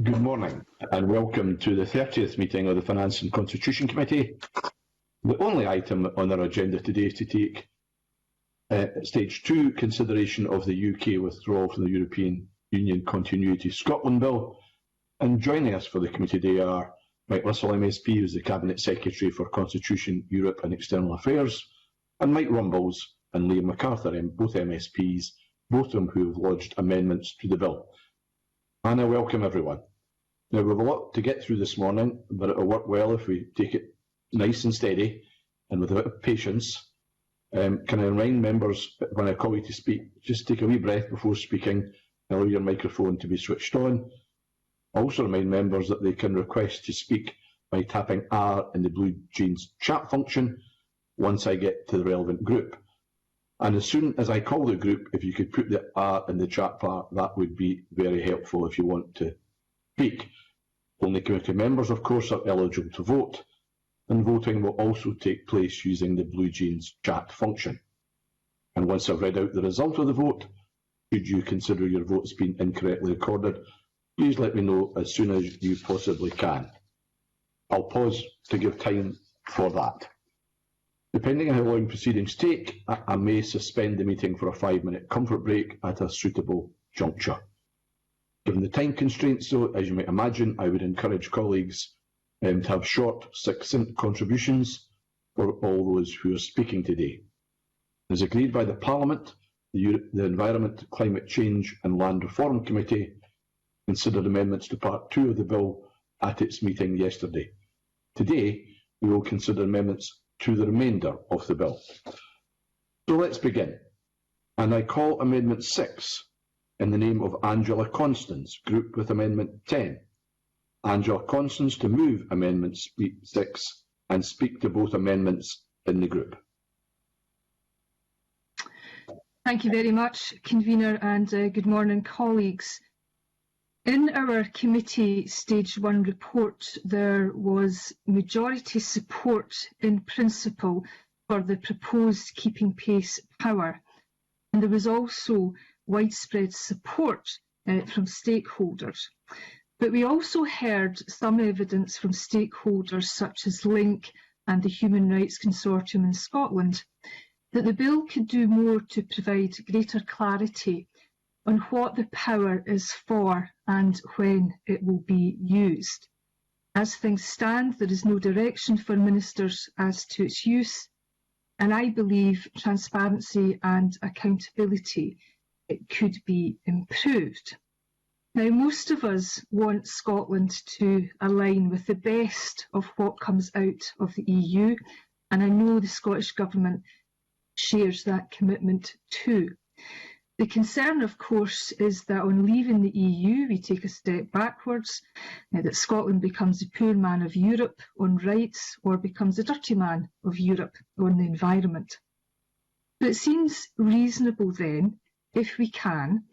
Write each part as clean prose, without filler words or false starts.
Good morning and welcome to the 30th meeting of the Finance and Constitution Committee. The only item on our agenda today is to take Stage 2 consideration of the UK withdrawal from the European Union Continuity Scotland Bill. And joining us for the committee today are Mike Russell MSP, who is the Cabinet Secretary for Constitution, Europe and External Affairs, and Mike Rumbles and Liam MacArthur, both MSPs, both of them who have lodged amendments to the bill. And I welcome everyone. Now, we have a lot to get through this morning, but it'll work well if we take it nice and steady and with a bit of patience. Can I remind members, when I call you to speak, just take a wee breath before speaking, allow your microphone to be switched on. Also remind members that they can request to speak by tapping R in the Blue Jeans chat function once I get to the relevant group. And as soon as I call the group, if you could put the R in the chat bar, that would be very helpful if you want to speak. Only committee members, of course, are eligible to vote, and voting will also take place using the Blue Jeans chat function. And once I've read out the result of the vote, should you consider your vote's been incorrectly recorded, please let me know as soon as you possibly can. I'll pause to give time for that. Depending on how long proceedings take, I may suspend the meeting for a 5-minute comfort break at a suitable juncture. Given the time constraints, though, as you might imagine, I would encourage colleagues to have short, succinct contributions for all those who are speaking today. As agreed by the Parliament, the Environment, Climate Change and Land Reform Committee considered amendments to Part 2 of the bill at its meeting yesterday. Today, we will consider amendments to the remainder of the bill. So let's begin. And I call Amendment 6 in the name of Angela Constance, grouped with Amendment 10. Angela Constance to move Amendment 6 and speak to both amendments in the group. Thank you very much, Convener, and good morning, colleagues. In our committee Stage 1 report, there was majority support in principle for the proposed keeping pace power, and there was also widespread support from stakeholders. But we also heard some evidence from stakeholders such as Link and the Human Rights Consortium in Scotland that the bill could do more to provide greater clarity on what the power is for and when it will be used. As things stand, there is no direction for ministers as to its use, and I believe transparency and accountability it could be improved. Now, most of us want Scotland to align with the best of what comes out of the EU, and I know the Scottish Government shares that commitment too. The concern, of course, is that on leaving the EU, we take a step backwards, that Scotland becomes the poor man of Europe on rights or becomes the dirty man of Europe on the environment. But it seems reasonable then, if we can,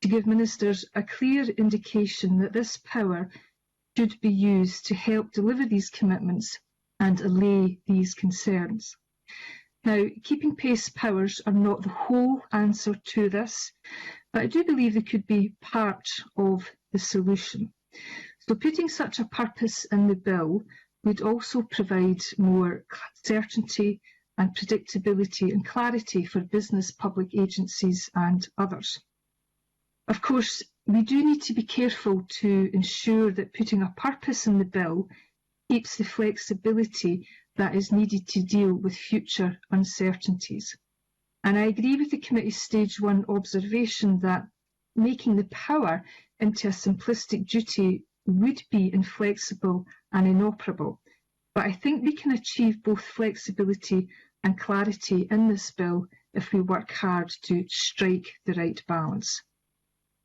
to give ministers a clear indication that this power should be used to help deliver these commitments and allay these concerns. Now, keeping pace powers are not the whole answer to this, but I do believe they could be part of the solution. So putting such a purpose in the bill would also provide more certainty and predictability and clarity for business, public agencies and others. Of course, we do need to be careful to ensure that putting a purpose in the bill keeps the flexibility that is needed to deal with future uncertainties. And I agree with the committee's Stage 1 observation that making the power into a simplistic duty would be inflexible and inoperable. But I think we can achieve both flexibility and clarity in this bill if we work hard to strike the right balance.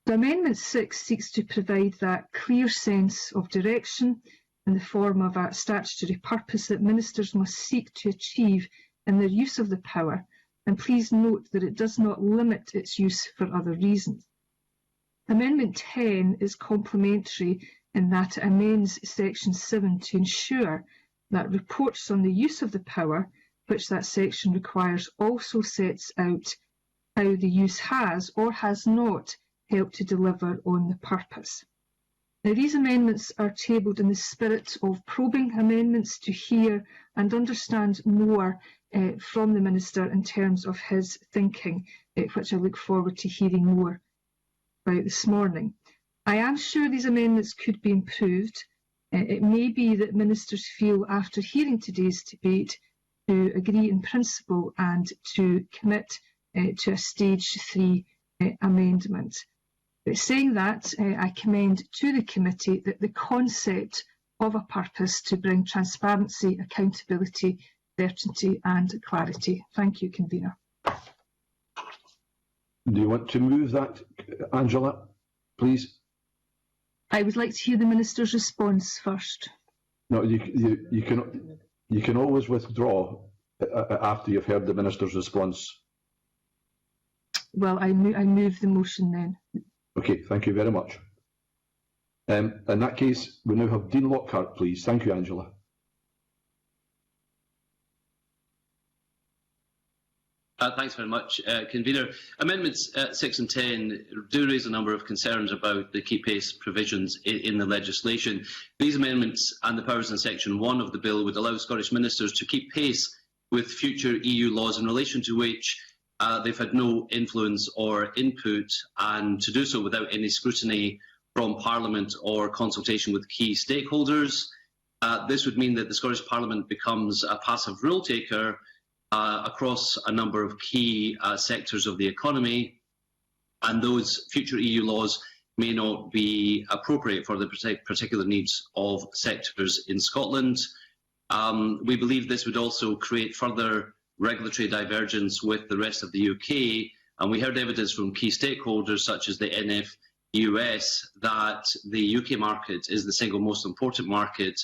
The Amendment 6 seeks to provide that clear sense of direction in the form of a statutory purpose that ministers must seek to achieve in their use of the power, and please note that it does not limit its use for other reasons. Amendment 10 is complementary in that it amends Section 7 to ensure that reports on the use of the power, which that section requires, also sets out how the use has or has not helped to deliver on the purpose. Now, these amendments are tabled in the spirit of probing amendments to hear and understand more from the Minister in terms of his thinking, which I look forward to hearing more about this morning. I am sure these amendments could be improved. It may be that ministers feel, after hearing today's debate, to agree in principle and to commit to a stage 3 amendment. But saying that, I commend to the committee that the concept of a purpose to bring transparency, accountability, certainty and clarity. Thank you, Convener. Do you want to move that, Angela, please? I would like to hear the Minister's response first. No, you can always withdraw after you've heard the Minister's response. Well, I move the motion then. Okay, thank you very much. In that case, we now have Dean Lockhart, please. Thank you, Angela. Thanks very much, Convener. Amendments 6 and 10 do raise a number of concerns about the keep pace provisions in the legislation. These amendments and the powers in Section 1 of the bill would allow Scottish ministers to keep pace with future EU laws in relation to which they've had no influence or input, and to do so without any scrutiny from Parliament or consultation with key stakeholders. This would mean that the Scottish Parliament becomes a passive rule taker across a number of key sectors of the economy, and those future EU laws may not be appropriate for the particular needs of sectors in Scotland. We believe this would also create further regulatory divergence with the rest of the UK, and we heard evidence from key stakeholders such as the NFUS that the UK market is the single most important market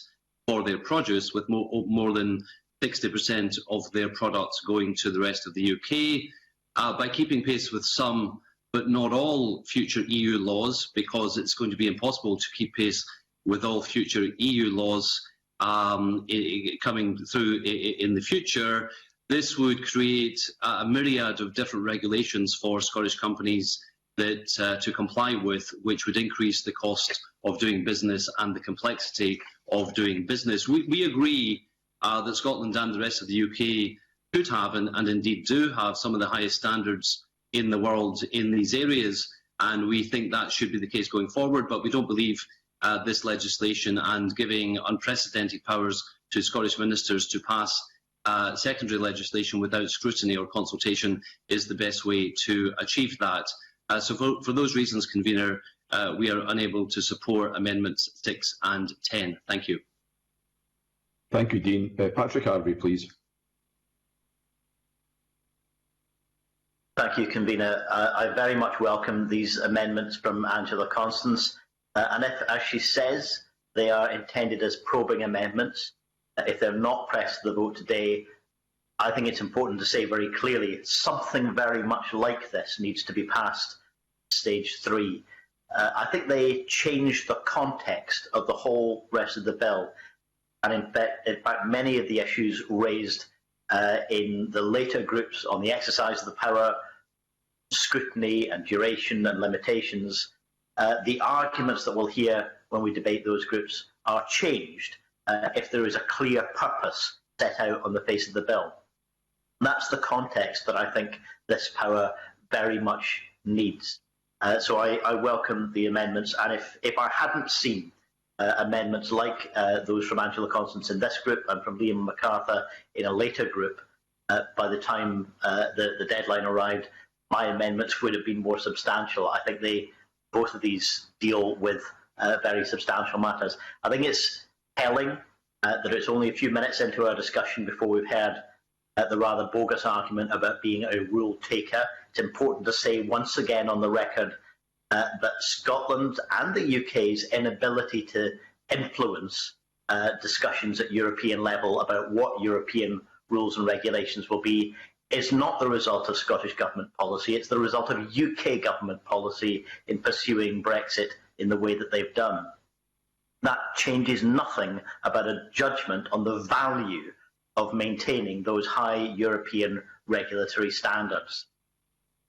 for their produce, with more than 60% of their products going to the rest of the UK. By keeping pace with some but not all future EU laws, because it's going to be impossible to keep pace with all future EU laws coming through in the future, this would create a myriad of different regulations for Scottish companies that to comply with, which would increase the cost of doing business and the complexity of doing business. We agree that Scotland and the rest of the UK could have, and indeed do have, some of the highest standards in the world in these areas, and we think that should be the case going forward, but we don't believe this legislation and giving unprecedented powers to Scottish ministers to pass secondary legislation without scrutiny or consultation is the best way to achieve that. So for those reasons, Convener, we are unable to support Amendments 6 and 10. Thank you. Thank you, Dean. Patrick Harvey, please. Thank you, Convener. I very much welcome these amendments from Angela Constance. And if, as she says, they are intended as probing amendments, if they're not pressed to the vote today, I think it's important to say very clearly something very much like this needs to be passed stage 3. I think they change the context of the whole rest of the bill. And in fact, many of the issues raised in the later groups on the exercise of the power, scrutiny and duration and limitations, the arguments that we'll hear when we debate those groups are changed if there is a clear purpose set out on the face of the bill. That's the context that I think this power very much needs. So I welcome the amendments, and if I hadn't seen amendments like those from Angela Constance in this group and from Liam MacArthur in a later group, by the time the deadline arrived, my amendments would have been more substantial. I think both of these deal with very substantial matters. I think it's telling that it's only a few minutes into our discussion before we've heard the rather bogus argument about being a rule taker. It's important to say once again on the record that Scotland and the UK's inability to influence discussions at European level about what European rules and regulations will be is not the result of Scottish government policy. It's the result of UK government policy in pursuing Brexit in the way that they've done. That changes nothing about a judgment on the value of maintaining those high European regulatory standards.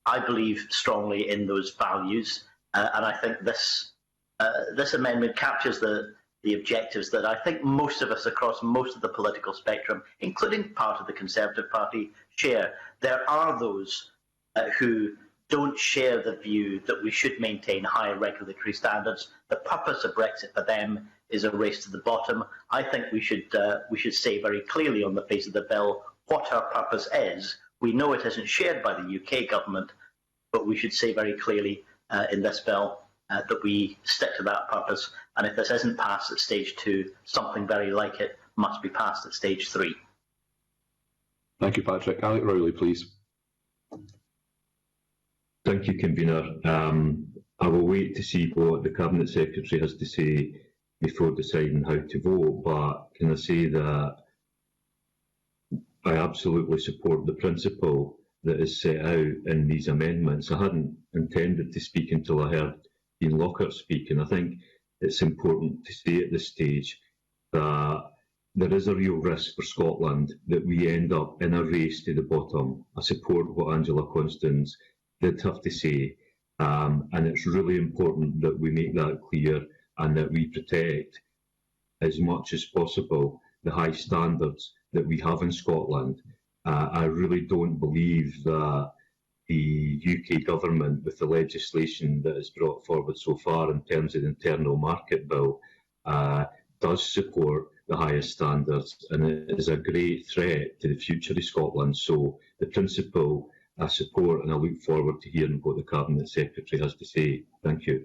I believe strongly in those values, and I think this This amendment captures the objectives that I think most of us across most of the political spectrum, including part of the Conservative Party, share. There are those who don't share the view that we should maintain high regulatory standards. The purpose of Brexit for them is a race to the bottom. I think we should say very clearly on the face of the bill what our purpose is. We know it isn't shared by the UK government, but we should say very clearly in this bill that we stick to that purpose. And if this isn't passed at stage 2, something very like it must be passed at stage 3. Thank you, Patrick. Alec Rowley, please. Thank you, Convener. I will wait to see what the Cabinet Secretary has to say before deciding how to vote, but can I say that I absolutely support the principle that is set out in these amendments. I hadn't intended to speak until I heard Dean Lockhart speak, and I think it's important to say at this stage that there is a real risk for Scotland that we end up in a race to the bottom. I support what Angela Constance did have to say, and it's really important that we make that clear and that we protect as much as possible the high standards that we have in Scotland. I really don't believe that the UK government, with the legislation that is brought forward so far in terms of the Internal Market Bill, does support the highest standards, and it is a great threat to the future of Scotland. So the principle I support, and I look forward to hearing what the Cabinet Secretary has to say. Thank you.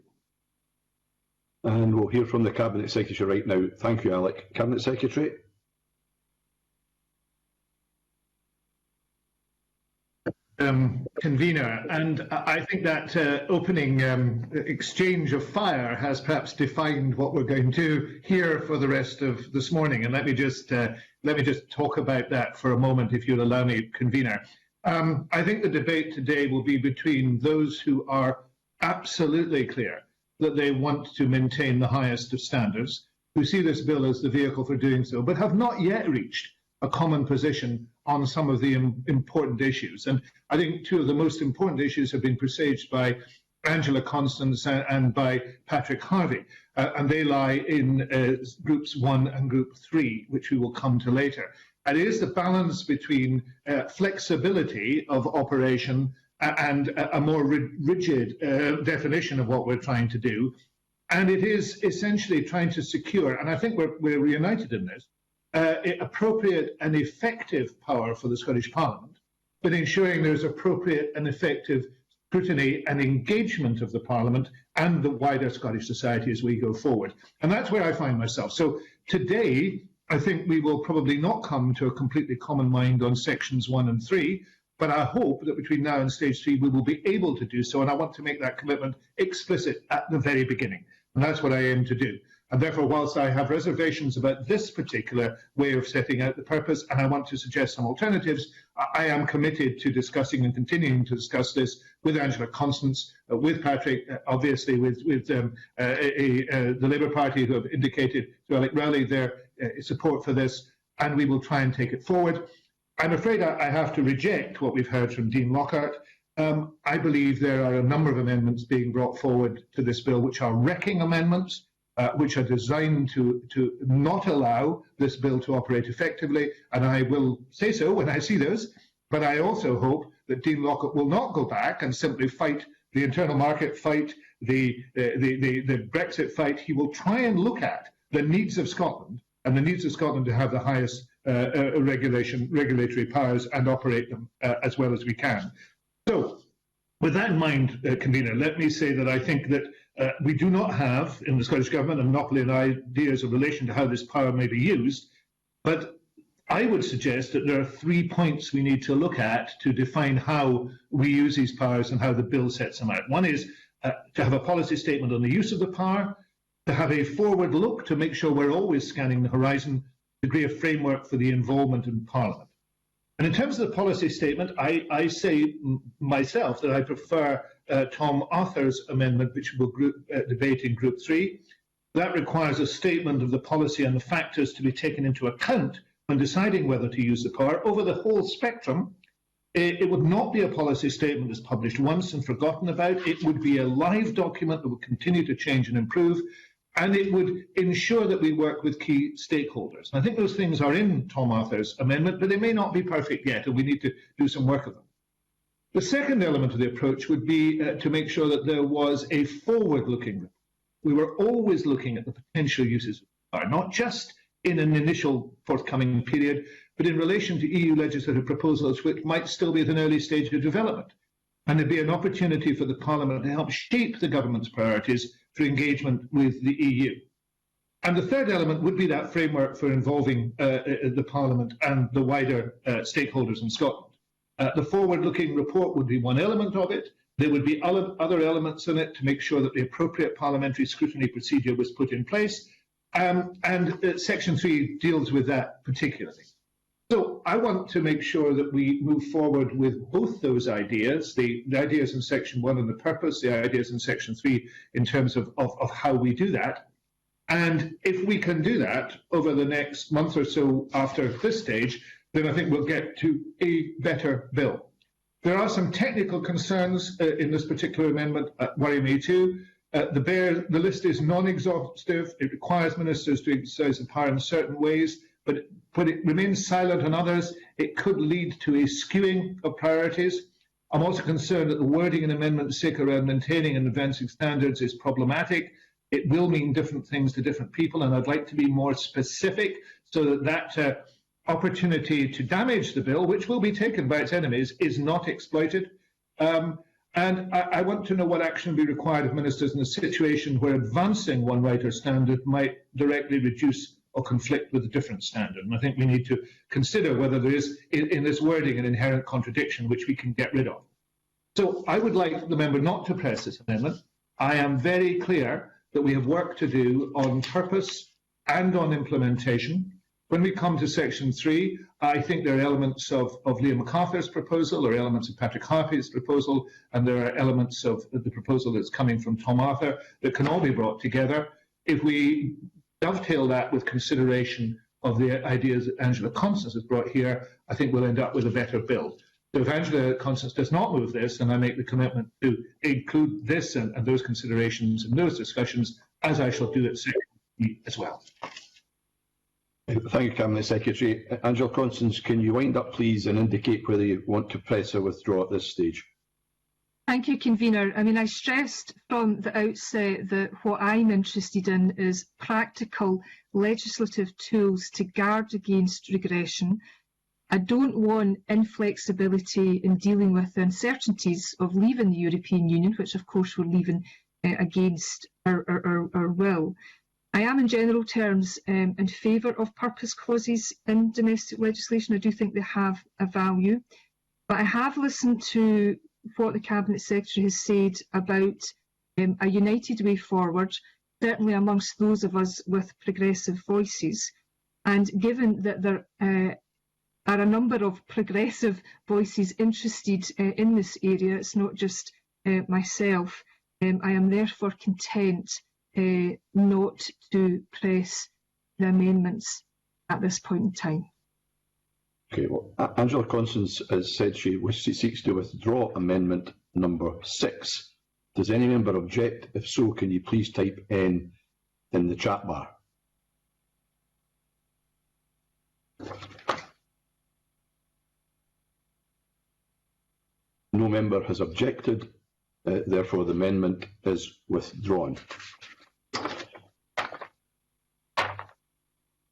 And we'll hear from the Cabinet Secretary right now. Thank you, Alec. Cabinet Secretary. Convener, and I think that opening exchange of fire has perhaps defined what we're going to hear for the rest of this morning. And let me just talk about that for a moment, if you'll allow me, Convener. I think the debate today will be between those who are absolutely clear that they want to maintain the highest of standards, who see this bill as the vehicle for doing so, but have not yet reached a common position on some of the important issues. And I think two of the most important issues have been presaged by Angela Constance and by Patrick Harvey, and they lie in groups 1 and group 3, which we will come to later. And it is the balance between flexibility of operation and a more rigid definition of what we're trying to do. And it is essentially trying to secure, and I think we're united in this, appropriate and effective power for the Scottish Parliament, but ensuring there's appropriate and effective scrutiny and engagement of the Parliament and the wider Scottish society as we go forward. And that's where I find myself. So today, I think we will probably not come to a completely common mind on sections 1 and 3, but I hope that between now and stage 3, we will be able to do so. And I want to make that commitment explicit at the very beginning. And that's what I aim to do. And therefore, whilst I have reservations about this particular way of setting out the purpose, and I want to suggest some alternatives, I am committed to discussing and continuing to discuss this with Angela Constance, with Patrick, obviously with the Labour Party, who have indicated to Alec Rowley their support for this, and we will try and take it forward. I'm afraid I have to reject what we've heard from Dean Lockhart. I believe there are a number of amendments being brought forward to this bill which are wrecking amendments, which are designed to not allow this bill to operate effectively, and I will say so when I see those, but I also hope that Dean Lockhart will not go back and simply fight the internal market, fight the Brexit fight. He will try and look at the needs of Scotland, and the needs of Scotland to have the highest regulatory powers and operate them as well as we can. So, with that in mind, Convener, let me say that I think that we do not have in the Scottish Government a monopoly on ideas in relation to how this power may be used, but I would suggest that there are 3 points we need to look at to define how we use these powers and how the bill sets them out. One is to have a policy statement on the use of the power, to have a forward look to make sure we're always scanning the horizon, degree of framework for the involvement in Parliament. And in terms of the policy statement, I say myself that I prefer Tom Arthur's amendment, which we'll debate in Group 3. That requires a statement of the policy and the factors to be taken into account when deciding whether to use the power over the whole spectrum, It would not be a policy statement that's published once and forgotten about. It would be a live document that would continue to change and improve, and it would ensure that we work with key stakeholders. And I think those things are in Tom Arthur's amendment, but they may not be perfect yet, and we need to do some work of them. The second element of the approach would be to make sure that there was a forward-looking. We were always looking at the potential uses of power, not just in an initial forthcoming period, but in relation to EU legislative proposals which might still be at an early stage of development. And there'd be an opportunity for the Parliament to help shape the government's priorities for engagement with the EU. And the third element would be that framework for involving the Parliament and the wider stakeholders in Scotland. The forward-looking report would be one element of it. There would be other elements in it to make sure that the appropriate parliamentary scrutiny procedure was put in place. And Section 3 deals with that particularly. So I want to make sure that we move forward with both those ideas, the ideas in Section 1 and the purpose, the ideas in Section 3 in terms of how we do that. And if we can do that over the next month or so after this stage, then I think we'll get to a better bill. There are some technical concerns in this particular amendment that worry me too. The list is non-exhaustive. It requires ministers to exercise the power in certain ways, but it remains silent on others. It could lead to a skewing of priorities. I'm also concerned that the wording in Amendment 6 around maintaining and advancing standards is problematic. It will mean different things to different people, and I'd like to be more specific so that opportunity to damage the bill, which will be taken by its enemies, is not exploited. And I want to know what action will be required of ministers in a situation where advancing one right or standard might directly reduce or conflict with a different standard. And I think we need to consider whether there is in this wording an inherent contradiction which we can get rid of. So I would like the member not to press this amendment. I am very clear that we have work to do on purpose and on implementation. When we come to Section 3, I think there are elements of Liam MacArthur's proposal, there are elements of Patrick Harpy's proposal, and there are elements of the proposal that's coming from Tom Arthur that can all be brought together. If we dovetail that with consideration of the ideas that Angela Constance has brought here, I think we'll end up with a better bill. So if Angela Constance does not move this, then I make the commitment to include this and those considerations and those discussions, as I shall do at Section 3 as well. Thank you, Cabinet Secretary. Angela Constance, can you wind up, please, and indicate whether you want to press or withdraw at this stage? Thank you, Convener. I mean, I stressed from the outset that what I'm interested in is practical legislative tools to guard against regression. I don't want inflexibility in dealing with the uncertainties of leaving the European Union, which of course we're leaving against our will. I am in general terms in favour of purpose clauses in domestic legislation. I do think they have a value. But I have listened to what the Cabinet Secretary has said about a united way forward, certainly amongst those of us with progressive voices. And given that there are a number of progressive voices interested in this area, it's not just myself, I am therefore content not to press the amendments at this point in time. Okay, well, Angela Constance has said she seeks to withdraw amendment number 6. Does any member object? If so, can you please type N in the chat bar? No member has objected, therefore the amendment is withdrawn.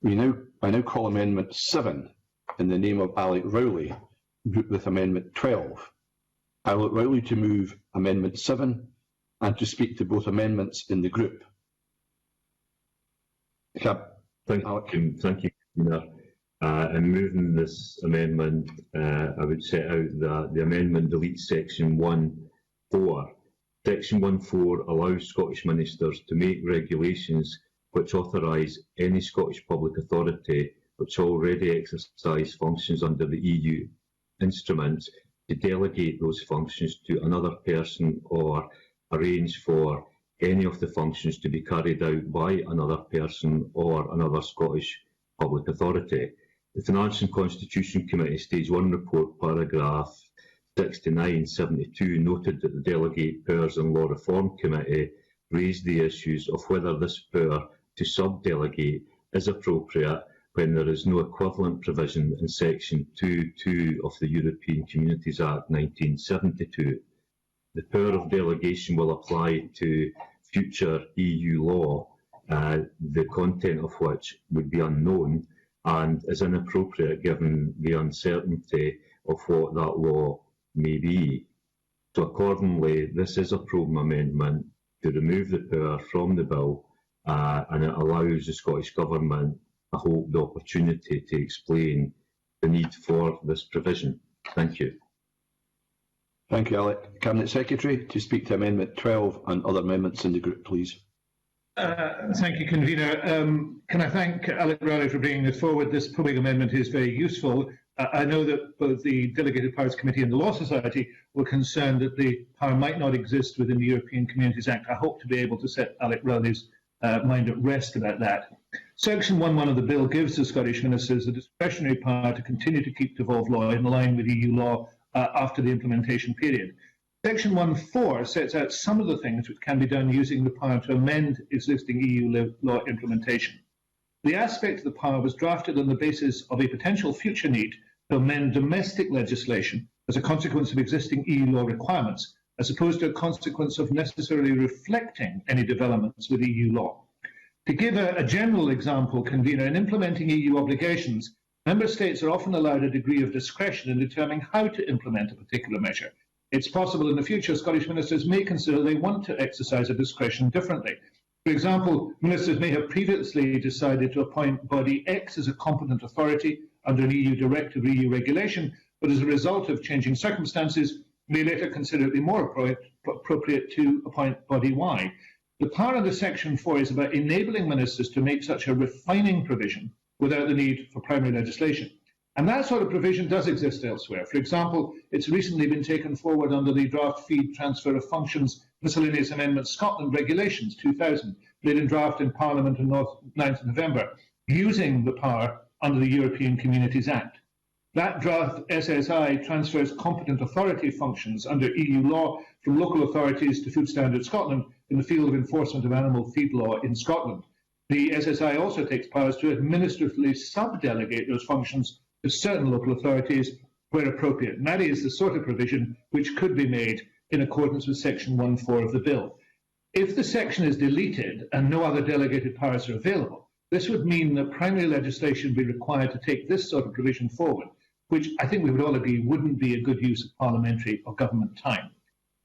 I now call Amendment 7 in the name of Alec Rowley, grouped with Amendment 12. Alec Rowley to move Amendment 7 and to speak to both amendments in the group. Thank you, Convener. In moving this amendment, I would set out that the amendment deletes Section 1(4). Section 1(4) allows Scottish ministers to make regulations which authorise any Scottish public authority which already exercise functions under the EU instruments to delegate those functions to another person or arrange for any of the functions to be carried out by another person or another Scottish public authority. The Finance and Constitution Committee Stage 1 report, paragraph 69-72 noted that the Delegate Powers and Law Reform Committee raised the issues of whether this power to sub-delegate is appropriate when there is no equivalent provision in Section 2.2 of the European Communities Act 1972. The power of delegation will apply to future EU law, the content of which would be unknown and is inappropriate given the uncertainty of what that law may be. So accordingly, this is a Probum amendment to remove the power from the bill, and it allows the Scottish Government, I hope, the opportunity to explain the need for this provision. Thank you. Thank you, Alec. Cabinet Secretary, to speak to Amendment 12 and other amendments in the group, please. Thank you, Convener. Can I thank Alec Rowley for bringing this forward? This probing amendment is very useful. I know that both the Delegated Powers Committee and the Law Society were concerned that the power might not exist within the European Communities Act. I hope to be able to set Alec Rowley's mind at rest about that. Section 1.1 of the bill gives the Scottish Ministers the discretionary power to continue to keep devolved law in line with EU law after the implementation period. Section 1.4 sets out some of the things which can be done using the power to amend existing EU law implementation. The aspect of the power was drafted on the basis of a potential future need to amend domestic legislation as a consequence of existing EU law requirements, as opposed to a consequence of necessarily reflecting any developments with EU law. To give a general example, Convener, in implementing EU obligations, Member States are often allowed a degree of discretion in determining how to implement a particular measure. It's possible in the future Scottish Ministers may consider they want to exercise a discretion differently. For example, Ministers may have previously decided to appoint Body X as a competent authority under an EU directive or EU regulation, but as a result of changing circumstances, may later consider it be more appropriate to appoint Body Y. The power under Section 4 is about enabling Ministers to make such a refining provision without the need for primary legislation. And that sort of provision does exist elsewhere. For example, it's recently been taken forward under the Draft Feed Transfer of Functions Miscellaneous Amendment Scotland Regulations 2000, laid in draft in Parliament on 9th of November, using the power under the European Communities Act. That draft SSI transfers competent authority functions under EU law from local authorities to Food Standards Scotland in the field of enforcement of animal feed law in Scotland. The SSI also takes powers to administratively sub-delegate those functions to certain local authorities where appropriate. And that is the sort of provision which could be made in accordance with Section 1.4 of the bill. If the section is deleted and no other delegated powers are available, this would mean that primary legislation would be required to take this sort of provision forward, which I think we would all agree wouldn't be a good use of parliamentary or government time.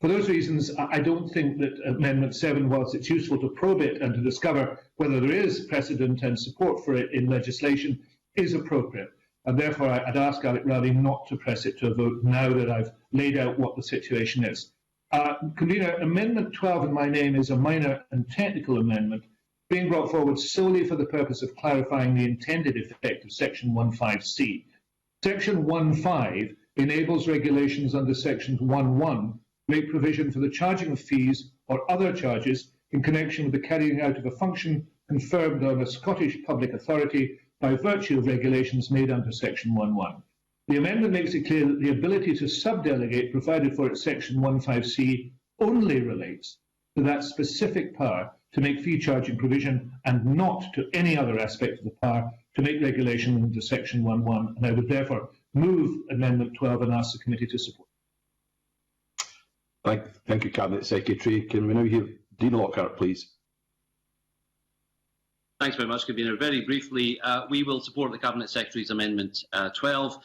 For those reasons, I don't think that Amendment 7, whilst it's useful to probe it and to discover whether there is precedent and support for it in legislation, is appropriate. And therefore, I'd ask Alec Rowley not to press it to a vote now that I've laid out what the situation is. Convener, Amendment 12 in my name is a minor and technical amendment being brought forward solely for the purpose of clarifying the intended effect of Section 1.5c. Section 1.5 enables regulations under Sections 1.1 make provision for the charging of fees or other charges in connection with the carrying out of a function conferred on a Scottish public authority by virtue of regulations made under Section 1.1. The amendment makes it clear that the ability to sub-delegate provided for at Section 1.5c only relates to that specific power to make fee charging provision and not to any other aspect of the power to make regulation under Section 1.1, and I would therefore move Amendment 12 and ask the committee to support. Thank you, Cabinet Secretary. Can we now hear Dean Lockhart, please? Thanks very much, Convener. Very briefly, we will support the Cabinet Secretary's Amendment 12.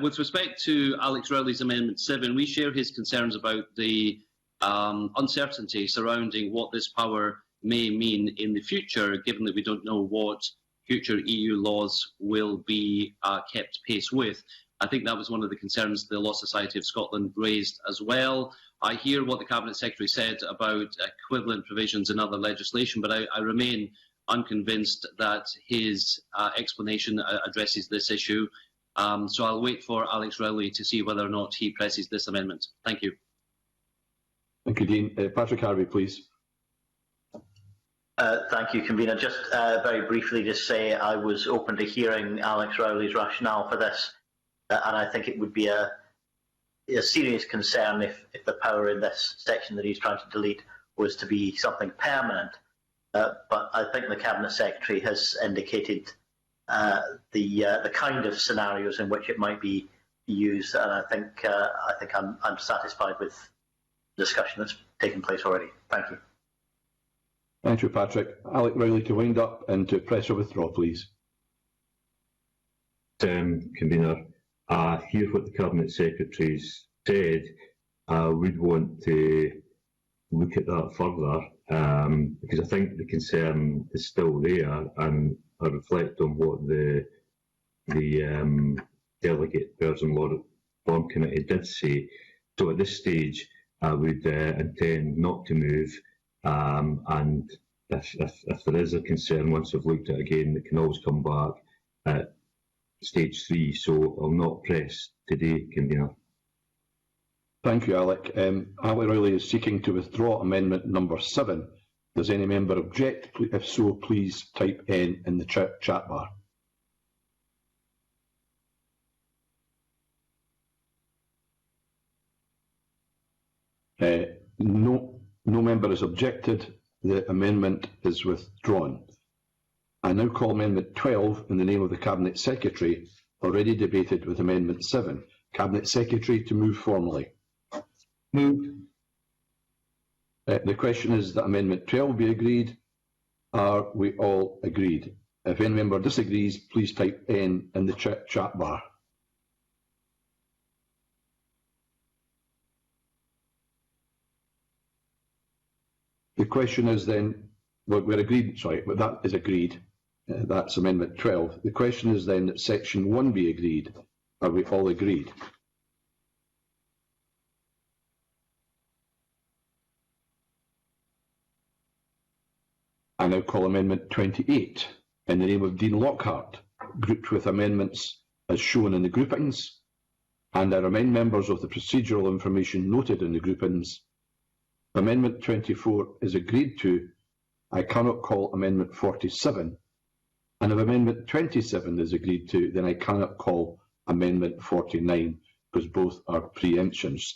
With respect to Alex Rowley's Amendment 7, we share his concerns about the uncertainty surrounding what this power may mean in the future, given that we don't know what future EU laws will be kept pace with. I think that was one of the concerns the Law Society of Scotland raised as well. I hear what the Cabinet Secretary said about equivalent provisions in other legislation, but I remain unconvinced that his explanation addresses this issue. So I'll wait for Alex Rowley to see whether or not he presses this amendment. Thank you. Thank you, Dean. Patrick Harvey, please. Thank you, Convener. Just very briefly to say I was open to hearing Alex Rowley's rationale for this, and I think it would be a serious concern if the power in this section that he's trying to delete was to be something permanent. But I think the Cabinet Secretary has indicated the kind of scenarios in which it might be used, and I think I'm satisfied with the discussion that's taken place already. Thank you. Thank you, Patrick. Alec Rowley to wind up and to press or withdraw, please. Convener, I hear what the Cabinet Secretary's said. I would want to look at that further because I think the concern is still there, and I reflect on what the Delegate Birds and Lawn Committee did say. So at this stage, I would intend not to move, and if there is a concern, once I've looked at it again, it can always come back at stage 3. So I'll not press today, Convener. Thank you, Alec. Alec Rowley is seeking to withdraw amendment number 7. Does any member object? If so, please type N in the chat bar. No member has objected. The amendment is withdrawn. I now call Amendment 12 in the name of the Cabinet Secretary, already debated with Amendment 7. Cabinet Secretary to move formally. Moved. The question is that Amendment 12 be agreed. Are we all agreed? If any member disagrees, please type N in the chat bar. The question is then, well, we're agreed, sorry, but that is agreed. That's Amendment 12. The question is then that Section 1 be agreed. Are we all agreed? I now call Amendment 28 in the name of Dean Lockhart, grouped with amendments as shown in the groupings, and I remind members of the procedural information noted in the groupings. If Amendment 24 is agreed to, I cannot call Amendment 47, and if Amendment 27 is agreed to, then I cannot call Amendment 49, because both are preemptions.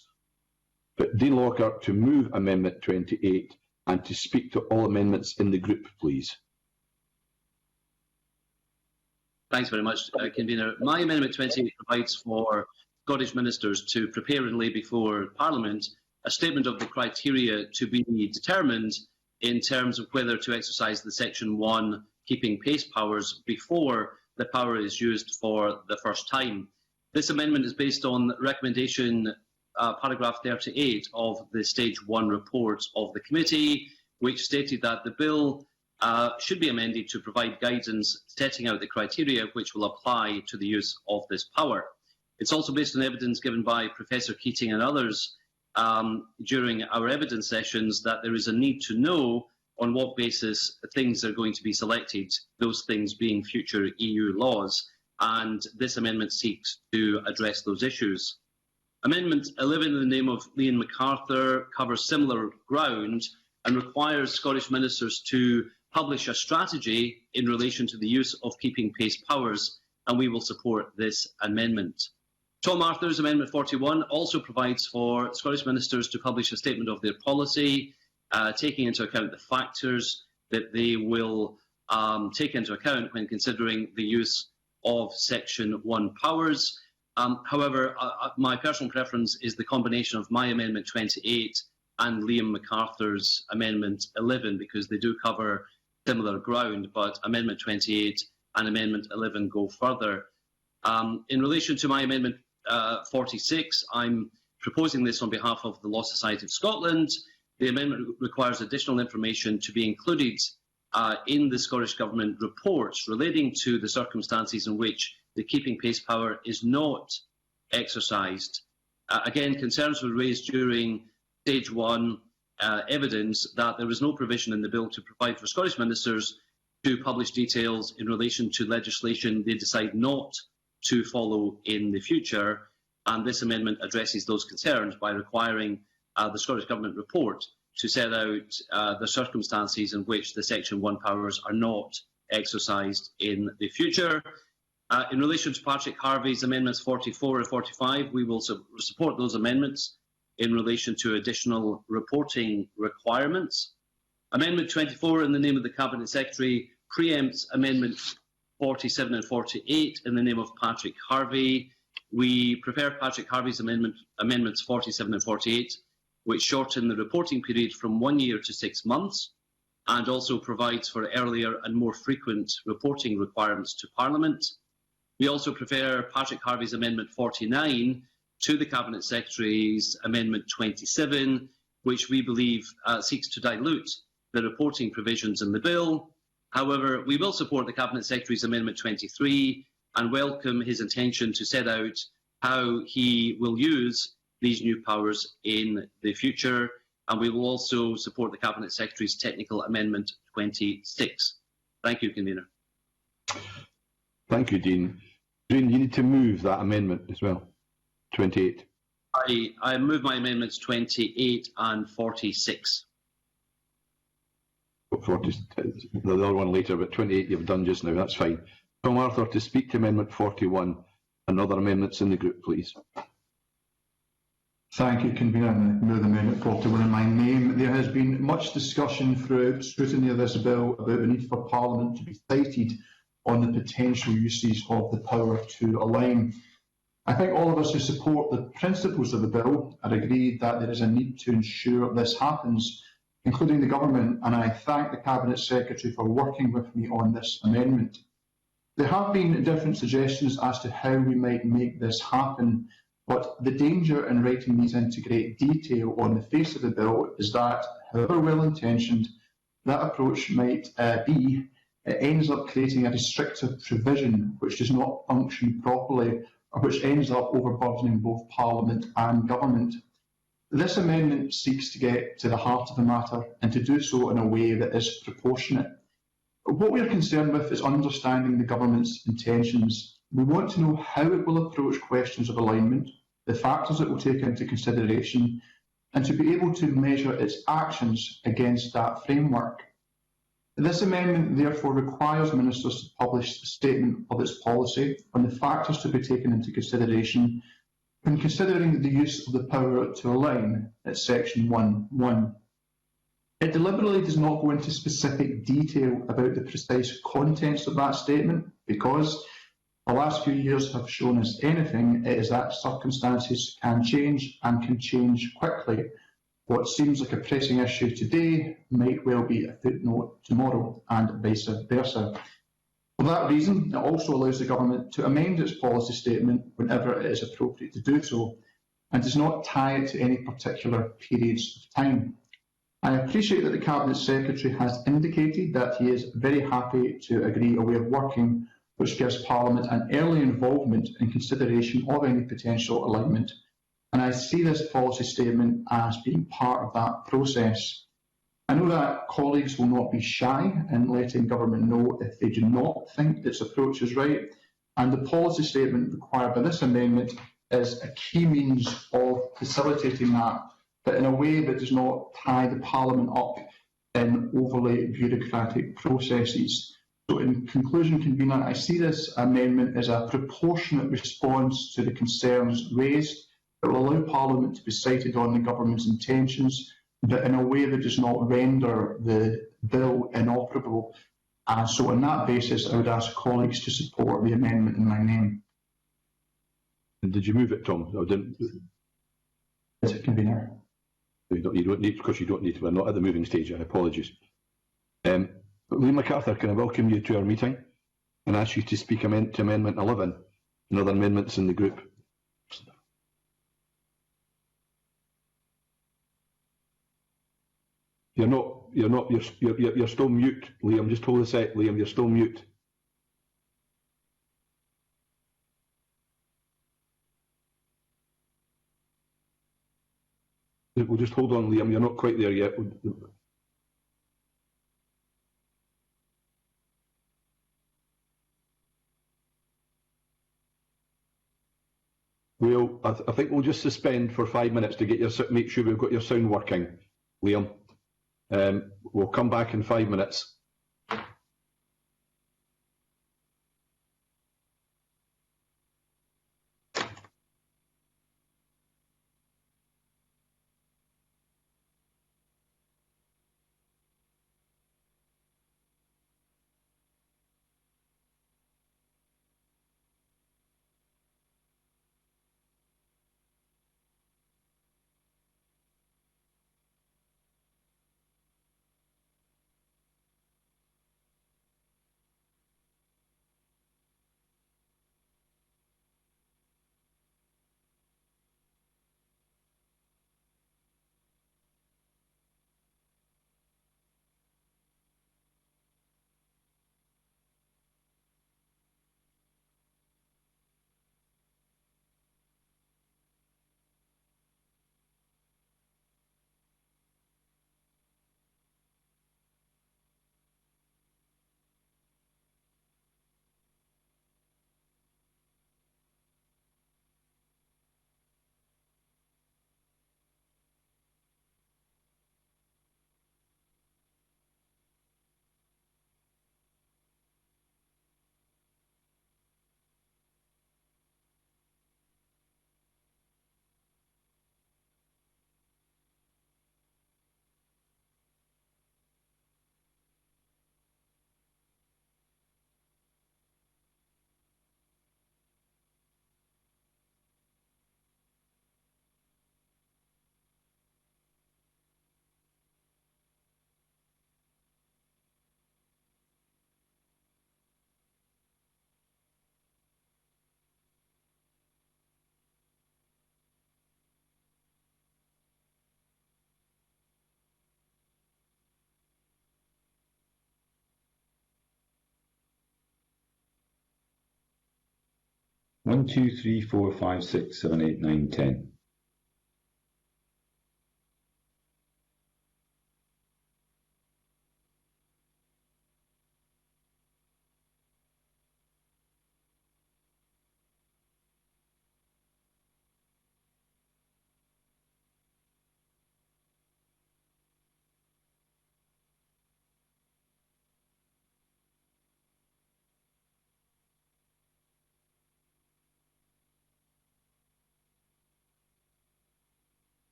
But Dean Lockhart to move Amendment 28 and to speak to all amendments in the group, please. Thanks very much, Convener. My Amendment 28 provides for Scottish ministers to prepare and lay before Parliament a statement of the criteria to be determined in terms of whether to exercise the Section 1 keeping pace powers before the power is used for the first time. This amendment is based on recommendation paragraph 38 of the Stage 1 report of the committee, which stated that the bill should be amended to provide guidance setting out the criteria which will apply to the use of this power. It's also based on evidence given by Professor Keating and others during our evidence sessions that there is a need to know on what basis things are going to be selected, those things being future EU laws, and this amendment seeks to address those issues. Amendment 11 in the name of Liam MacArthur covers similar ground and requires Scottish ministers to publish a strategy in relation to the use of keeping pace powers, and we will support this amendment. Tom Arthur's Amendment 41 also provides for Scottish ministers to publish a statement of their policy, taking into account the factors that they will take into account when considering the use of Section 1 powers. However, my personal preference is the combination of my Amendment 28 and Liam MacArthur's Amendment 11, because they do cover similar ground, but Amendment 28 and Amendment 11 go further. In relation to my Amendment 46, I'm proposing this on behalf of the Law Society of Scotland. The amendment requires additional information to be included in the Scottish Government reports relating to the circumstances in which the keeping pace power is not exercised. Again, concerns were raised during Stage 1 evidence that there was no provision in the bill to provide for Scottish ministers to publish details in relation to legislation they decide not to follow in the future, and this amendment addresses those concerns by requiring the Scottish Government report to set out the circumstances in which the Section 1 powers are not exercised in the future. In relation to Patrick Harvey's amendments 44 and 45, we will support those amendments in relation to additional reporting requirements. Amendment 24, in the name of the Cabinet Secretary, preempts Amendment 47 and 48 in the name of Patrick Harvey. We prefer Patrick Harvey's amendments 47 and 48, which shorten the reporting period from 1 year to 6 months, and also provides for earlier and more frequent reporting requirements to Parliament. We also prefer Patrick Harvey's Amendment 49 to the Cabinet Secretary's Amendment 27, which we believe seeks to dilute the reporting provisions in the bill. However, we will support the Cabinet Secretary's Amendment 23 and welcome his intention to set out how he will use these new powers in the future. And we will also support the Cabinet Secretary's Technical Amendment 26. Thank you, Convener. Thank you, Dean. Dean, you need to move that amendment as well, 28. I move my amendments 28 and 46. 40, the other one later, but 28 you've done just now, that's fine. Tom Arthur to speak to Amendment 41 and other amendments in the group, please. Thank you, Convener. I move Amendment 41 in my name. There has been much discussion throughout scrutiny of this bill about the need for Parliament to be cited on the potential uses of the power to align. I think all of us who support the principles of the bill are agreed that there is a need to ensure this happens, including the Government, and I thank the Cabinet Secretary for working with me on this amendment. There have been different suggestions as to how we might make this happen, but the danger in writing these into great detail on the face of the bill is that, however well-intentioned that approach might be, it ends up creating a restrictive provision which does not function properly, or which ends up overburdening both Parliament and Government. This amendment seeks to get to the heart of the matter and to do so in a way that is proportionate. What we are concerned with is understanding the Government's intentions. We want to know how it will approach questions of alignment, the factors it will take into consideration, and to be able to measure its actions against that framework. This amendment therefore requires Ministers to publish a statement of its policy on the factors to be taken into consideration when considering the use of the power to align at Section 1(1). It deliberately does not go into specific detail about the precise contents of that statement because the last few years have shown us anything, it is that circumstances can change and can change quickly. What seems like a pressing issue today might well be a footnote tomorrow and vice versa. For that reason, it also allows the Government to amend its policy statement whenever it is appropriate to do so and does not tie it to any particular periods of time. I appreciate that the Cabinet Secretary has indicated that he is very happy to agree a way of working which gives Parliament an early involvement in consideration of any potential alignment, and I see this policy statement as being part of that process. I know that colleagues will not be shy in letting Government know if they do not think its approach is right, and the policy statement required by this amendment is a key means of facilitating that, but in a way that does not tie the Parliament up in overly bureaucratic processes. So in conclusion, Convener, I see this amendment as a proportionate response to the concerns raised that will allow Parliament to be cited on the Government's intentions, but in a way that does not render the bill inoperable. So on that basis, I would ask colleagues to support the amendment in my name. Did you move it, Tom? No, didn't. Yes, Convener. You don't need, because you don't need to. We're not at the moving stage. Apologies. Liam MacArthur, can I welcome you to our meeting and ask you to speak to Amendment 11 and other amendments in the group. You're still mute, Liam. Just hold a sec, Liam. You're still mute. We'll just hold on, Liam. You're not quite there yet. I think we'll just suspend for 5 minutes to make sure we've got your sound working, Liam. We'll come back in 5 minutes. 1, 2, 3, 4, 5, 6, 7, 8, 9, 10.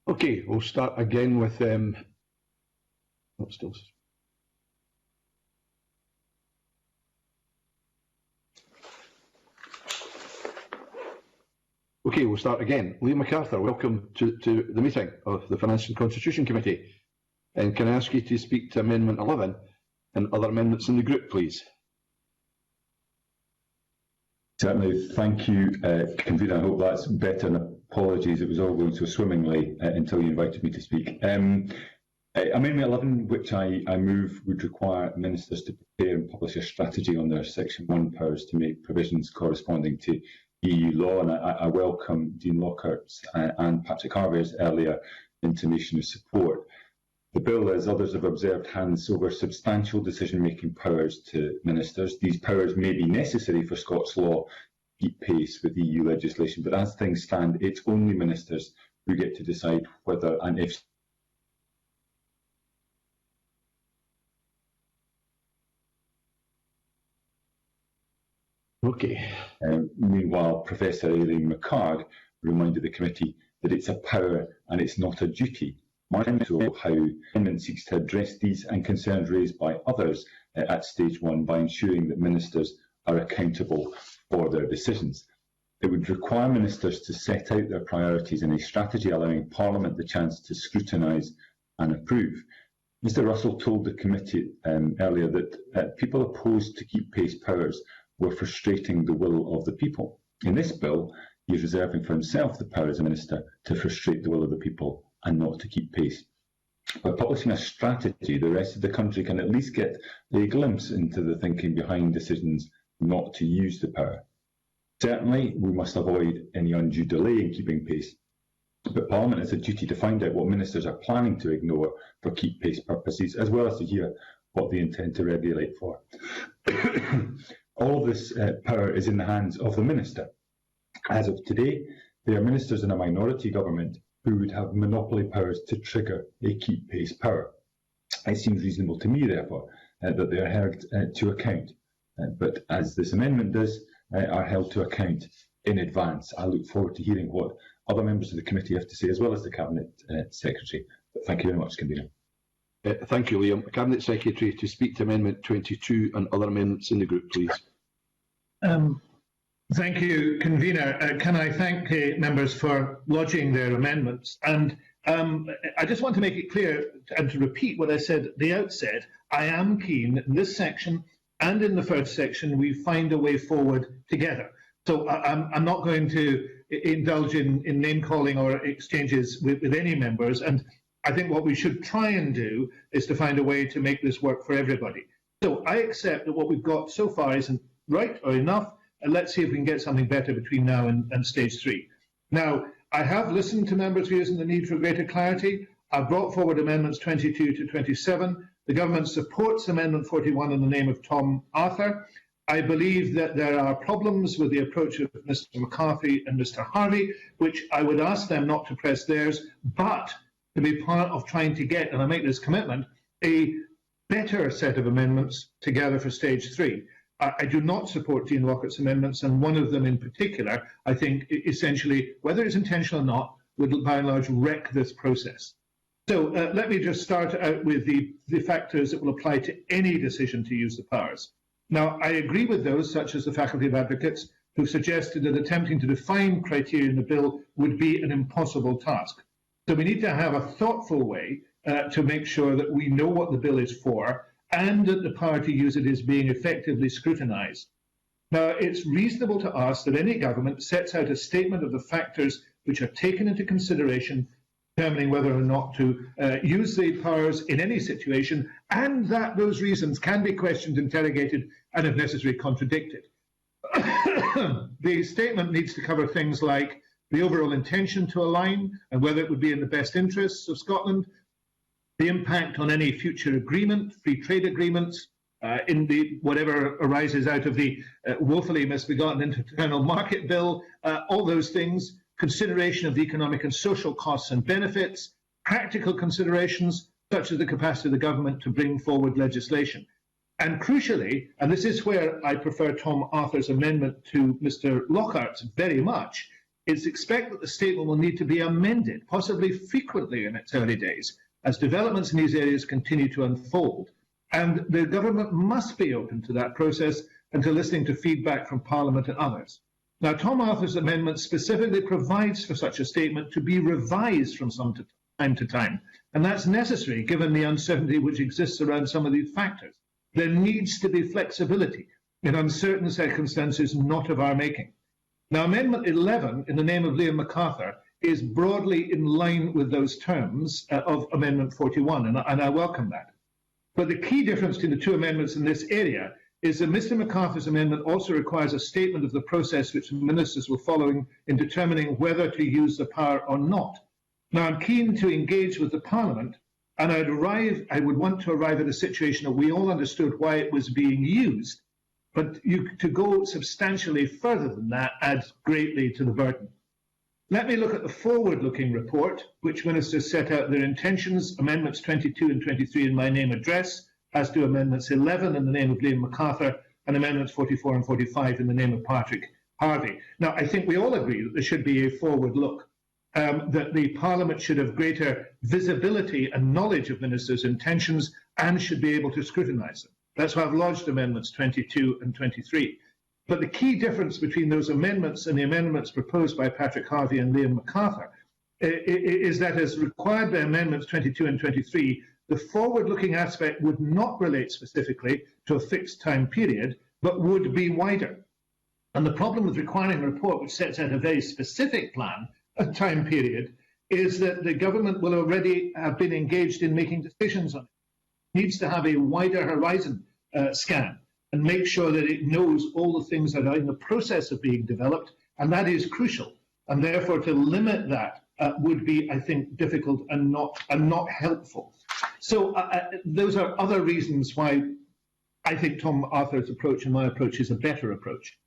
Okay, we'll start again with Okay, we'll start again. Liam MacArthur, welcome to the meeting of the Finance and Constitution Committee. And can I ask you to speak to Amendment 11 and other amendments in the group, please? Certainly, thank you, Convener. I hope that's better, and apologies, it was all going so swimmingly until you invited me to speak. Amendment 11, which I move, would require ministers to prepare and publish a strategy on their Section 1 powers to make provisions corresponding to EU law, and I welcome Dean Lockhart's and Patrick Harvey's earlier intimation of support. The bill, as others have observed, hands over substantial decision-making powers to ministers. These powers may be necessary for Scots law to keep pace with EU legislation, but as things stand, it's only ministers who get to decide whether and if Okay. Meanwhile, Professor Aileen McCarg reminded the committee that it's a power and it's not a duty. So how amendment seeks to address these and concerns raised by others at stage 1 by ensuring that ministers are accountable for their decisions. It would require ministers to set out their priorities in a strategy allowing Parliament the chance to scrutinise and approve. Mr Russell told the committee earlier that people opposed to keep pace powers were frustrating the will of the people. In this bill, he is reserving for himself the power as a minister to frustrate the will of the people and not to keep pace. By publishing a strategy, the rest of the country can at least get a glimpse into the thinking behind decisions not to use the power. Certainly, we must avoid any undue delay in keeping pace, but Parliament has a duty to find out what ministers are planning to ignore for keep pace purposes, as well as to hear what they intend to regulate for. All of this power is in the hands of the minister. As of today, they are ministers in a minority government who would have monopoly powers to trigger a keep pace power. It seems reasonable to me, therefore, that they are held to account, but as this amendment does, are held to account in advance. I look forward to hearing what other members of the committee have to say, as well as the Cabinet Secretary. But thank you very much, Convener. Thank you, Liam. Cabinet Secretary to speak to Amendment 22 and other amendments in the group, please. Thank you, Convener. Can I thank members for lodging their amendments? And I just want to make it clear and to repeat what I said at the outset. I am keen in this section and in the first section we find a way forward together. So I'm not going to indulge in name-calling or exchanges with any members. And I think what we should try and do is to find a way to make this work for everybody. So I accept that what we've got so far isn't right or enough, and let's see if we can get something better between now and stage 3. Now, I have listened to members' views on the need for greater clarity. I've brought forward amendments 22 to 27. The government supports Amendment 41 in the name of Tom Arthur. I believe that there are problems with the approach of Mr McCarthy and Mr Harvey, which I would ask them not to press theirs, but to be part of trying to get, and I make this commitment, a better set of amendments together for stage 3. I do not support Dean Lockhart's amendments, and one of them in particular, I think, essentially, whether it's intentional or not, would by and large wreck this process. So let me just start out with the factors that will apply to any decision to use the powers. Now, I agree with those, such as the Faculty of Advocates, who suggested that attempting to define criteria in the bill would be an impossible task. So we need to have a thoughtful way to make sure that we know what the bill is for, and that the power to use it is being effectively scrutinised. Now, it's reasonable to ask that any government sets out a statement of the factors which are taken into consideration determining whether or not to use the powers in any situation, and that those reasons can be questioned, interrogated, and if necessary, contradicted. The statement needs to cover things like the overall intention to align and whether it would be in the best interests of Scotland, the impact on any future agreement, free trade agreements, in the whatever arises out of the woefully misbegotten internal market bill, all those things, consideration of the economic and social costs and benefits, practical considerations such as the capacity of the government to bring forward legislation. And crucially, and this is where I prefer Tom Arthur's amendment to Mr. Lockhart's very much, is expect that the statement will need to be amended, possibly frequently in its early days, as developments in these areas continue to unfold. And the government must be open to that process and to listening to feedback from Parliament and others. Now, Tom Arthur's amendment specifically provides for such a statement to be revised from time to time, and that's necessary given the uncertainty which exists around some of these factors. There needs to be flexibility in uncertain circumstances not of our making. Now, Amendment 11, in the name of Liam MacArthur, is broadly in line with those terms of Amendment 41, and I welcome that. But the key difference between the two amendments in this area is that Mr. MacArthur's amendment also requires a statement of the process which the ministers will follow in determining whether to use the power or not. Now, I'm keen to engage with the Parliament, and I would want to arrive at a situation that we all understood why it was being used, but to go substantially further than that adds greatly to the burden. Let me look at the forward-looking report, which ministers set out their intentions, Amendments 22 and 23 in my name address, as do Amendments 11 in the name of Liam MacArthur, and Amendments 44 and 45 in the name of Patrick Harvey. Now, I think we all agree that there should be a forward look, that the Parliament should have greater visibility and knowledge of ministers' intentions and should be able to scrutinise them. That's why I've lodged Amendments 22 and 23. But the key difference between those amendments and the amendments proposed by Patrick Harvey and Liam MacArthur is that, as required by Amendments 22 and 23, the forward-looking aspect would not relate specifically to a fixed time period, but would be wider. And the problem with requiring a report which sets out a very specific plan, a time period, is that the government will already have been engaged in making decisions on it. It needs to have a wider horizon scan and make sure that it knows all the things that are in the process of being developed, and that is crucial. And therefore, to limit that would be, I think, difficult and not helpful. So those are other reasons why I think Tom Arthur's approach and my approach is a better approach.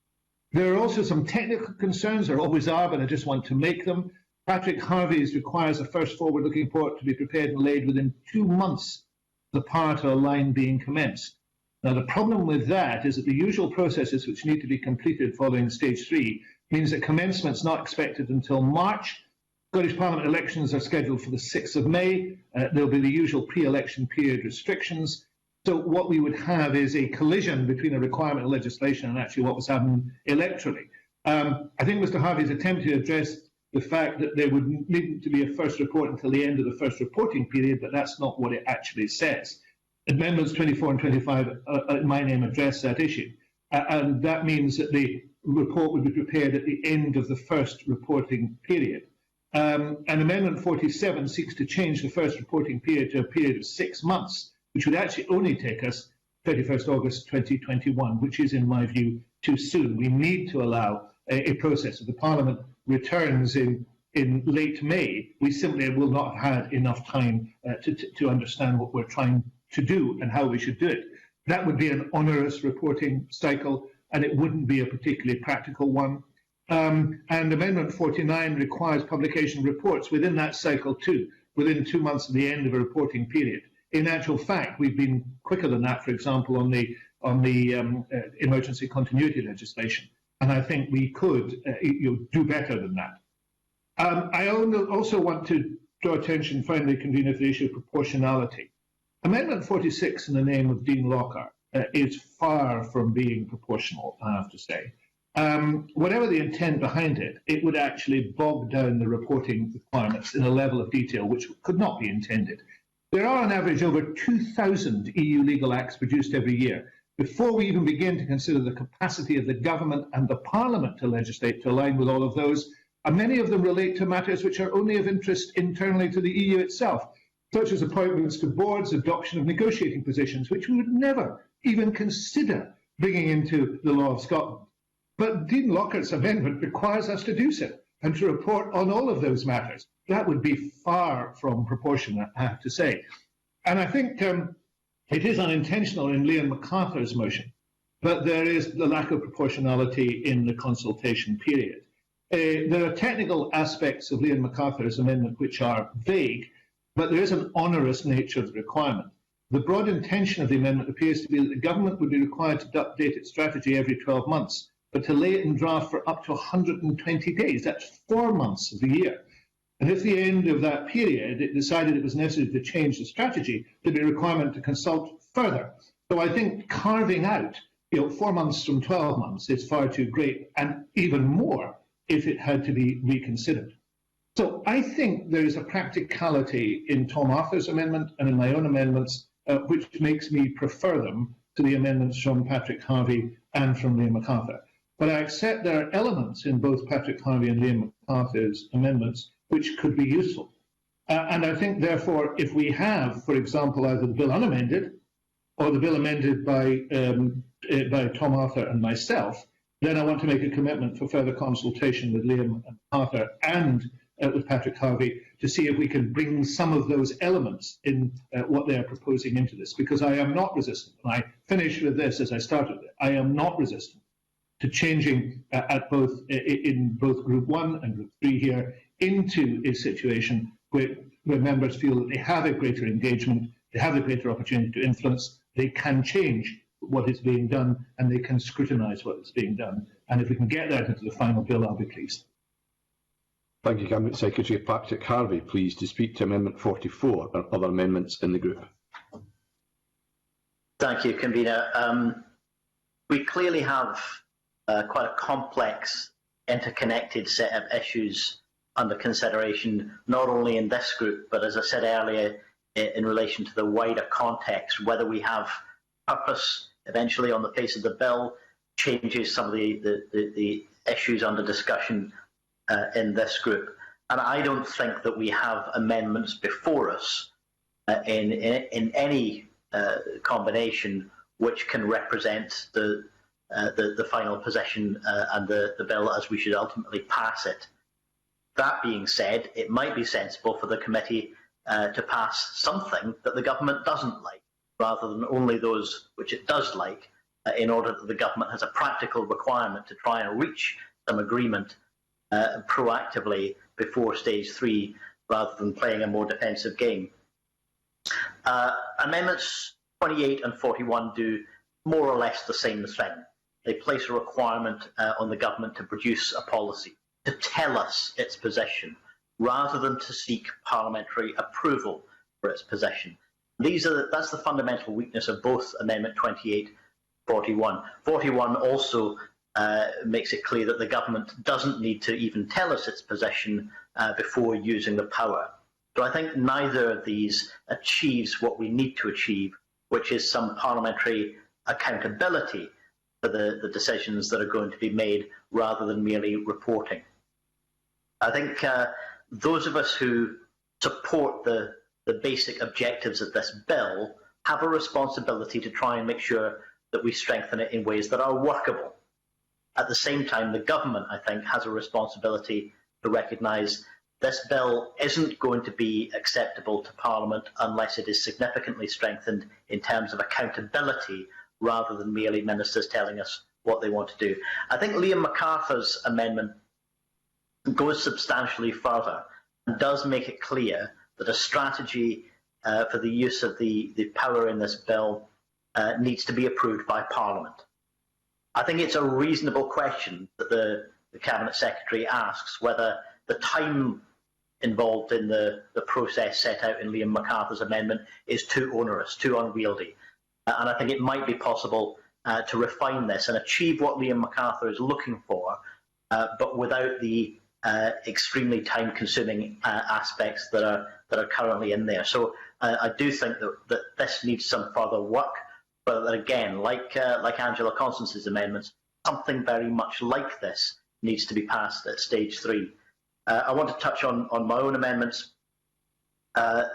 There are also some technical concerns, there always are, but I just want to make them. Patrick Harvey's requires a first forward-looking report to be prepared and laid within 2 months of the power to align being commenced. Now, the problem with that is that the usual processes which need to be completed following stage 3 means that commencement's not expected until March. Scottish Parliament elections are scheduled for the 6th of May. There'll be the usual pre-election period restrictions. So what we would have is a collision between a requirement of legislation and actually what was happening electorally. I think Mr. Harvey's attempt to address the fact that there would need to be a first report until the end of the first reporting period, but that's not what it actually says. Amendments 24 and 25 in my name address that issue. And that means that the report would be prepared at the end of the first reporting period. And Amendment 47 seeks to change the first reporting period to a period of 6 months, which would actually only take us 31st August 2021, which is, in my view, too soon. We need to allow a process. If the Parliament returns in late May, we simply will not have had enough time to understand what we're trying to do and how we should do it. That would be an onerous reporting cycle, and it wouldn't be a particularly practical one. And Amendment 49 requires publication reports within that cycle too, within 2 months of the end of a reporting period. In actual fact, we've been quicker than that, for example, on the emergency continuity legislation, and I think we could do better than that. I also want to draw attention, finally, Convener, to the issue of proportionality. Amendment 46 in the name of Dean Lockhart is far from being proportional, I have to say. Whatever the intent behind it, it would actually bog down the reporting requirements in a level of detail which could not be intended. There are on average over 2,000 EU legal acts produced every year. Before we even begin to consider the capacity of the government and the parliament to legislate to align with all of those, and many of them relate to matters which are only of interest internally to the EU itself, such as appointments to boards, adoption of negotiating positions, which we would never even consider bringing into the law of Scotland. But Dean Lockhart's amendment requires us to do so and to report on all of those matters. That would be far from proportionate, I have to say. And I think it is unintentional in Liam MacArthur's motion, but there is the lack of proportionality in the consultation period. There are technical aspects of Liam MacArthur's amendment which are vague, but there is an onerous nature of the requirement. The broad intention of the amendment appears to be that the government would be required to update its strategy every 12 months, but to lay it in draft for up to 120 days. That's 4 months of the year. And if at the end of that period it decided it was necessary to change the strategy, there'd be a requirement to consult further. So I think carving out 4 months from 12 months is far too great, and even more if it had to be reconsidered. So I think there is a practicality in Tom Arthur's amendment and in my own amendments, which makes me prefer them to the amendments from Patrick Harvie and from Liam MacArthur. But I accept there are elements in both Patrick Harvie and Liam MacArthur's amendments which could be useful. And I think, therefore, if we have, for example, either the bill unamended or the bill amended by Tom Arthur and myself, then I want to make a commitment for further consultation with Liam MacArthur and with Patrick Harvie to see if we can bring some of those elements in what they are proposing into this, because I am not resistant. And I finish with this as I started. I am not resistant to changing in both Group 1 and Group 3 here into a situation where members feel that they have a greater engagement, they have a greater opportunity to influence, they can change what is being done, and they can scrutinise what is being done. And if we can get that into the final bill, I'll be pleased. Thank you, Cabinet Secretary. Patrick Harvie, please, to speak to Amendment 44 or other amendments in the group. Thank you, Convener. We clearly have quite a complex, interconnected set of issues under consideration, not only in this group, but as I said earlier, in relation to the wider context, whether we have purpose eventually on the face of the bill, changes some of the issues under discussion in this group. And I don't think that we have amendments before us in any combination which can represent the final position and the bill as we should ultimately pass it. That being said, it might be sensible for the committee to pass something that the government doesn't like, rather than only those which it does like, in order that the government has a practical requirement to try and reach some agreement proactively before stage 3, rather than playing a more defensive game. Amendments 28 and 41 do more or less the same thing. They place a requirement on the government to produce a policy, to tell us its position, rather than to seek parliamentary approval for its position. That's the fundamental weakness of both Amendment 28 and 41. 41 also makes it clear that the government doesn't need to even tell us its position before using the power. So I think neither of these achieves what we need to achieve, which is some parliamentary accountability for the decisions that are going to be made, rather than merely reporting. I think those of us who support the basic objectives of this bill have a responsibility to try and make sure that we strengthen it in ways that are workable. At the same time, the government, I think, has a responsibility to recognise this bill isn't going to be acceptable to Parliament unless it is significantly strengthened in terms of accountability, rather than merely ministers telling us what they want to do. I think Liam MacArthur's amendment goes substantially further and does make it clear that a strategy for the use of the power in this bill needs to be approved by Parliament. I think it's a reasonable question that the Cabinet Secretary asks, whether the time involved in the process set out in Liam MacArthur's amendment is too onerous, too unwieldy. And I think it might be possible to refine this and achieve what Liam MacArthur is looking for, but without the extremely time-consuming aspects that are that are currently in there. So I do think that this needs some further work, but that again, like Angela Constance's amendments, something very much like this needs to be passed at stage 3. I want to touch on my own amendments. I've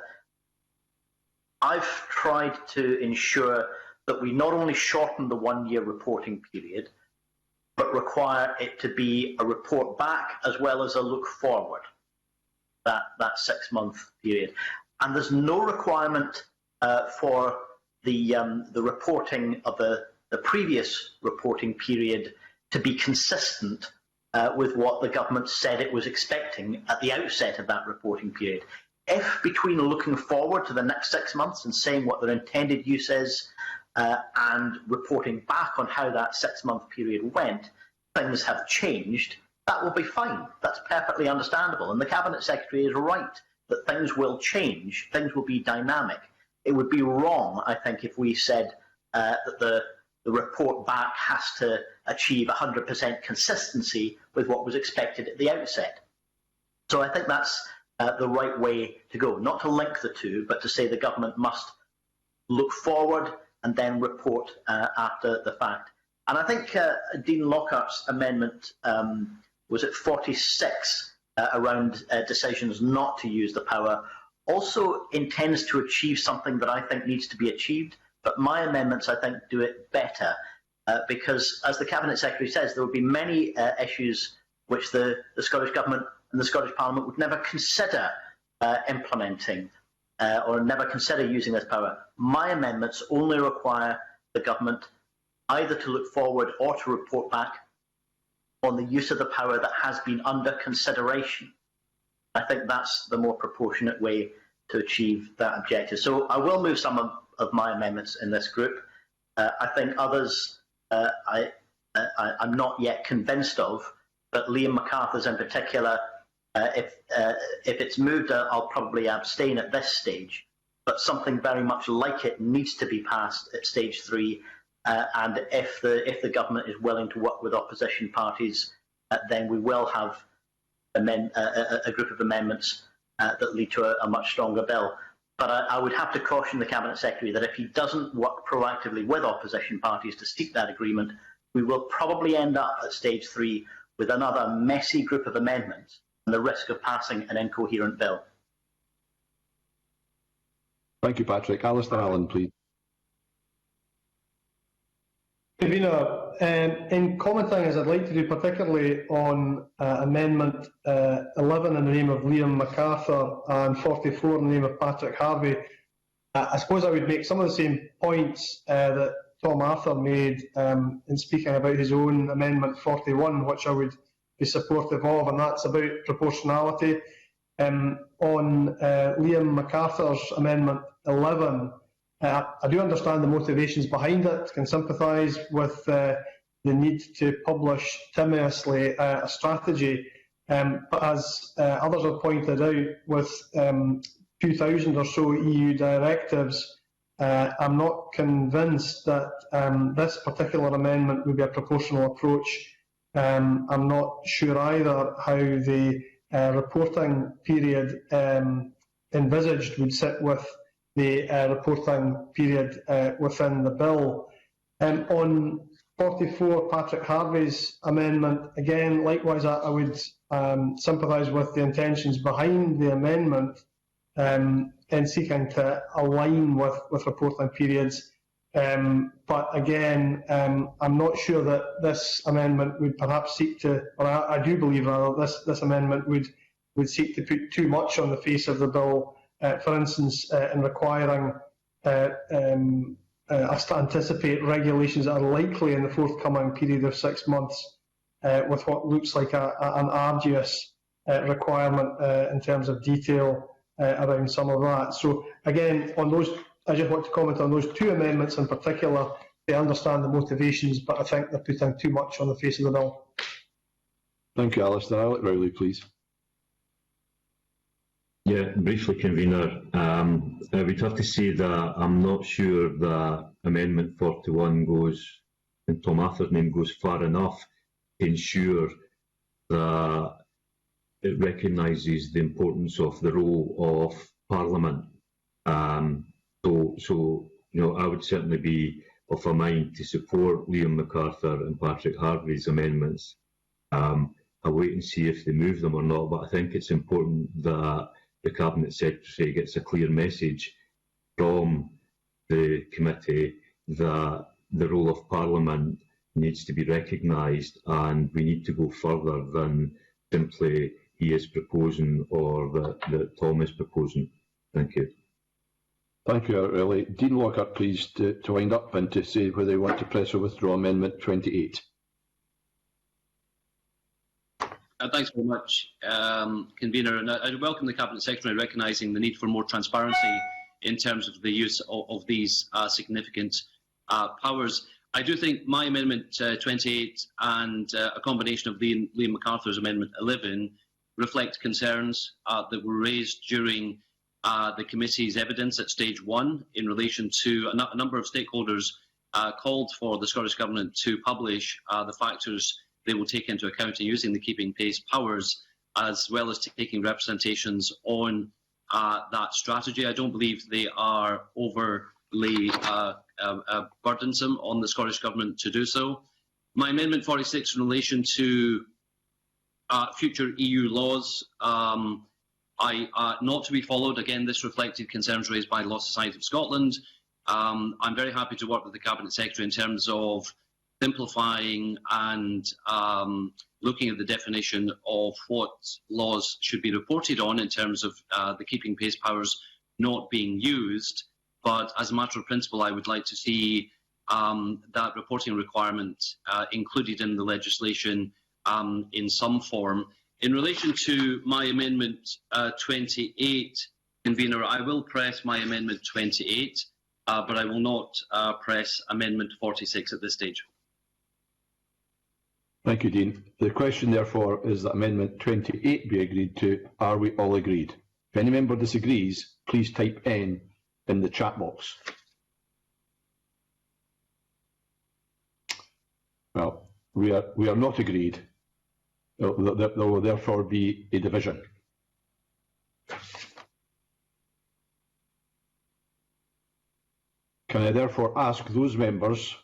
tried to ensure that we not only shorten the 1-year reporting period, but require it to be a report back as well as a look forward, that 6-month period. And there's no requirement for the reporting of the previous reporting period to be consistent with what the government said it was expecting at the outset of that reporting period. If between looking forward to the next 6 months and saying what their intended use is and reporting back on how that 6-month period went, things have changed, that will be fine. That's perfectly understandable. And the Cabinet Secretary is right that things will change, things will be dynamic. It would be wrong, I think, if we said that the report back has to achieve 100% consistency with what was expected at the outset. So I think that's the right way to go, not to link the two, but to say the government must look forward and then report after the fact. And I think Dean Lockhart's amendment, was it 46, around decisions not to use the power, also intends to achieve something that I think needs to be achieved, but my amendments, I think, do it better, because, as the Cabinet Secretary says, there will be many issues which the Scottish Government and the Scottish Parliament would never consider implementing or never consider using this power. My amendments only require the Government either to look forward or to report back on the use of the power that has been under consideration. I think that's the more proportionate way to achieve that objective. So I will move some of my amendments in this group. I think others I'm not yet convinced of, but Liam MacArthur's in particular, if it's moved, I'll probably abstain at this stage, but something very much like it needs to be passed at stage 3, and if the government is willing to work with opposition parties, then we will have a group of amendments that lead to a much stronger bill. But I would have to caution the Cabinet Secretary that if he doesn't work proactively with opposition parties to seek that agreement, we will probably end up at stage 3 with another messy group of amendments and the risk of passing an incoherent bill. Thank you, Patrick. Alistair Allen, please. Convener, in commenting, as I'd like to do particularly on Amendment 11 in the name of Liam MacArthur and 44 in the name of Patrick Harvey, I suppose I would make some of the same points that Tom Arthur made in speaking about his own Amendment 41, which I would be supportive of, and that's about proportionality. On Liam MacArthur's Amendment 11, I do understand the motivations behind it, can sympathise with the need to publish timorously a strategy, but as others have pointed out, with 2,000 or so EU directives, I'm not convinced that this particular amendment would be a proportional approach. I'm not sure either how the reporting period envisaged would sit with the reporting period within the bill. On 44, Patrick Harvey's amendment, again, likewise, I would sympathise with the intentions behind the amendment in seeking to align with reporting periods. But again, I'm not sure that this amendment would perhaps seek to, or I do believe rather, this amendment would seek to put too much on the face of the bill. For instance, in requiring us to anticipate regulations that are likely in the forthcoming period of 6 months, with what looks like an arduous requirement in terms of detail around some of that. So again, on those, I just want to comment on those two amendments in particular. They understand the motivations, but I think they're putting too much on the face of the bill. Thank you, Alistair. Alec Rowley, please. Yeah, briefly, Convener, I would have to say that I'm not sure that Amendment 41 goes, in Tom Arthur's name, goes far enough to ensure that it recognises the importance of the role of Parliament. So I would certainly be of a mind to support Liam MacArthur and Patrick Harvey's amendments. I'll wait and see if they move them or not, but I think it's important that the Cabinet Secretary gets a clear message from the committee that the role of Parliament needs to be recognised, and we need to go further than simply he is proposing or that Tom is proposing. Thank you. Thank you, Riley. Dean Lockhart, please, to wind up and to say whether they want to press or withdraw Amendment 28. Thanks very much, Convener. And I welcome the Cabinet Secretary recognising the need for more transparency in terms of the use of these significant powers. I do think my Amendment 28 and a combination of Liam MacArthur's Amendment 11 reflect concerns that were raised during the committee's evidence at stage 1 in relation to a number of stakeholders called for the Scottish Government to publish the factors they will take into account in using the keeping pace powers, as well as taking representations on that strategy. I don't believe they are overly burdensome on the Scottish Government to do so. My Amendment 46 in relation to future EU laws, not to be followed. Again, this reflected concerns raised by the Law Society of Scotland. I'm very happy to work with the Cabinet Secretary in terms of simplifying and looking at the definition of what laws should be reported on in terms of the keeping pace powers not being used. But as a matter of principle, I would like to see that reporting requirement included in the legislation in some form. In relation to my Amendment 28, Convener, I will press my Amendment 28, but I will not press Amendment 46 at this stage. Thank you, Dean. The question, therefore, is that Amendment 28 be agreed to. Are we all agreed? If any member disagrees, please type N in the chat box. Well, we are not agreed. There will therefore be a division. Can I therefore ask those members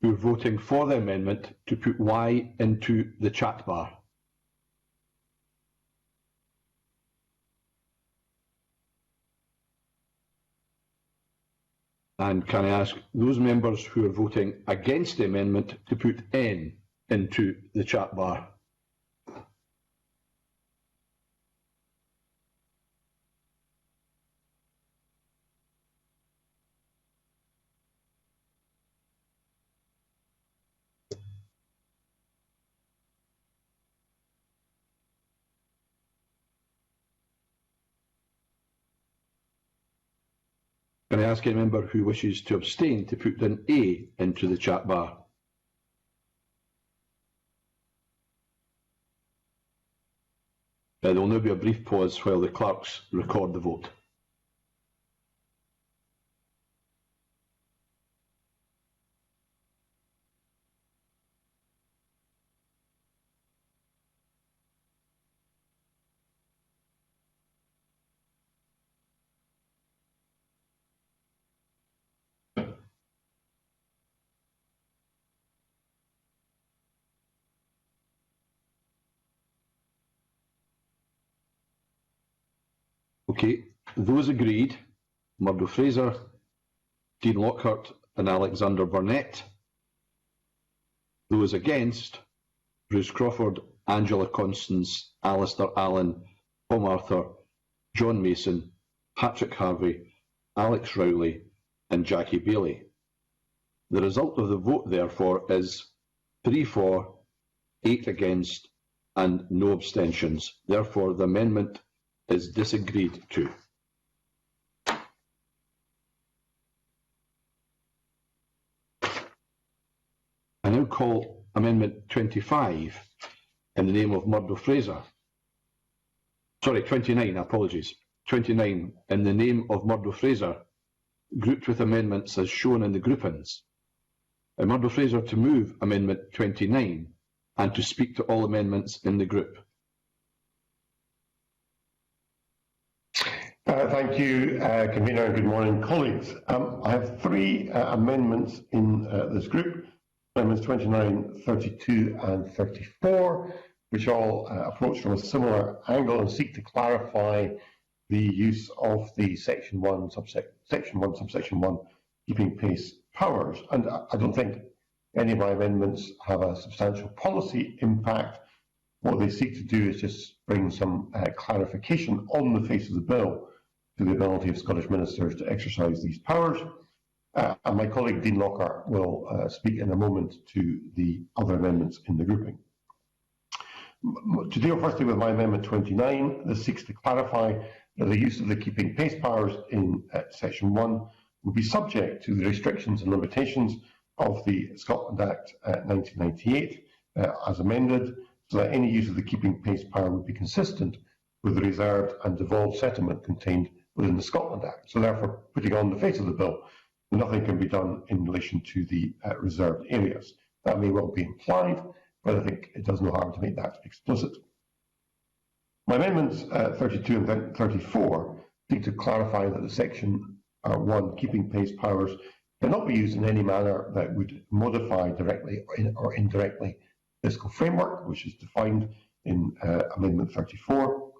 who are voting for the amendment to put Y into the chat bar? And can I ask those members who are voting against the amendment to put N into the chat bar? Can I ask any member who wishes to abstain to put an A into the chat bar? There will now be a brief pause while the clerks record the vote. Okay, those agreed: Murdo Fraser, Dean Lockhart and Alexander Burnett. Those against: Bruce Crawford, Angela Constance, Alistair Allen, Tom Arthur, John Mason, Patrick Harvey, Alex Rowley and Jackie Bailey. The result of the vote, therefore, is 3 for, 8 against and no abstentions. Therefore, the amendment is disagreed to. I now call Amendment 25 in the name of Murdo Fraser. Sorry, 29, apologies. 29 in the name of Murdo Fraser, grouped with amendments as shown in the groupings. Murdo Fraser to move Amendment 29 and to speak to all amendments in the group. Thank you, Convener, and good morning, colleagues. I have three amendments in this group, amendments 29, 32 and 34, which all approach from a similar angle and seek to clarify the use of the Section 1, Subsection 1, keeping pace powers. And I don't think any of my amendments have a substantial policy impact. What they seek to do is just bring some clarification on the face of the bill to the ability of Scottish ministers to exercise these powers. And my colleague Dean Lockhart will speak in a moment to the other amendments in the grouping. To deal firstly with my amendment 29, this seeks to clarify that the use of the keeping pace powers in Section 1 will be subject to the restrictions and limitations of the Scotland Act 1998 as amended, so that any use of the keeping pace power would be consistent with the reserved and devolved settlement contained within the Scotland Act. So therefore, putting on the face of the bill, nothing can be done in relation to the reserved areas. That may well be implied, but I think it does no harm to make that explicit. My amendments 32 and 34 seek to clarify that the Section 1 keeping pace powers cannot be used in any manner that would modify directly or indirectly fiscal framework, which is defined in Amendment 34.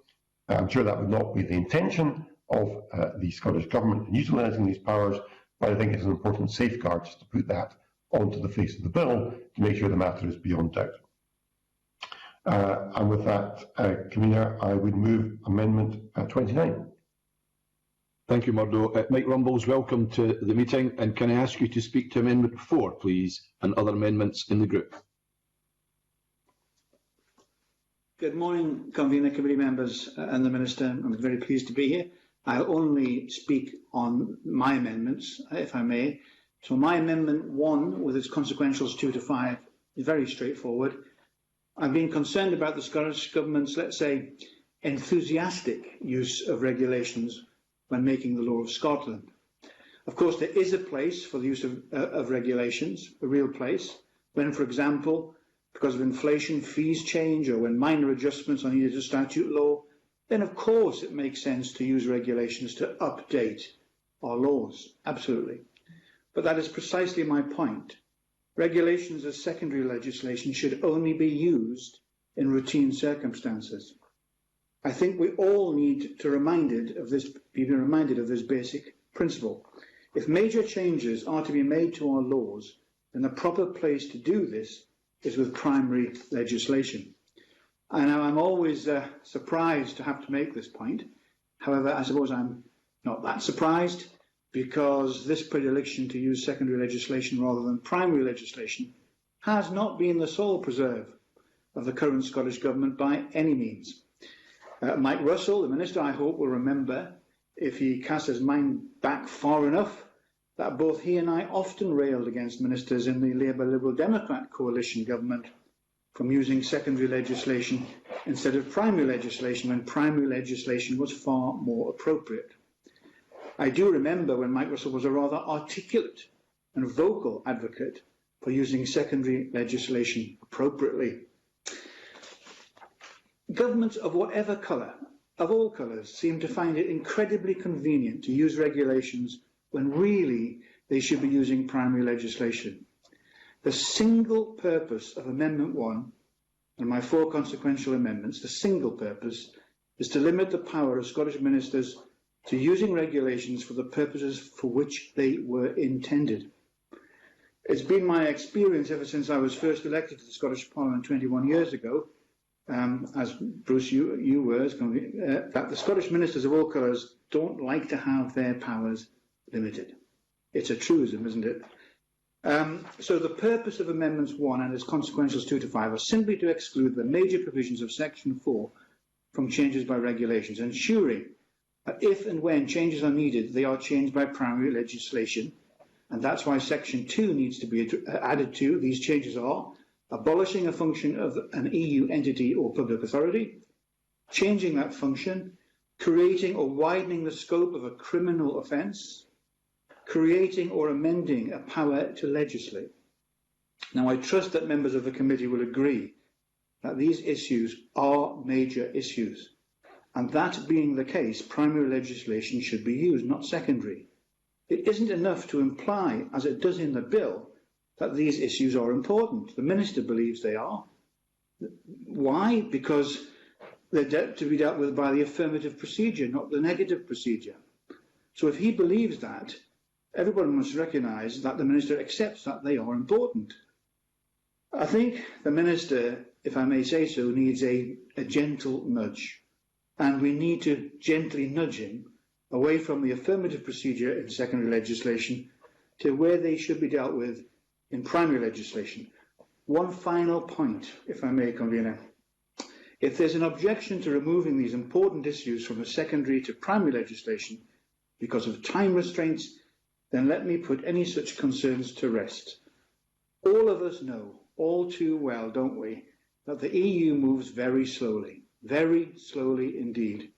I'm sure that would not be the intention of the Scottish Government in utilising these powers, but I think it's an important safeguard just to put that onto the face of the bill to make sure the matter is beyond doubt. And with that, Convener, I would move Amendment 29. Thank you, Murdo. Mike Rumbles, welcome to the meeting, and can I ask you to speak to Amendment 4, please, and other amendments in the group? Good morning, Convener, committee members and the Minister. I'm very pleased to be here. I'll only speak on my amendments, if I may. So my Amendment 1, with its consequentials 2 to 5, is very straightforward. I've been concerned about the Scottish Government's, let's say, enthusiastic use of regulations when making the law of Scotland. Of course, there is a place for the use of regulations, a real place, when, for example, because of inflation, fees change, or when minor adjustments are needed to statute law, then of course it makes sense to use regulations to update our laws, absolutely. But that is precisely my point. Regulations as secondary legislation should only be used in routine circumstances. I think we all need to be reminded of this basic principle. If major changes are to be made to our laws, then the proper place to do this is with primary legislation. And now I'm always surprised to have to make this point. However, I suppose I'm not that surprised, because this predilection to use secondary legislation rather than primary legislation has not been the sole preserve of the current Scottish Government by any means. Mike Russell, the Minister, I hope, will remember, if he casts his mind back far enough, that both he and I often railed against ministers in the Labour Liberal Democrat coalition government from using secondary legislation instead of primary legislation, when primary legislation was far more appropriate. I do remember when Mike Russell was a rather articulate and vocal advocate for using secondary legislation appropriately. Governments of whatever colour, of all colours, seem to find it incredibly convenient to use regulations when really they should be using primary legislation. The single purpose of Amendment 1 and my 4 consequential amendments, the single purpose, is to limit the power of Scottish ministers to using regulations for the purposes for which they were intended. It's been my experience ever since I was first elected to the Scottish Parliament 21 years ago, as Bruce, you were, that the Scottish ministers of all colours don't like to have their powers limited. It's a truism, isn't it? So the purpose of Amendments 1 and its consequentials 2 to 5 are simply to exclude the major provisions of Section 4 from changes by regulations, ensuring that if and when changes are needed, they are changed by primary legislation. And that's why Section 2 needs to be added to. These changes are abolishing a function of an EU entity or public authority, changing that function, creating or widening the scope of a criminal offence, creating or amending a power to legislate. Now, I trust that members of the committee will agree that these issues are major issues. And that being the case, primary legislation should be used, not secondary. It isn't enough to imply, as it does in the bill, that these issues are important. The Minister believes they are. Why? Because they're to be dealt with by the affirmative procedure, not the negative procedure. So if he believes that, everyone must recognise that the Minister accepts that they are important. I think the Minister, if I may say so, needs a gentle nudge. And we need to gently nudge him away from the affirmative procedure in secondary legislation to where they should be dealt with in primary legislation. One final point, if I may, Convener. If there's an objection to removing these important issues from the secondary to primary legislation because of time restraints, then let me put any such concerns to rest. All of us know, all too well, don't we, that the EU moves very slowly indeed.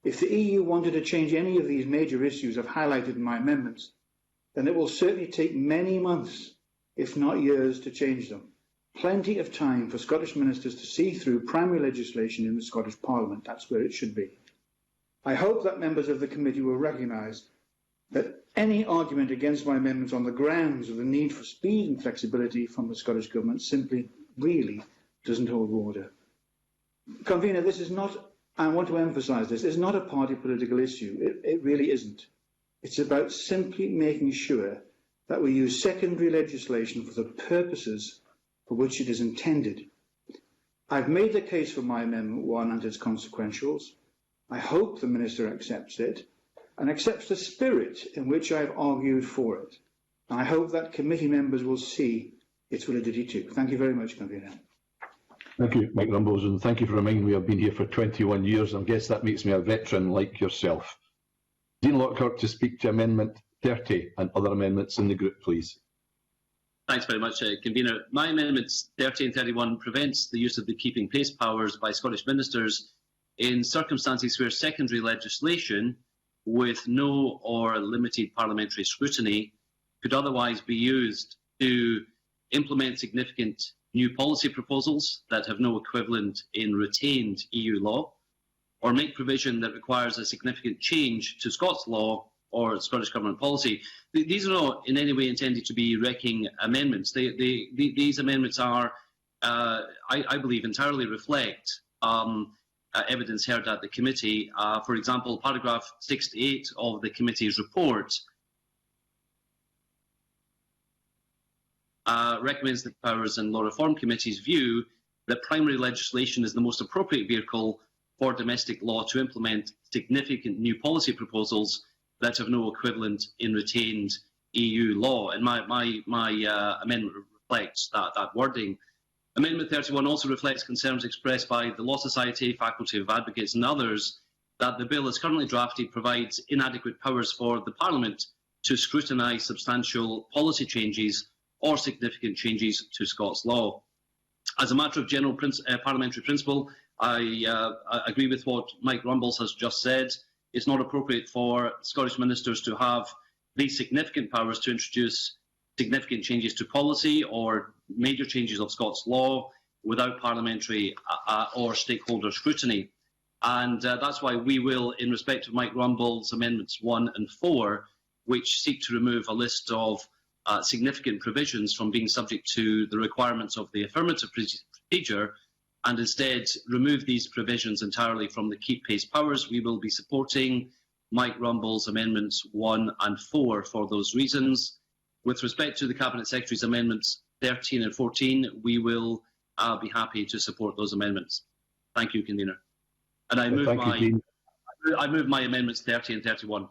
If the EU wanted to change any of these major issues I've highlighted in my amendments, then it will certainly take many months, if not years, to change them. Plenty of time for Scottish ministers to see through primary legislation in the Scottish Parliament. That's where it should be. I hope that members of the committee will recognise that any argument against my amendments on the grounds of the need for speed and flexibility from the Scottish Government simply really doesn't hold water. Convener, this is not, I want to emphasise this, it's not a party political issue. It really isn't. It's about simply making sure that we use secondary legislation for the purposes for which it is intended. I've made the case for my Amendment 1 and its consequentials. I hope the Minister accepts it and accepts the spirit in which I've argued for it. And I hope that committee members will see its validity too. Thank you very much, Convener. Thank you, Mike Rumbles, and thank you for reminding me I've been here for 21 years. I guess that makes me a veteran like yourself. Dean Lockhart to speak to Amendment 30 and other amendments in the group, please. Thanks very much, Convener. My amendments 30 and 31 prevents the use of the keeping pace powers by Scottish ministers in circumstances where secondary legislation with no or limited parliamentary scrutiny could otherwise be used to implement significant new policy proposals that have no equivalent in retained EU law, or make provision that requires a significant change to Scots law or Scottish Government policy. These are not in any way intended to be wrecking amendments. These amendments are, I believe, entirely reflect evidence heard at the committee. For example, paragraph 68 of the committee's report recommends the Powers and Law Reform Committee's view that primary legislation is the most appropriate vehicle for domestic law to implement significant new policy proposals that have no equivalent in retained EU law. And my amendment reflects that wording. Amendment 31 also reflects concerns expressed by the Law Society, Faculty of Advocates and others that the bill as currently drafted provides inadequate powers for the Parliament to scrutinise substantial policy changes or significant changes to Scots law. As a matter of general parliamentary principle, I agree with what Mike Rumbles has just said. It's not appropriate for Scottish ministers to have these significant powers to introduce significant changes to policy or major changes of Scots law without parliamentary or stakeholder scrutiny. And that's why we will, in respect of Mike Rumbles' Amendments 1 and 4, which seek to remove a list of significant provisions from being subject to the requirements of the affirmative procedure, and instead remove these provisions entirely from the keep pace powers. We will be supporting Mike Rumbles' Amendments 1 and 4 for those reasons. With respect to the Cabinet Secretary's Amendments 13 and 14, we will be happy to support those amendments. Thank you, Convener. And I move my Amendments 30 and 31.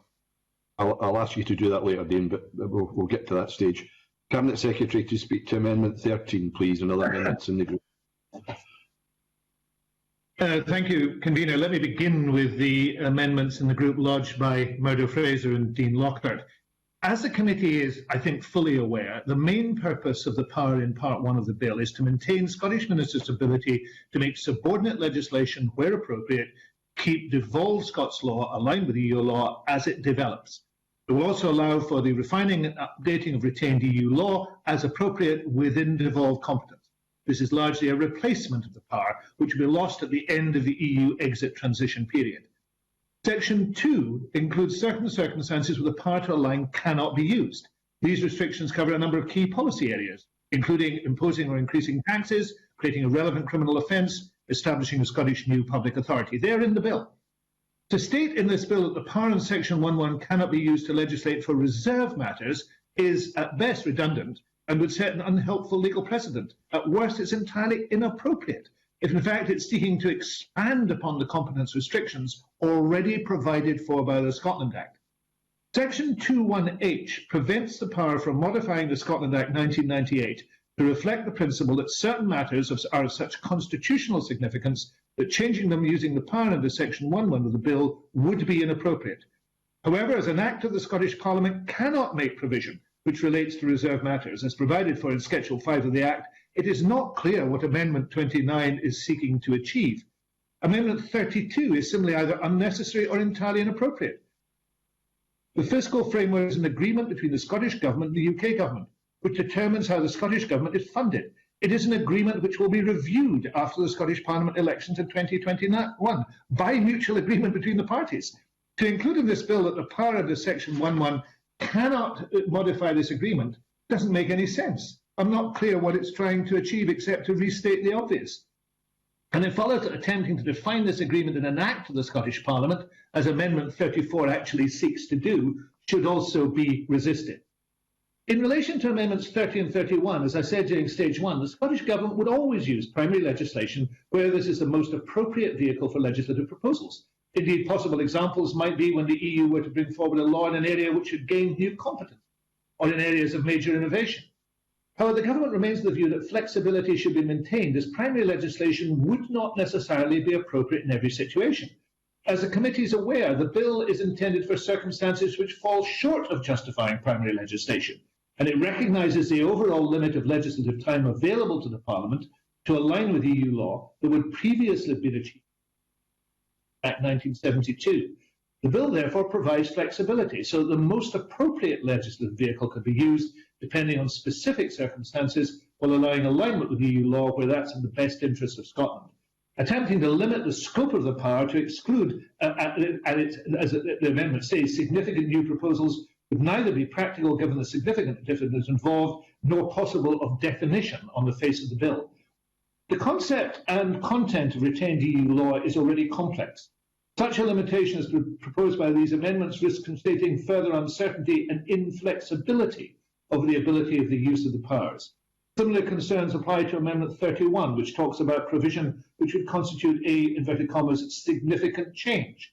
I'll ask you to do that later, Dean, but we'll get to that stage. Cabinet Secretary to speak to Amendment 13, please, and other amendments in the group. Thank you, Convener. Let me begin with the amendments in the group lodged by Murdo Fraser and Dean Lockhart. As the committee is, I think, fully aware, the main purpose of the power in Part 1 of the bill is to maintain Scottish ministers' ability to make subordinate legislation where appropriate, keep devolved Scots law aligned with EU law as it develops. It will also allow for the refining and updating of retained EU law as appropriate within devolved competence. This is largely a replacement of the power which will be lost at the end of the EU exit transition period. Section 2 includes certain circumstances where the power to align cannot be used. These restrictions cover a number of key policy areas, including imposing or increasing taxes, creating a relevant criminal offence, establishing a Scottish new public authority. They are in the bill. To state in this bill that the power in Section 1.1 cannot be used to legislate for reserve matters is at best redundant and would set an unhelpful legal precedent. At worst, it's entirely inappropriate, if in fact it's seeking to expand upon the competence restrictions already provided for by the Scotland Act. Section 2.1h prevents the power from modifying the Scotland Act 1998 to reflect the principle that certain matters are of such constitutional significance that changing them using the power under Section 1.1 of the bill would be inappropriate. However, as an Act of the Scottish Parliament cannot make provision which relates to reserve matters, as provided for in Schedule 5 of the Act, it is not clear what Amendment 29 is seeking to achieve. Amendment 32 is similarly either unnecessary or entirely inappropriate. The fiscal framework is an agreement between the Scottish Government and the UK Government, which determines how the Scottish Government is funded. It is an agreement which will be reviewed after the Scottish Parliament elections in 2021 by mutual agreement between the parties. To include in this bill that the power under Section 1.1 cannot modify this agreement doesn't make any sense. I'm not clear what it's trying to achieve except to restate the obvious. And it follows that attempting to define this agreement in an Act of the Scottish Parliament, as Amendment 34 actually seeks to do, should also be resisted. In relation to Amendments 30 and 31, as I said during Stage 1, the Scottish Government would always use primary legislation where this is the most appropriate vehicle for legislative proposals. Indeed, possible examples might be when the EU were to bring forward a law in an area which should gain new competence, or in areas of major innovation. However, the Government remains of the view that flexibility should be maintained, as primary legislation would not necessarily be appropriate in every situation. As the committee is aware, the bill is intended for circumstances which fall short of justifying primary legislation, and it recognises the overall limit of legislative time available to the Parliament to align with EU law that would previously have been achieved Act 1972. The bill therefore provides flexibility so that the most appropriate legislative vehicle could be used depending on specific circumstances while allowing alignment with EU law where that's in the best interest of Scotland. Attempting to limit the scope of the power to exclude, as the amendment says, significant new proposals would neither be practical given the significant differences involved nor possible of definition on the face of the bill. The concept and content of retained EU law is already complex. Such a limitation as proposed by these amendments risks constating further uncertainty and inflexibility of the ability of the use of the powers. Similar concerns apply to Amendment 31, which talks about provision which would constitute a, inverted commas, significant change.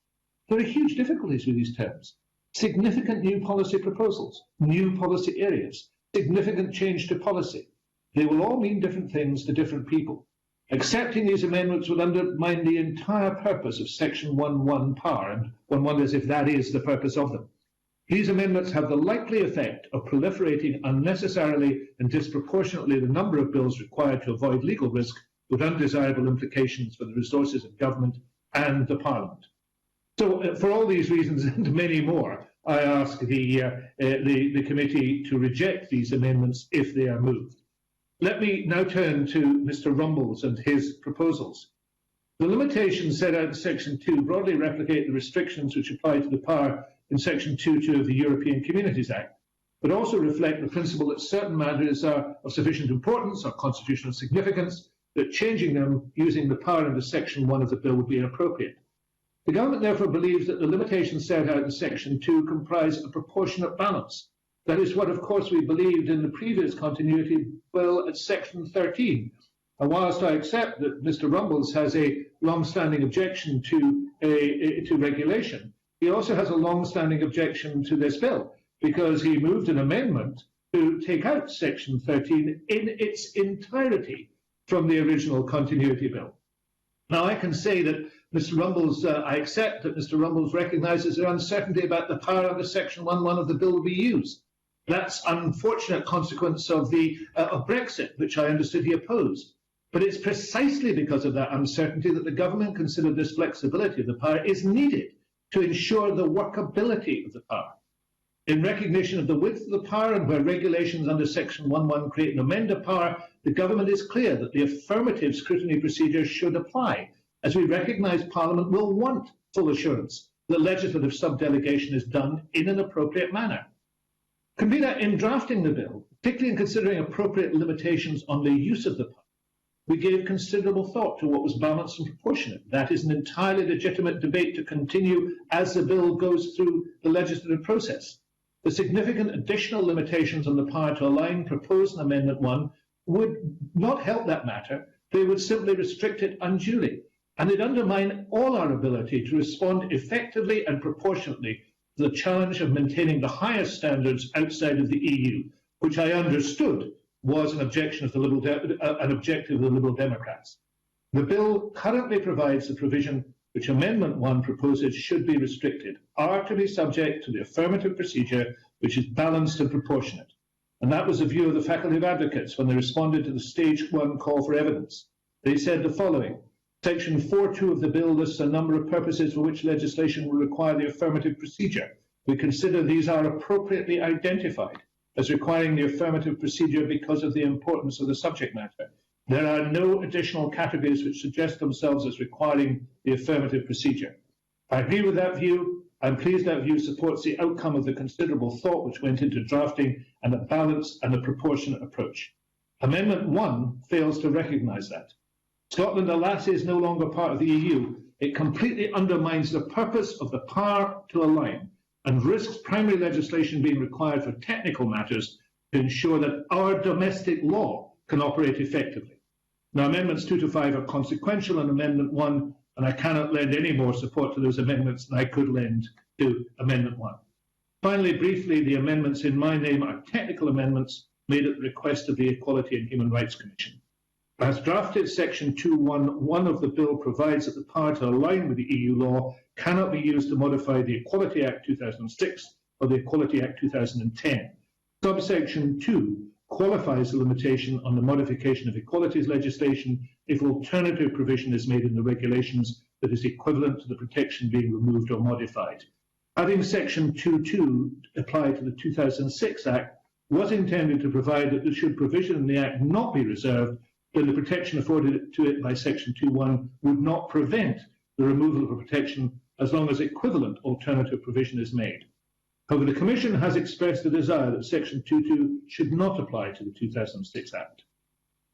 There are huge difficulties with these terms. Significant new policy proposals, new policy areas, significant change to policy. They will all mean different things to different people. Accepting these amendments would undermine the entire purpose of Section 1.1 power, and one wonders if that is the purpose of them. These amendments have the likely effect of proliferating unnecessarily and disproportionately the number of bills required to avoid legal risk, with undesirable implications for the resources of government and the Parliament. So, for all these reasons and many more, I ask the committee to reject these amendments if they are moved. Let me now turn to Mr. Rumbles and his proposals. The limitations set out in Section 2 broadly replicate the restrictions which apply to the power in Section 2.2 of the European Communities Act, but also reflect the principle that certain matters are of sufficient importance or constitutional significance that changing them using the power under Section 1 of the bill would be inappropriate. The Government therefore believes that the limitations set out in Section 2 comprise a proportionate balance. That is what, of course, we believed in the previous continuity bill at Section 13. And whilst I accept that Mr. Rumbles has a long-standing objection to regulation, he also has a long-standing objection to this bill because he moved an amendment to take out Section 13 in its entirety from the original continuity bill. Now, I can say that Mr. Rumbles, I accept that Mr. Rumbles recognises the uncertainty about the power under Section 1.1 of the bill will be used. That's an unfortunate consequence of Brexit, which I understood he opposed. But it's precisely because of that uncertainty that the Government considered this flexibility of the power is needed to ensure the workability of the power. In recognition of the width of the power and where regulations under Section 1.1 create an amender power, the Government is clear that the affirmative scrutiny procedure should apply, as we recognise Parliament will want full assurance the legislative subdelegation is done in an appropriate manner. Convener, in drafting the bill, particularly in considering appropriate limitations on the use of the power, we gave considerable thought to what was balanced and proportionate. That is an entirely legitimate debate to continue as the bill goes through the legislative process. The significant additional limitations on the power to align proposed in Amendment 1 would not help that matter. They would simply restrict it unduly, and they'd undermine all our ability to respond effectively and proportionately to the challenge of maintaining the highest standards outside of the EU, which I understood was an objective of the Liberal Democrats. The bill currently provides the provision which Amendment 1 proposes should be restricted, are to be subject to the affirmative procedure which is balanced and proportionate. And that was the view of the Faculty of Advocates when they responded to the Stage 1 call for evidence. They said the following: Section 4.2 of the bill lists a number of purposes for which legislation will require the affirmative procedure. We consider these are appropriately identified as requiring the affirmative procedure because of the importance of the subject matter. There are no additional categories which suggest themselves as requiring the affirmative procedure. I agree with that view. I'm pleased that view supports the outcome of the considerable thought which went into drafting and a balanced and a proportionate approach. Amendment 1 fails to recognise that. Scotland, alas, is no longer part of the EU. It completely undermines the purpose of the power to align and risks primary legislation being required for technical matters to ensure that our domestic law can operate effectively. Now, Amendments 2 to 5 are consequential on Amendment 1, and I cannot lend any more support to those amendments than I could lend to Amendment 1. Finally, briefly, the amendments in my name are technical amendments made at the request of the Equality and Human Rights Commission. As drafted, Section 2.1.1 of the bill provides that the power to align with the EU law cannot be used to modify the Equality Act 2006 or the Equality Act 2010. Subsection 2 qualifies the limitation on the modification of equalities legislation if alternative provision is made in the regulations that is equivalent to the protection being removed or modified. Having Section 2.2 apply to the 2006 Act was intended to provide that should provision in the Act not be reserved, then the protection afforded to it by Section 2.1 would not prevent the removal of a protection as long as equivalent alternative provision is made. However, the Commission has expressed a desire that Section 2.2 should not apply to the 2006 Act.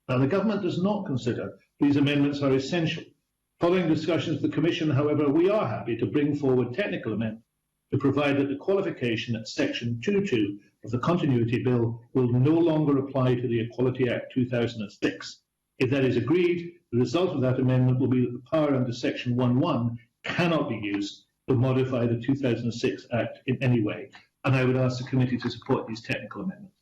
Now, the Government does not consider these amendments are essential. Following discussions with the Commission, however, we are happy to bring forward technical amendments to provide that the qualification at Section 2.2 of the Continuity Bill will no longer apply to the Equality Act 2006. If that is agreed, the result of that amendment will be that the power under Section 1.1 cannot be used to modify the 2006 Act in any way. And I would ask the committee to support these technical amendments.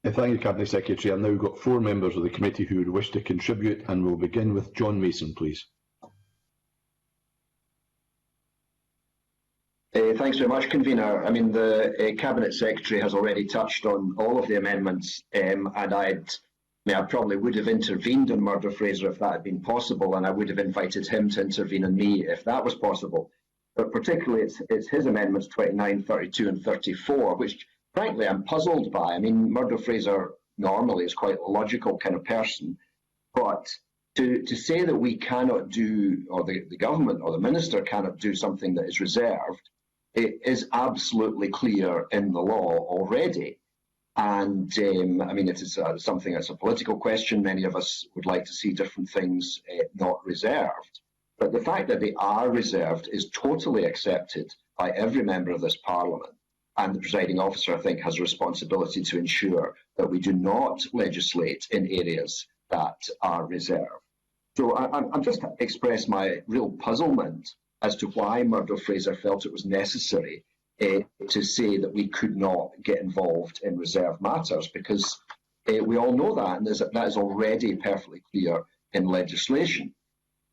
Thank you, Cabinet Secretary. I've now got 4 members of the committee who would wish to contribute, and we'll begin with John Mason, please. Thanks very much, Convener. I mean, the Cabinet Secretary has already touched on all of the amendments, and I probably would have intervened on Murdo Fraser if that had been possible, and I would have invited him to intervene on me if that was possible. But particularly, it's his amendments 29, 32 and 34, which frankly I'm puzzled by. I mean, Murdo Fraser normally is quite a logical kind of person, but to say that we cannot do, or the government or the minister cannot do something that is reserved, it is absolutely clear in the law already. And I mean, it is something that's a political question. Many of us would like to see different things not reserved. But the fact that they are reserved is totally accepted by every member of this Parliament. And the presiding officer, I think, has a responsibility to ensure that we do not legislate in areas that are reserved. So I'm just express my real puzzlement as to why Murdo Fraser felt it was necessary to say that we could not get involved in reserved matters, because we all know that, and that is already perfectly clear in legislation.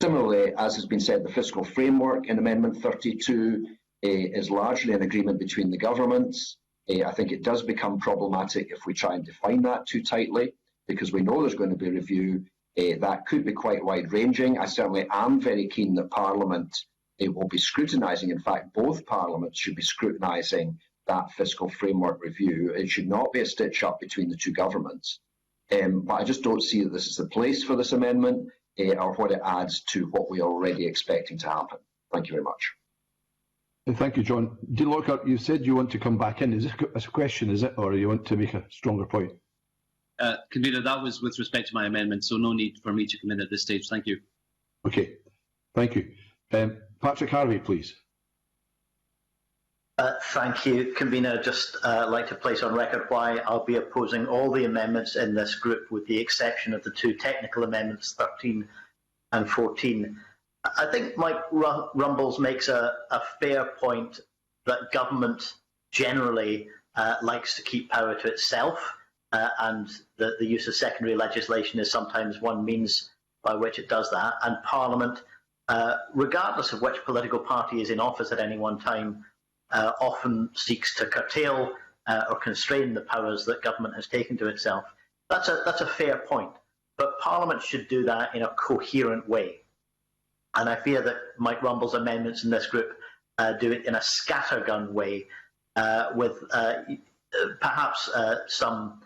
Similarly, as has been said, the fiscal framework in Amendment 32 is largely an agreement between the governments. I think it does become problematic if we try and define that too tightly, because we know there's going to be a review that could be quite wide-ranging. I certainly am very keen that Parliament will be scrutinising. In fact, both Parliaments should be scrutinising that fiscal framework review. It should not be a stitch-up between the two governments. But I just don't see that this is the place for this amendment or what it adds to what we are already expecting to happen. Thank you very much. Thank you, John. Dean Lockhart, you said you want to come back in. Is this a question, is it, or you want to make a stronger point? Convener, that was with respect to my amendment, so no need for me to come in at this stage. Thank you. Okay, thank you. Patrick Harvey, please. Thank you, Convener. Just like to place on record why I'll be opposing all the amendments in this group, with the exception of the two technical amendments, 13 and 14. I think Mike Rumbles makes a fair point that government generally likes to keep power to itself, and that the use of secondary legislation is sometimes one means by which it does that. And Parliament, regardless of which political party is in office at any one time, often seeks to curtail or constrain the powers that government has taken to itself. That's a fair point, but Parliament should do that in a coherent way. And I fear that Mike Rumble's amendments in this group do it in a scattergun way, with perhaps some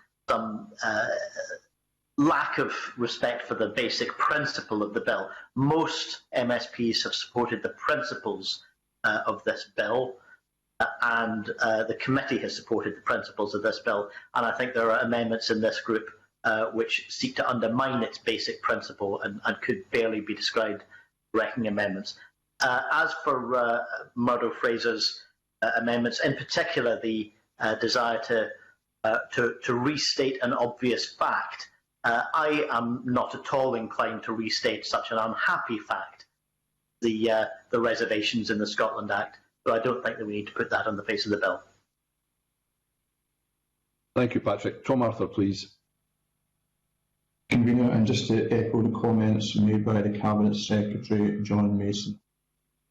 lack of respect for the basic principle of the bill. Most MSPs have supported the principles of this bill, and the committee has supported the principles of this bill. And I think there are amendments in this group which seek to undermine its basic principle and could barely be described wrecking amendments. As for Murdo Fraser's amendments, in particular the desire to restate an obvious fact, I am not at all inclined to restate such an unhappy fact, the reservations in the Scotland Act, but I don't think that we need to put that on the face of the bill. Thank you, Patrick. Tom Arthur, please. Convener, and just to echo the comments made by the Cabinet Secretary, John Mason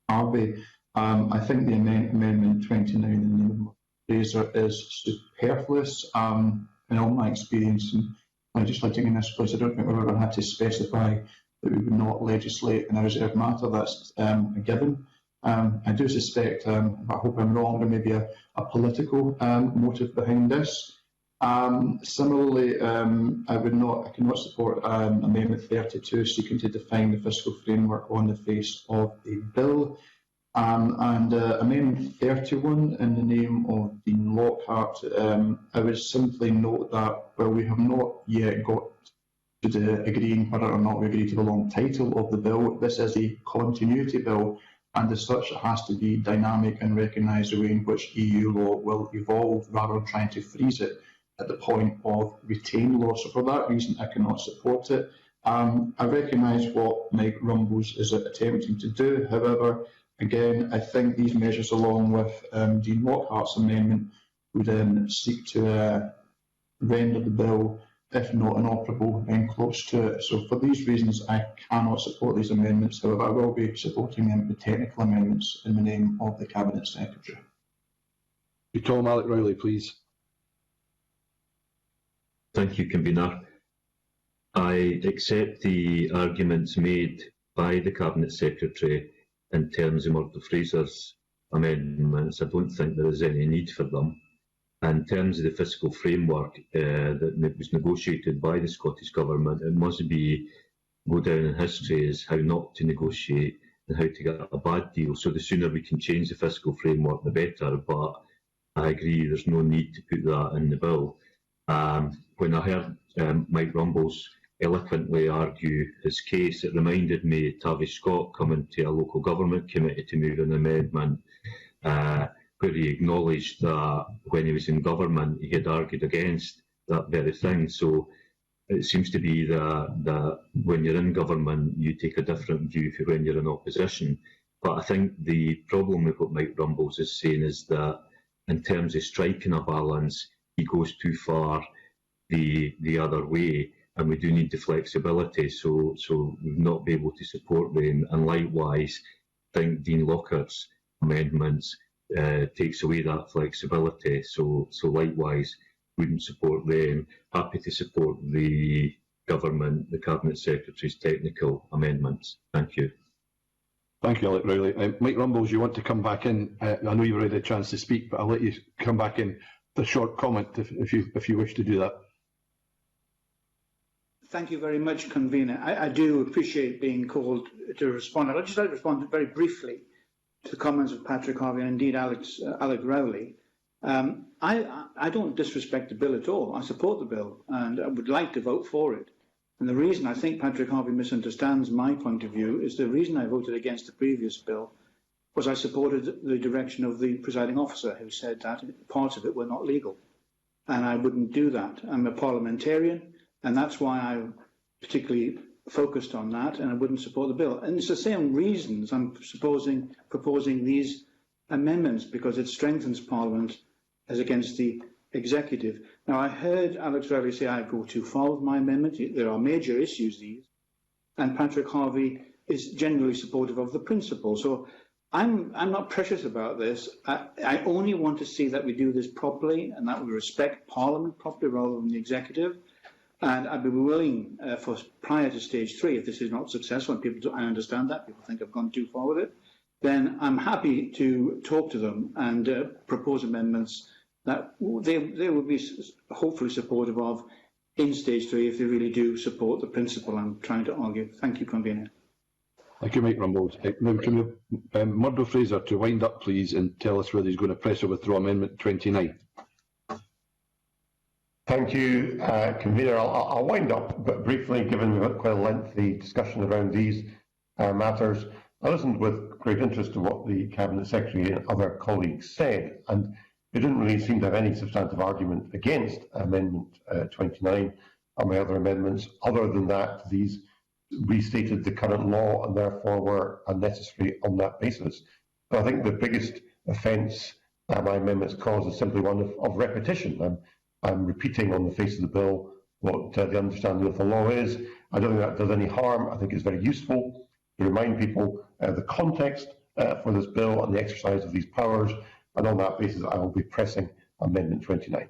Harvey, I think the Amendment 29 in the name of Fraser is superfluous. In all my experience in legislating in this place, I don't think we're ever going to have to specify that we would not legislate in a reserved matter. That's a given. I do suspect, I hope I'm wrong, there may be a political motive behind this. Similarly, I cannot support Amendment 32 seeking to define the fiscal framework on the face of a bill. And Amendment 31 in the name of Dean Lockhart, I would simply note that while we have not yet got to the agreeing whether or not we agree to the long title of the bill, this is a continuity bill, and as such it has to be dynamic and recognise the way in which EU law will evolve rather than trying to freeze it at the point of retained law. So for that reason I cannot support it. I recognise what Mike Rumbles is attempting to do. However, again, I think these measures, along with Dean Lockhart's amendment, would seek to render the bill, if not inoperable, then close to it. So for these reasons I cannot support these amendments. However, I will be supporting the technical amendments in the name of the Cabinet Secretary. Tom Alec-Rowley, please. Thank you, Convener. I accept the arguments made by the Cabinet Secretary in terms of Murdo Fraser's amendments. I don't think there is any need for them. In terms of the fiscal framework that was negotiated by the Scottish Government, it must go down in history as how not to negotiate and how to get a bad deal. So the sooner we can change the fiscal framework, the better. But I agree there's no need to put that in the bill. When I heard Mike Rumbles eloquently argue his case, it reminded me of Tavish Scott coming to a local government committee to move an amendment where he acknowledged that when he was in government he had argued against that very thing. So it seems to be that when you're in government you take a different view from when you're in opposition. But I think the problem with what Mike Rumbles is saying is that in terms of striking a balance, he goes too far the other way, and we do need the flexibility, so we'll not be able to support them. And likewise, I think Dean Lockhart's amendments takes away that flexibility, so likewise wouldn't support them. Happy to support the government, the Cabinet Secretary's technical amendments. Thank you. Thank you, Alec Rowley. Mike Rumbles, you want to come back in? I know you've already had a chance to speak, but I'll let you come back in with a short comment if you wish to do that. Thank you very much, Convener. I do appreciate being called to respond. I'd just like to respond very briefly to the comments of Patrick Harvey and indeed Alec Rowley, I don't disrespect the bill at all. I support the bill and I would like to vote for it. And the reason I think Patrick Harvey misunderstands my point of view is the reason I voted against the previous bill was I supported the direction of the presiding officer who said that parts of it were not legal. And I wouldn't do that. I'm a parliamentarian, and that's why I particularly focused on that, and I wouldn't support the bill. And it's the same reasons I'm proposing these amendments, because it strengthens Parliament as against the executive. Now, I heard Alex Rowley say I go too far with my amendment. There are major issues, these, and Patrick Harvey is generally supportive of the principle. So I'm not precious about this. I only want to see that we do this properly and that we respect Parliament properly rather than the executive. And I'd be willing for prior to stage 3, if this is not successful, and people, I understand that, people think I've gone too far with it, then I'm happy to talk to them and propose amendments that they would be hopefully supportive of in stage 3 if they really do support the principle I'm trying to argue. Thank you, Convener. Thank you, Mike Rumbles. Now, can we Murdo Fraser to wind up, please, and tell us whether he's going to press or withdraw Amendment 29. Thank you, Convener. I'll wind up, but briefly, given we've had quite a lengthy discussion around these matters. I listened with great interest to what the Cabinet Secretary and other colleagues said, and they didn't really seem to have any substantive argument against Amendment 29 or my other amendments. Other than that, these restated the current law and therefore were unnecessary on that basis. So I think the biggest offence my amendments cause is simply one of repetition. I'm repeating on the face of the bill what the understanding of the law is. I don't think that does any harm. I think it's very useful to remind people the context for this bill and the exercise of these powers, and on that basis I will be pressing Amendment 29.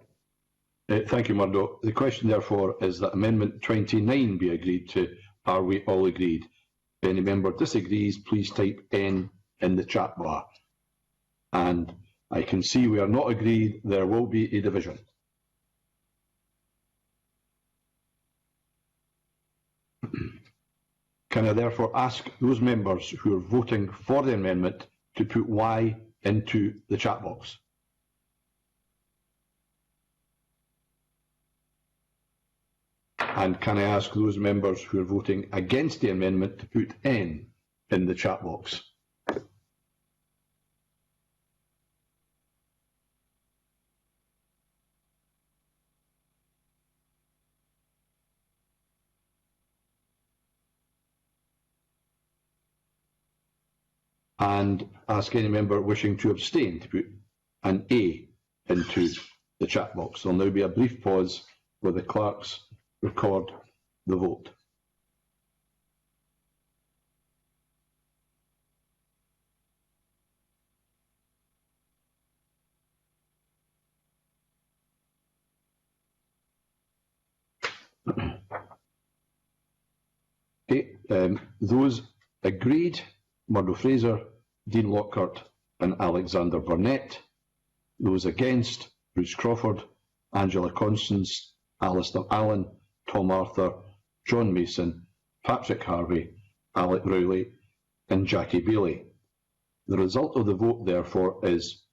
Thank you, Murdo. The question, therefore, is that Amendment 29 be agreed to. Are we all agreed? If any member disagrees, please type N in the chat bar. And I can see we are not agreed. There will be a division. Can I therefore ask those members who are voting for the amendment to put Y into the chat box? And can I ask those members who are voting against the amendment to put N in the chat box? And ask any member wishing to abstain to put an A into the chat box. There'll now be a brief pause where the clerks record the vote. Okay, those agreed: Murdo Fraser, Dean Lockhart and Alexander Burnett. Those against: Bruce Crawford, Angela Constance, Alistair Allen, Tom Arthur, John Mason, Patrick Harvey, Alec Rowley and Jackie Bailey. The result of the vote, therefore, is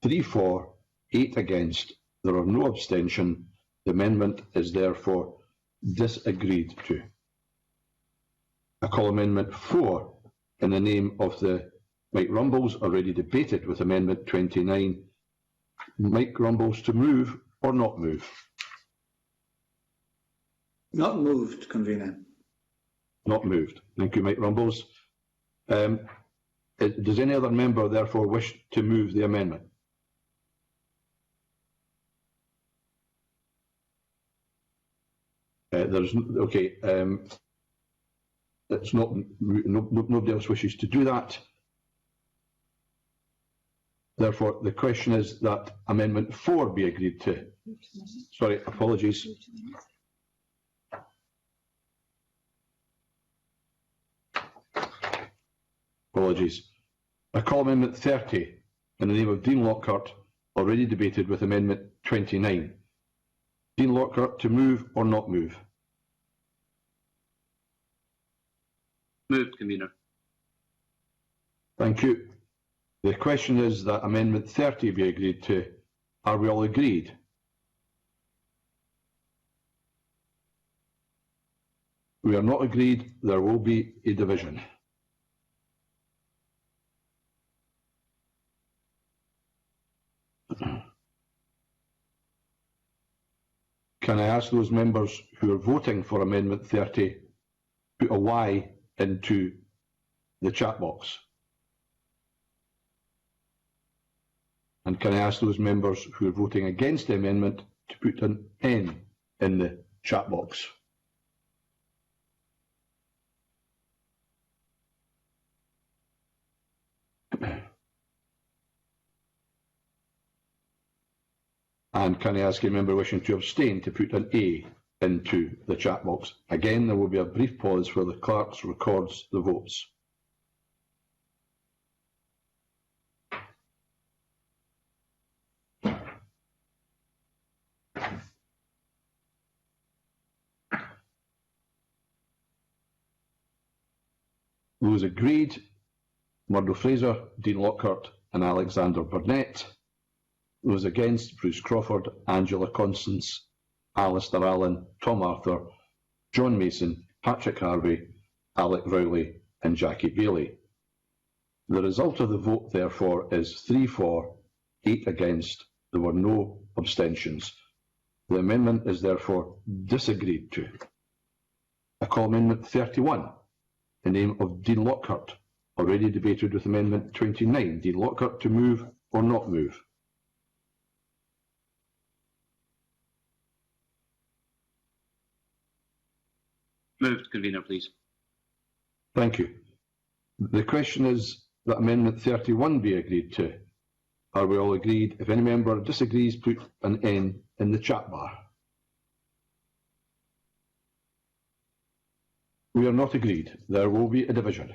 3 for, 8 against. There are no abstention. The amendment is therefore disagreed to. I call Amendment 4 in the name of the Mike Rumbles, already debated with Amendment 29. Mike Rumbles to move or not move? Not moved, Convener. Not moved. Thank you, Mike Rumbles. Does any other member therefore wish to move the amendment? Okay. It's not. Nobody else wishes to do that. Therefore, the question is that Amendment 4 be agreed to. Sorry, apologies. Apologies. I call Amendment 30 in the name of Dean Lockhart, already debated with Amendment 29. Dean Lockhart to move or not move? Moved, Convener. Thank you. The question is that Amendment 30 be agreed to. Are we all agreed? We are not agreed. There will be a division. Can I ask those members who are voting for Amendment 30 put a Y into the chat box? And can I ask those members who are voting against the amendment to put an N in the chat box? And can I ask a member wishing to abstain to put an A into the chat box? Again, there will be a brief pause where the clerk records the votes. Those agreed: Murdo Fraser, Dean Lockhart and Alexander Burnett. Those against: Bruce Crawford, Angela Constance, Alistair Allen, Tom Arthur, John Mason, Patrick Harvey, Alec Rowley and Jackie Bailey. The result of the vote, therefore, is 3 for, 8 against. There were no abstentions. The amendment is therefore disagreed to. I call Amendment 31, the name of Dean Lockhart, already debated with Amendment 29. Dean Lockhart, to move or not move? Moved, Convener, please. Thank you. The question is that Amendment 31 be agreed to. Are we all agreed? If any member disagrees, put an N in the chat bar. We are not agreed. There will be a division.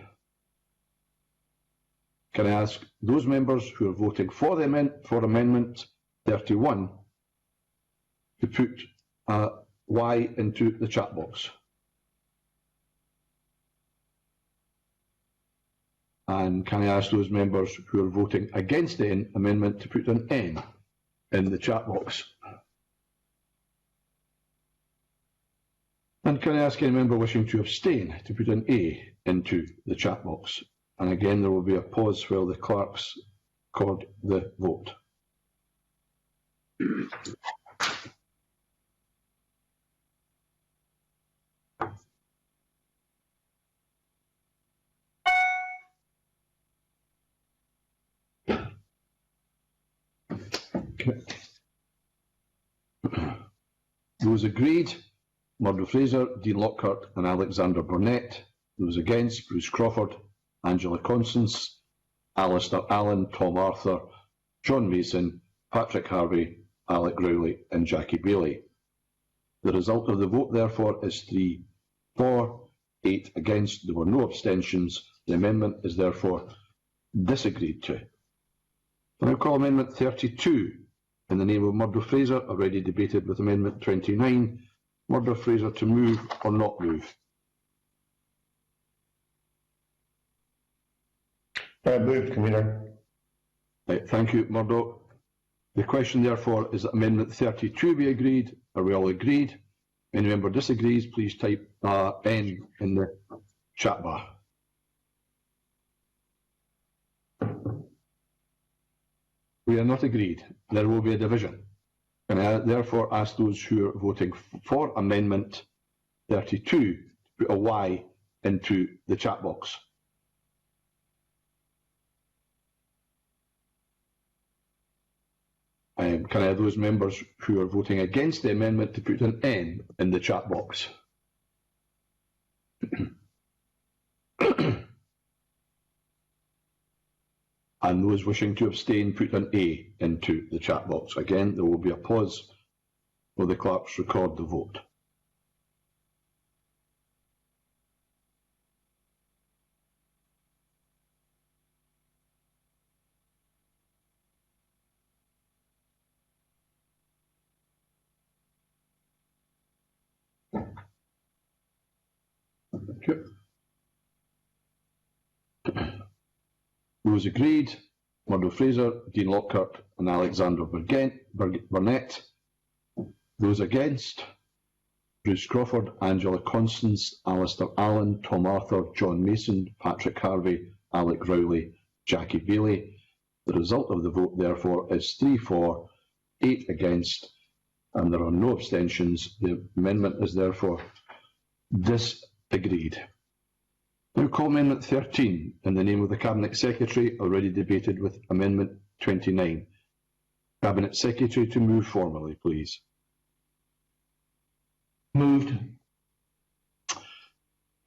Can I ask those members who are voting for Amendment 31 to put a Y into the chat box? And can I ask those members who are voting against the amendment to put an N in the chat box? And can I ask any member wishing to abstain to put an A into the chat box? And again, there will be a pause while the clerks record the vote. Okay. Those agreed: Murdo Fraser, Dean Lockhart and Alexander Burnett. Those against: Bruce Crawford, Angela Constance, Alistair Allen, Tom Arthur, John Mason, Patrick Harvey, Alec Rowley and Jackie Bailey. The result of the vote, therefore, is 3 for, 8 against. There were no abstentions. The amendment is therefore disagreed to. I now call Amendment 32 in the name of Murdo Fraser, already debated with Amendment 29. Murdo Fraser, to move or not move? Moved, Convener. Right, thank you, Murdo. The question, therefore, is that Amendment 32 be agreed. Are we all agreed? Any member disagrees, please type N in the chat bar. We are not agreed. There will be a division. And I therefore ask those who are voting for Amendment 32 to put a Y into the chat box. Can I have those members who are voting against the amendment to put an N in the chat box? And those wishing to abstain, put an A into the chat box. Again, there will be a pause while the clerks record the vote. Okay. Those agreed: Murdo Fraser, Dean Lockhart and Alexander Burnett. Those against? Bruce Crawford, Angela Constance, Alistair Allen, Tom Arthur, John Mason, Patrick Harvey, Alec Rowley, Jackie Bailey. The result of the vote, therefore, is 3 for, 8 against, and there are no abstentions. The amendment is therefore disagreed. Now call Amendment 13 in the name of the Cabinet Secretary, already debated with Amendment 29. Cabinet Secretary to move formally, please. Moved.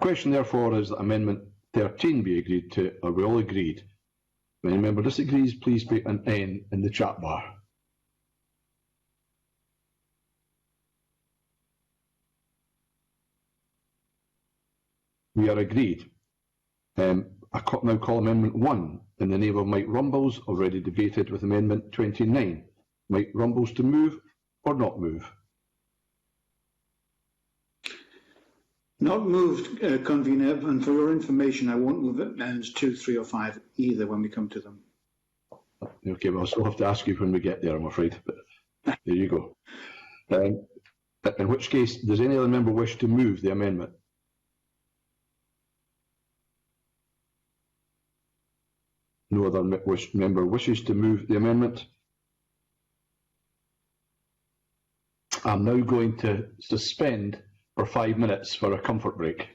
Question therefore is that Amendment 13 be agreed to. Are we all agreed? If any member disagrees, please put an N in the chat bar. We are agreed. I now call Amendment 1 in the name of Mike Rumbles, already debated with Amendment 29. Mike Rumbles to move or not move? Not moved, Convener, and for your information, I won't move amendments 2, 3 or 5 either when we come to them. Okay, well, I'll still have to ask you when we get there, I'm afraid, but there you go. In which case, does any other member wish to move the amendment? No other member wishes to move the amendment. I'm now going to suspend for 5 minutes for a comfort break.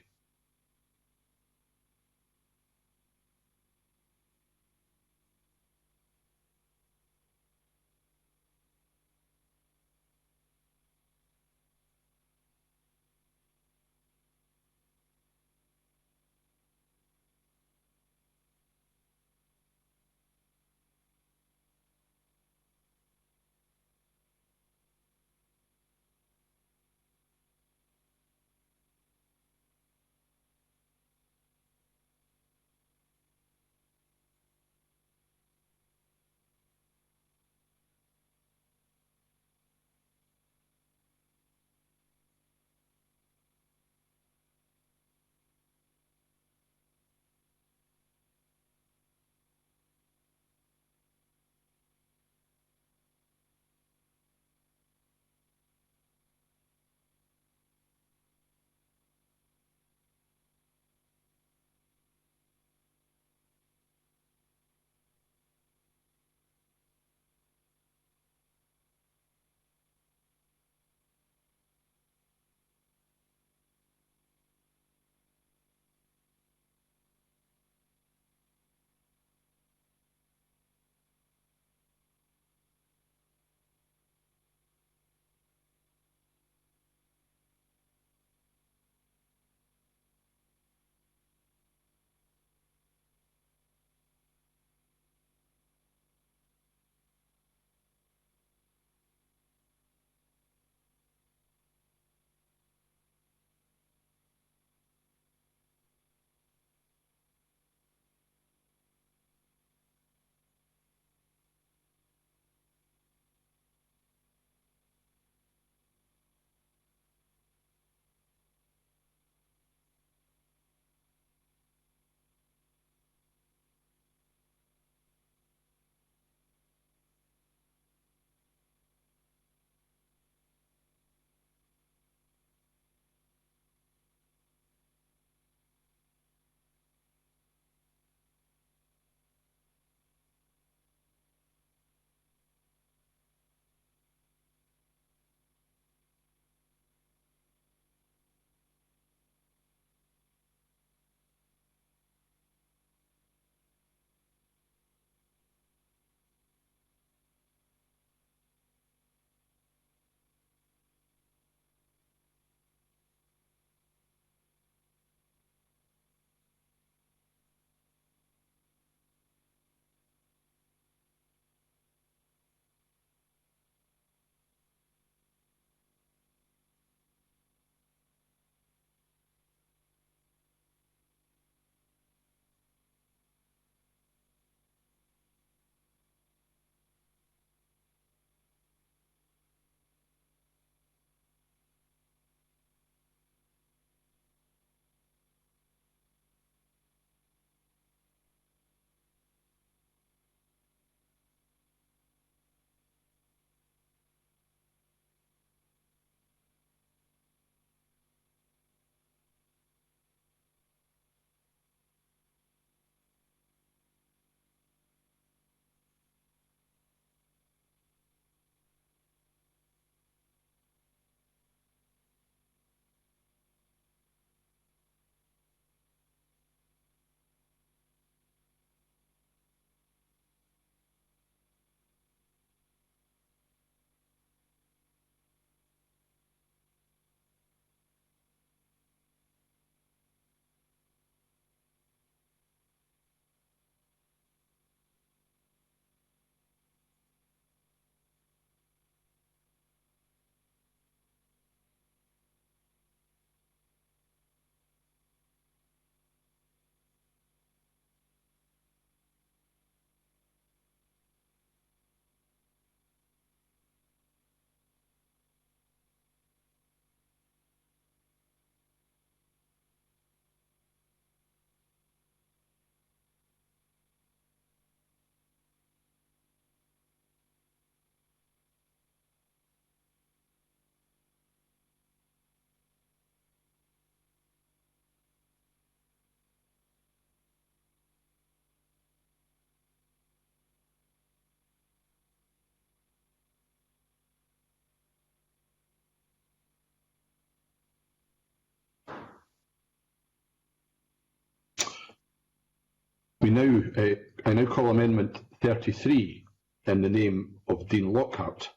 I now call Amendment 33 in the name of Dean Lockhart,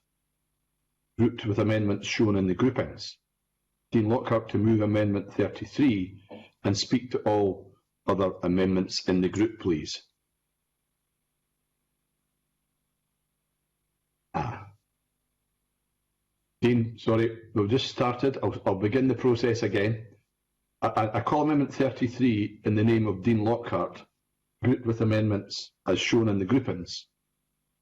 grouped with amendments shown in the groupings. Dean Lockhart to move Amendment 33 and speak to all other amendments in the group, please. Dean, sorry, we've just started. I'll begin the process again. I call Amendment 33 in the name of Dean Lockhart, grouped with amendments as shown in the groupings.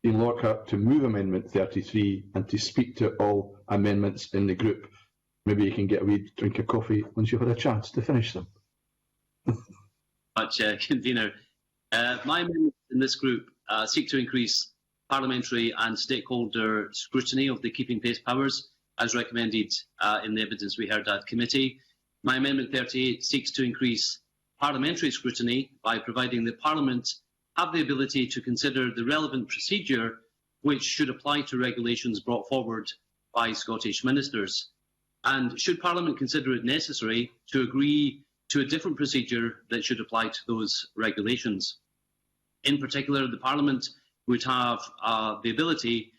Dean Lockhart to move Amendment 33 and to speak to all amendments in the group. Maybe you can get a wee drink of coffee once you've had a chance to finish them. Convener. My amendments in this group seek to increase parliamentary and stakeholder scrutiny of the keeping pace powers, as recommended in the evidence we heard at committee. My Amendment 38 seeks to increase parliamentary scrutiny by providing that Parliament have the ability to consider the relevant procedure which should apply to regulations brought forward by Scottish ministers. And should Parliament consider it necessary to agree to a different procedure that should apply to those regulations. In particular, the Parliament would have the ability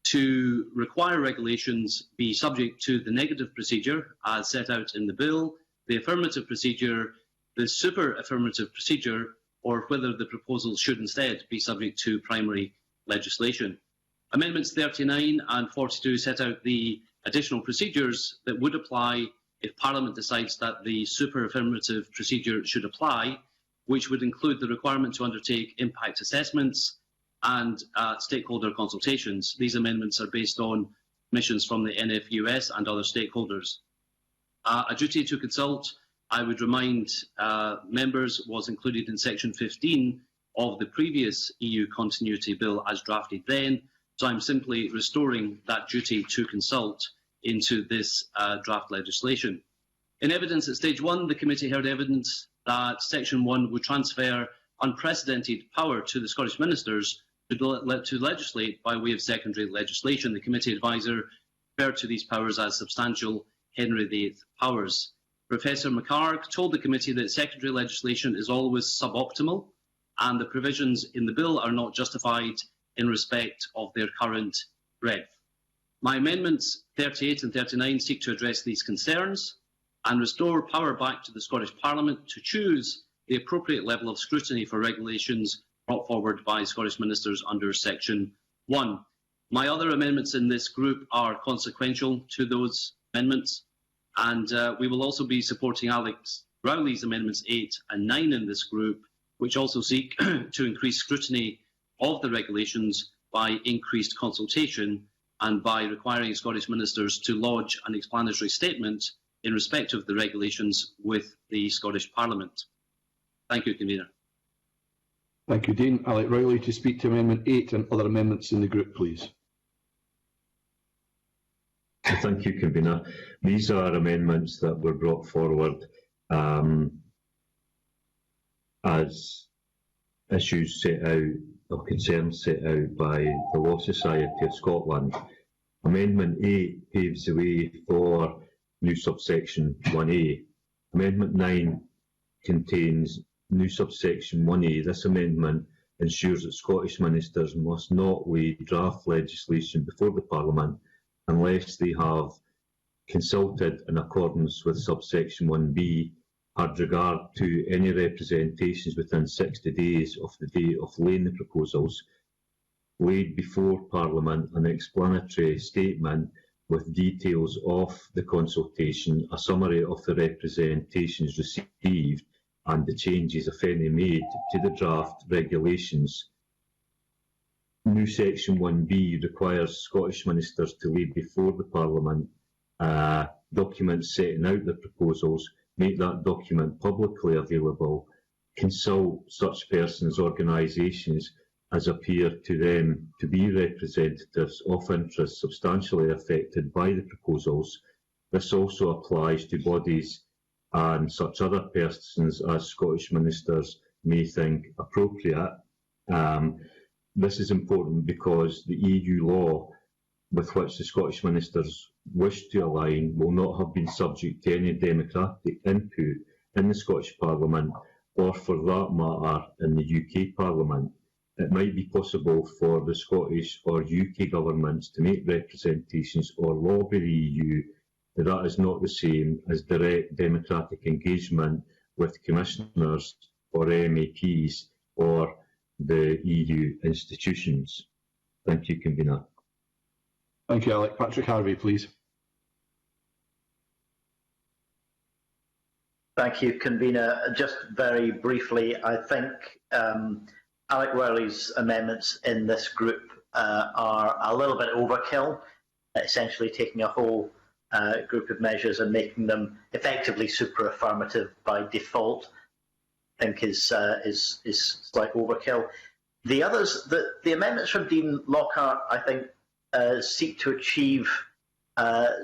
to require regulations be subject to the negative procedure as set out in the bill, the affirmative procedure, the super affirmative procedure, or whether the proposal should instead be subject to primary legislation. Amendments 39 and 42 set out the additional procedures that would apply if Parliament decides that the super affirmative procedure should apply, which would include the requirement to undertake impact assessments and stakeholder consultations. These amendments are based on missions from the NFUS and other stakeholders. A duty to consult, I would remind members, was included in section 15 of the previous EU continuity bill as drafted then, so I'm simply restoring that duty to consult into this draft legislation. In evidence at stage 1, the committee heard evidence that section 1 would transfer unprecedented power to the Scottish ministers to legislate by way of secondary legislation. The committee advisor referred to these powers as substantial Henry VIII powers. Professor McHarg told the committee that secondary legislation is always suboptimal and the provisions in the bill are not justified in respect of their current breadth. My amendments 38 and 39 seek to address these concerns and restore power back to the Scottish Parliament to choose the appropriate level of scrutiny for regulations brought forward by Scottish ministers under section 1. My other amendments in this group are consequential to those amendments, and we will also be supporting Alex Rowley's amendments 8 and 9 in this group, which also seek to increase scrutiny of the regulations by increased consultation and by requiring Scottish ministers to lodge an explanatory statement in respect of the regulations with the Scottish Parliament. Thank you, Convener. Thank you, Dean. Alex Rowley to speak to Amendment 8 and other amendments in the group, please. Thank you, Convener. These are amendments that were brought forward as issues set out or concerns set out by the Law Society of Scotland. Amendment 8 paves the way for new subsection 1A. Amendment 9 contains new subsection 1A. This amendment ensures that Scottish ministers must not lay draft legislation before the Parliament unless they have consulted in accordance with subsection 1B had regard to any representations within 60 days of the date of laying the proposals, laid before Parliament an explanatory statement with details of the consultation, a summary of the representations received and the changes, if any, made to the draft regulations. New section 1B requires Scottish ministers to lay before the Parliament documents setting out the proposals, make that document publicly available, consult such persons, organisations as appear to them to be representatives of interests substantially affected by the proposals. This also applies to bodies and such other persons as Scottish ministers may think appropriate. This is important because the EU law with which the Scottish ministers wish to align will not have been subject to any democratic input in the Scottish Parliament or for that matter in the UK Parliament, it might be possible for the Scottish or UK governments to make representations or lobby the EU, but that is not the same as direct democratic engagement with commissioners or MEPs or the EU institutions. Thank you, Convener. Thank you, Alec. Patrick Harvey, please. Thank you, Convener. Just very briefly, I think Alec Rowley's amendments in this group are a little bit overkill, essentially taking a whole group of measures and making them effectively super-affirmative by default. I think is slight overkill. The others, the amendments from Dean Lockhart, I think, seek to achieve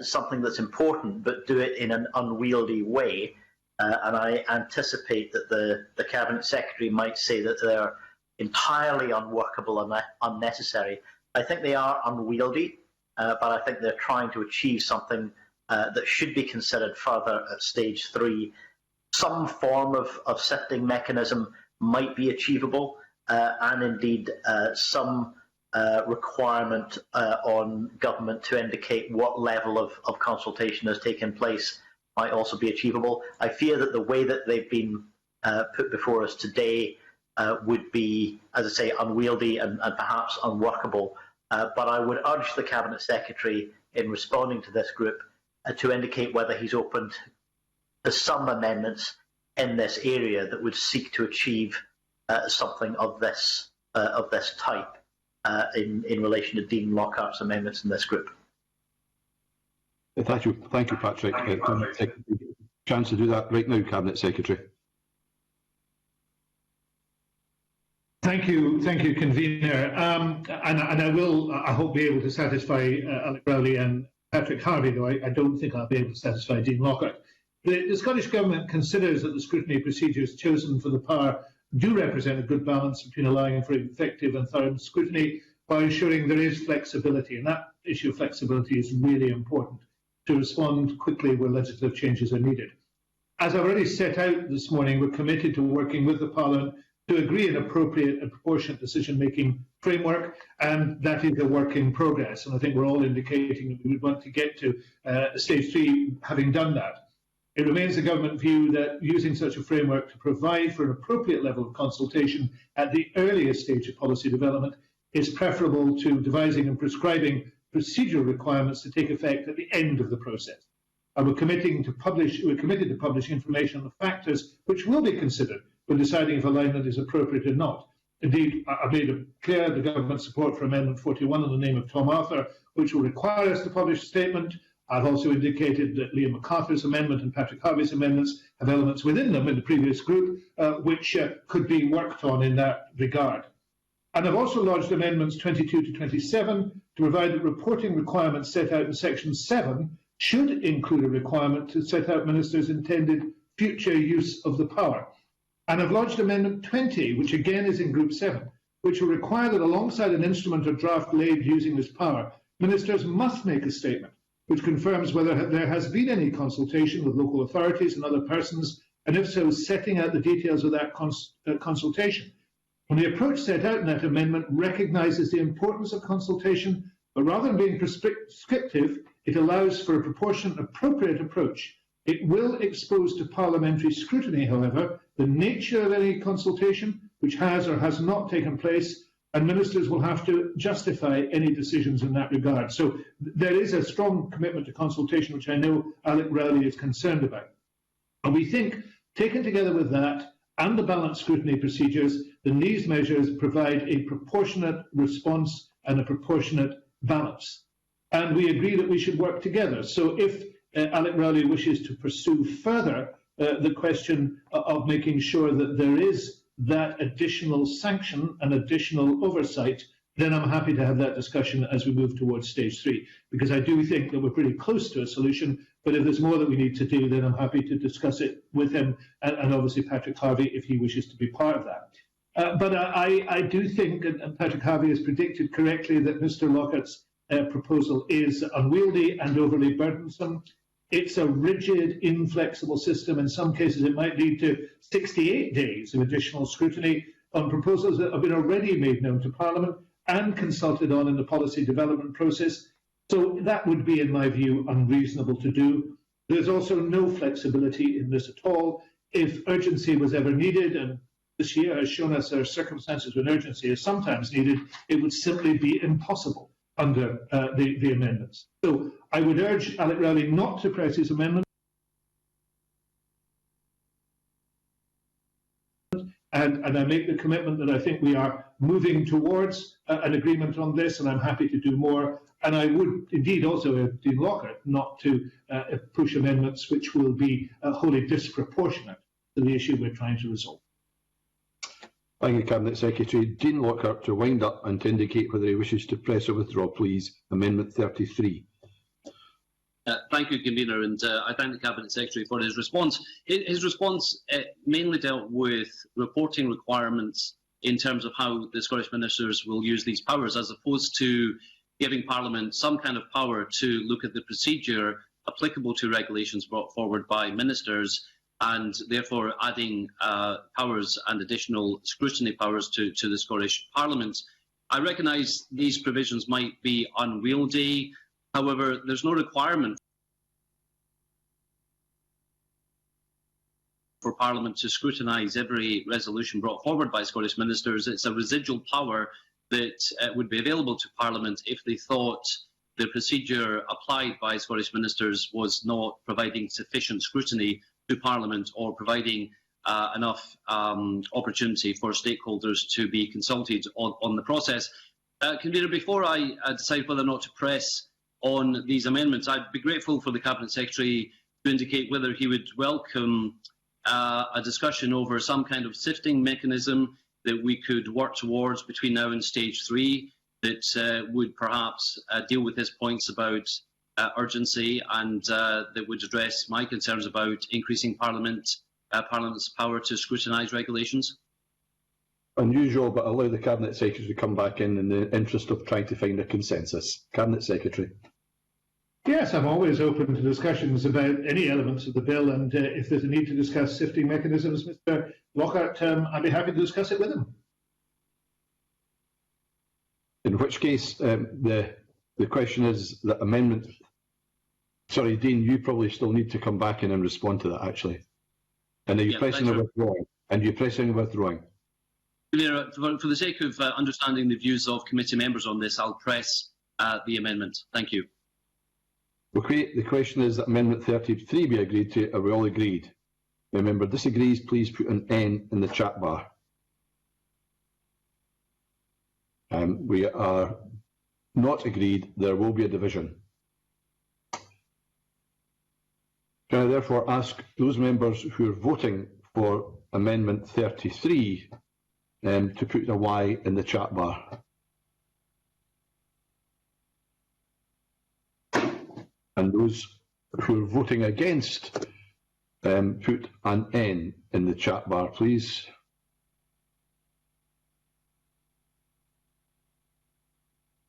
something that's important, but do it in an unwieldy way. And I anticipate that the Cabinet Secretary might say that they're entirely unworkable and unnecessary. I think they are unwieldy, but I think they're trying to achieve something that should be considered further at stage 3. Some form of sifting mechanism might be achievable, and indeed some requirement on government to indicate what level of consultation has taken place might also be achievable. I fear that the way that they've been put before us today would be, as I say, unwieldy and perhaps unworkable. But I would urge the Cabinet Secretary, in responding to this group, to indicate whether he's open to some amendments in this area that would seek to achieve something of this type in relation to Dean Lockhart's amendments in this group. Thank you, Patrick. Take a chance to do that right now, Cabinet Secretary. Thank you, Convener. And I will, I hope, be able to satisfy Alec Rowley and Patrick Harvey, though I don't think I'll be able to satisfy Dean Lockhart. The Scottish Government considers that the scrutiny procedures chosen for the power do represent a good balance between allowing for effective and thorough scrutiny while ensuring there is flexibility. And that issue of flexibility is really important to respond quickly where legislative changes are needed. As I've already set out this morning, we're committed to working with the Parliament to agree an appropriate and proportionate decision-making framework, and that is a work in progress. And I think we're all indicating that we would want to get to stage 3 having done that. It remains the government view that using such a framework to provide for an appropriate level of consultation at the earliest stage of policy development is preferable to devising and prescribing procedural requirements to take effect at the end of the process. And we're committed to publish information on the factors which will be considered when deciding if alignment is appropriate or not. Indeed, I've made it clear the government's support for Amendment 41 in the name of Tom Arthur, which will require us to publish a statement. I've also indicated that Liam MacArthur's amendment and Patrick Harvey's amendments have elements within them in the previous group which could be worked on in that regard. And I've also lodged amendments 22 to 27 to provide that reporting requirements set out in Section 7 should include a requirement to set out ministers' intended future use of the power. And I've lodged Amendment 20, which again is in Group 7, which will require that alongside an instrument or draft laid using this power, ministers must make a statement which confirms whether there has been any consultation with local authorities and other persons, and if so, setting out the details of that consultation. And the approach set out in that amendment recognises the importance of consultation, but rather than being prescriptive, it allows for a proportionate and appropriate approach. It will expose to parliamentary scrutiny, however, the nature of any consultation which has or has not taken place, and ministers will have to justify any decisions in that regard. So there is a strong commitment to consultation, which I know Alec Rowley is concerned about. And we think, taken together with that and the balanced scrutiny procedures, then these measures provide a proportionate response and a proportionate balance. And we agree that we should work together. So if Alec Rowley wishes to pursue further the question of making sure that there is that additional sanction and additional oversight, then I'm happy to have that discussion as we move towards stage 3, because I do think that we're pretty close to a solution. But if there's more that we need to do, then I'm happy to discuss it with him and obviously Patrick Harvey if he wishes to be part of that. But I do think, and Patrick Harvey has predicted correctly, that Mr. Lockhart's proposal is unwieldy and overly burdensome. It's a rigid, inflexible system. In some cases, it might lead to 68 days of additional scrutiny on proposals that have been already made known to Parliament and consulted on in the policy development process. So that would be, in my view, unreasonable to do. There's also no flexibility in this at all. If urgency was ever needed, and this year has shown us there are circumstances when urgency is sometimes needed, it would simply be impossible under the amendments. So I would urge Alec Rowley not to press his amendment. And I make the commitment that I think we are moving towards an agreement on this, and I'm happy to do more. And I would indeed also urge Dean Lockhart not to push amendments which will be wholly disproportionate to the issue we're trying to resolve. Thank you, Cabinet Secretary. Dean Lockhart to wind up and to indicate whether he wishes to press or withdraw, please. Amendment 33. Thank you, Convener, and I thank the Cabinet Secretary for his response. His response mainly dealt with reporting requirements in terms of how the Scottish Ministers will use these powers, as opposed to giving Parliament some kind of power to look at the procedure applicable to regulations brought forward by Ministers, and therefore adding powers and additional scrutiny powers to the Scottish Parliament. I recognise these provisions might be unwieldy. However, there's no requirement for Parliament to scrutinise every resolution brought forward by Scottish Ministers. It's a residual power that would be available to Parliament if they thought the procedure applied by Scottish Ministers was not providing sufficient scrutiny to Parliament or providing enough opportunity for stakeholders to be consulted on the process. Convener, before I decide whether or not to press on these amendments, I'd be grateful for the Cabinet Secretary to indicate whether he would welcome a discussion over some kind of sifting mechanism that we could work towards between now and stage 3 that would perhaps deal with his points about urgency and that would address my concerns about increasing Parliament's power to scrutinise regulations. Unusual, but allow the Cabinet Secretary to come back in the interest of trying to find a consensus. Cabinet Secretary. Yes, I'm always open to discussions about any elements of the bill, and if there's a need to discuss sifting mechanisms, Mr. Lockhart, I'd be happy to discuss it with him. In which case, the question is that amendment. Sorry, Dean, you probably still need to come back in and respond to that, actually. And are you pressing or withdrawing? And you're pressing or withdrawing? For the sake of understanding the views of committee members on this, I'll press the amendment. Thank you. Okay, the question is that Amendment 33 be agreed to. Are we all agreed? If a member disagrees, please put an N in the chat bar. We are not agreed. There will be a division. Can I therefore ask those members who are voting for Amendment 33 to put a Y in the chat bar? And those who are voting against, put an N in the chat bar, please.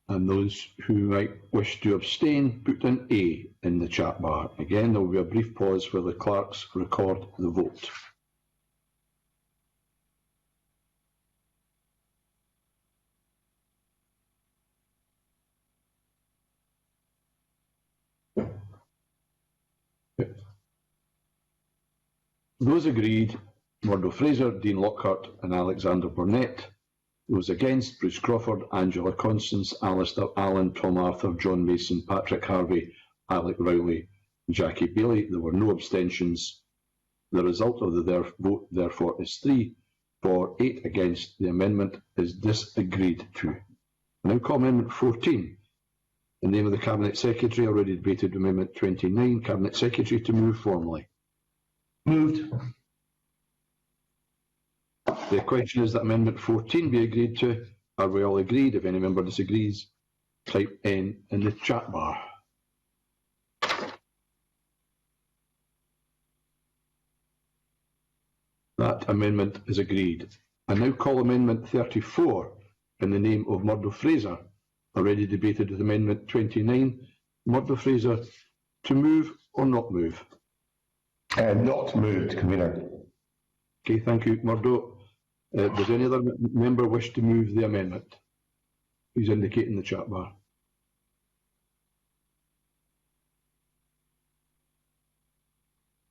And those who might wish to abstain, put an A in the chat bar. Again, there will be a brief pause where the clerks record the vote. Those agreed, Murdo Fraser, Dean Lockhart and Alexander Burnett. Those against, Bruce Crawford, Angela Constance, Alistair Allen, Tom Arthur, John Mason, Patrick Harvey, Alec Rowley, Jackie Bailey. There were no abstentions. The result of the vote, therefore, is 3 for, 8 against. The amendment is disagreed to. I now call Amendment 14. In the name of the Cabinet Secretary, already debated Amendment 29. Cabinet Secretary to move formally. Moved. The question is that Amendment 14 be agreed to. Are we all agreed? If any member disagrees, type N in the chat bar. That amendment is agreed. I now call Amendment 34 in the name of Murdo Fraser, already debated with Amendment 29. Murdo Fraser to move or not move? Not moved, Convener. Okay, thank you, Murdo. Does any other member wish to move the amendment? Please indicate in the chat bar.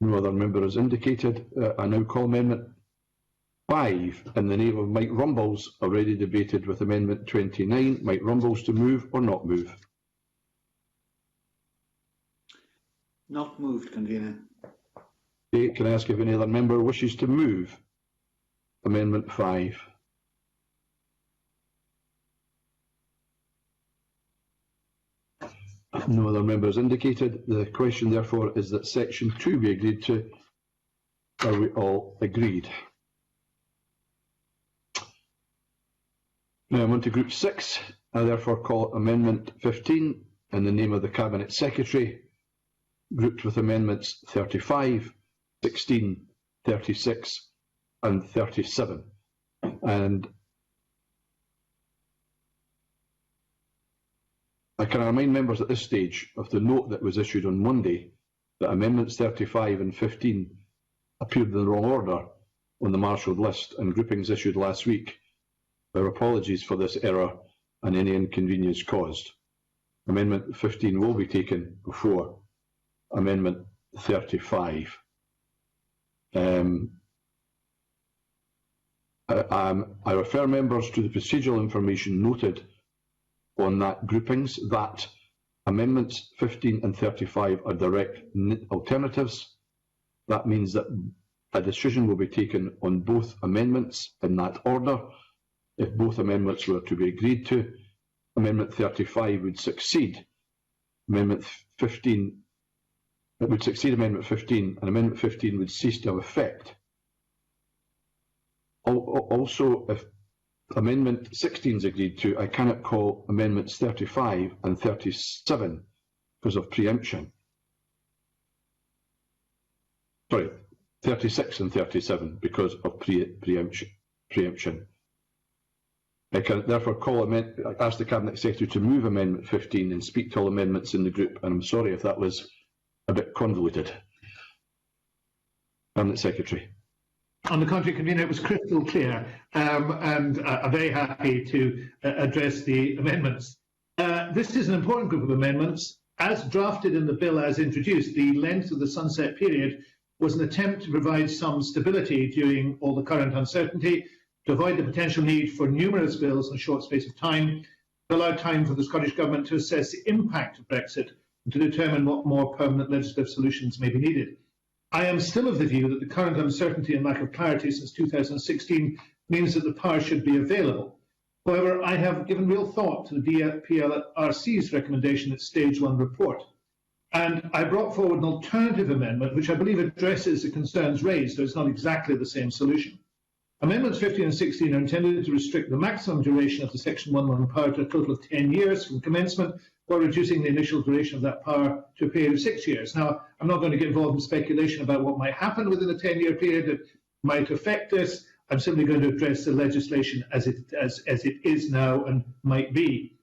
No other member has indicated. I now call Amendment 5 in the name of Mike Rumbles, already debated with Amendment 29. Mike Rumbles, to move or not move? Not moved, Convener. Okay, can I ask if any other member wishes to move Amendment 5? No other members indicated. The question, therefore, is that Section 2 be agreed to. Are we all agreed? Now I'm on to Group 6. I therefore call Amendment 15 in the name of the Cabinet Secretary, grouped with Amendments 35, 16, 36 and 37. And I can remind members at this stage of the note that was issued on Monday that Amendments 35 and 15 appeared in the wrong order on the marshalled list, and groupings issued last week. Our apologies for this error and any inconvenience caused. Amendment 15 will be taken before Amendment 35. I refer members to the procedural information noted on that groupings, that Amendments 15 and 35 are direct alternatives. That means that a decision will be taken on both amendments in that order. If both amendments were to be agreed to, Amendment 35 would succeed Amendment 15. It would succeed Amendment 15, and Amendment 15 would cease to have effect. Also, if Amendment 16 is agreed to, I cannot call Amendments 35 and 37 because of preemption. Sorry, 36 and 37 because of preemption. I can therefore ask the Cabinet Secretary to move Amendment 15 and speak to all amendments in the group, and I'm sorry if that was a bit convoluted. Cabinet Secretary. On the contrary, Convener, it was crystal clear, and I'm very happy to address the amendments. This is an important group of amendments. As drafted in the bill as introduced, the length of the sunset period was an attempt to provide some stability during all the current uncertainty, to avoid the potential need for numerous bills in a short space of time, to allow time for the Scottish Government to assess the impact of Brexit and to determine what more permanent legislative solutions may be needed. I am still of the view that the current uncertainty and lack of clarity since 2016 means that the power should be available. However, I have given real thought to the PLRC's recommendation at Stage 1 report, and I brought forward an alternative amendment which I believe addresses the concerns raised, though it's not exactly the same solution. Amendments 15 and 16 are intended to restrict the maximum duration of the Section 1.1 power to a total of 10 years from commencement, while reducing the initial duration of that power to a period of 6 years. Now, I'm not going to get involved in speculation about what might happen within a 10-year period that might affect this. I'm simply going to address the legislation as it is now and might be.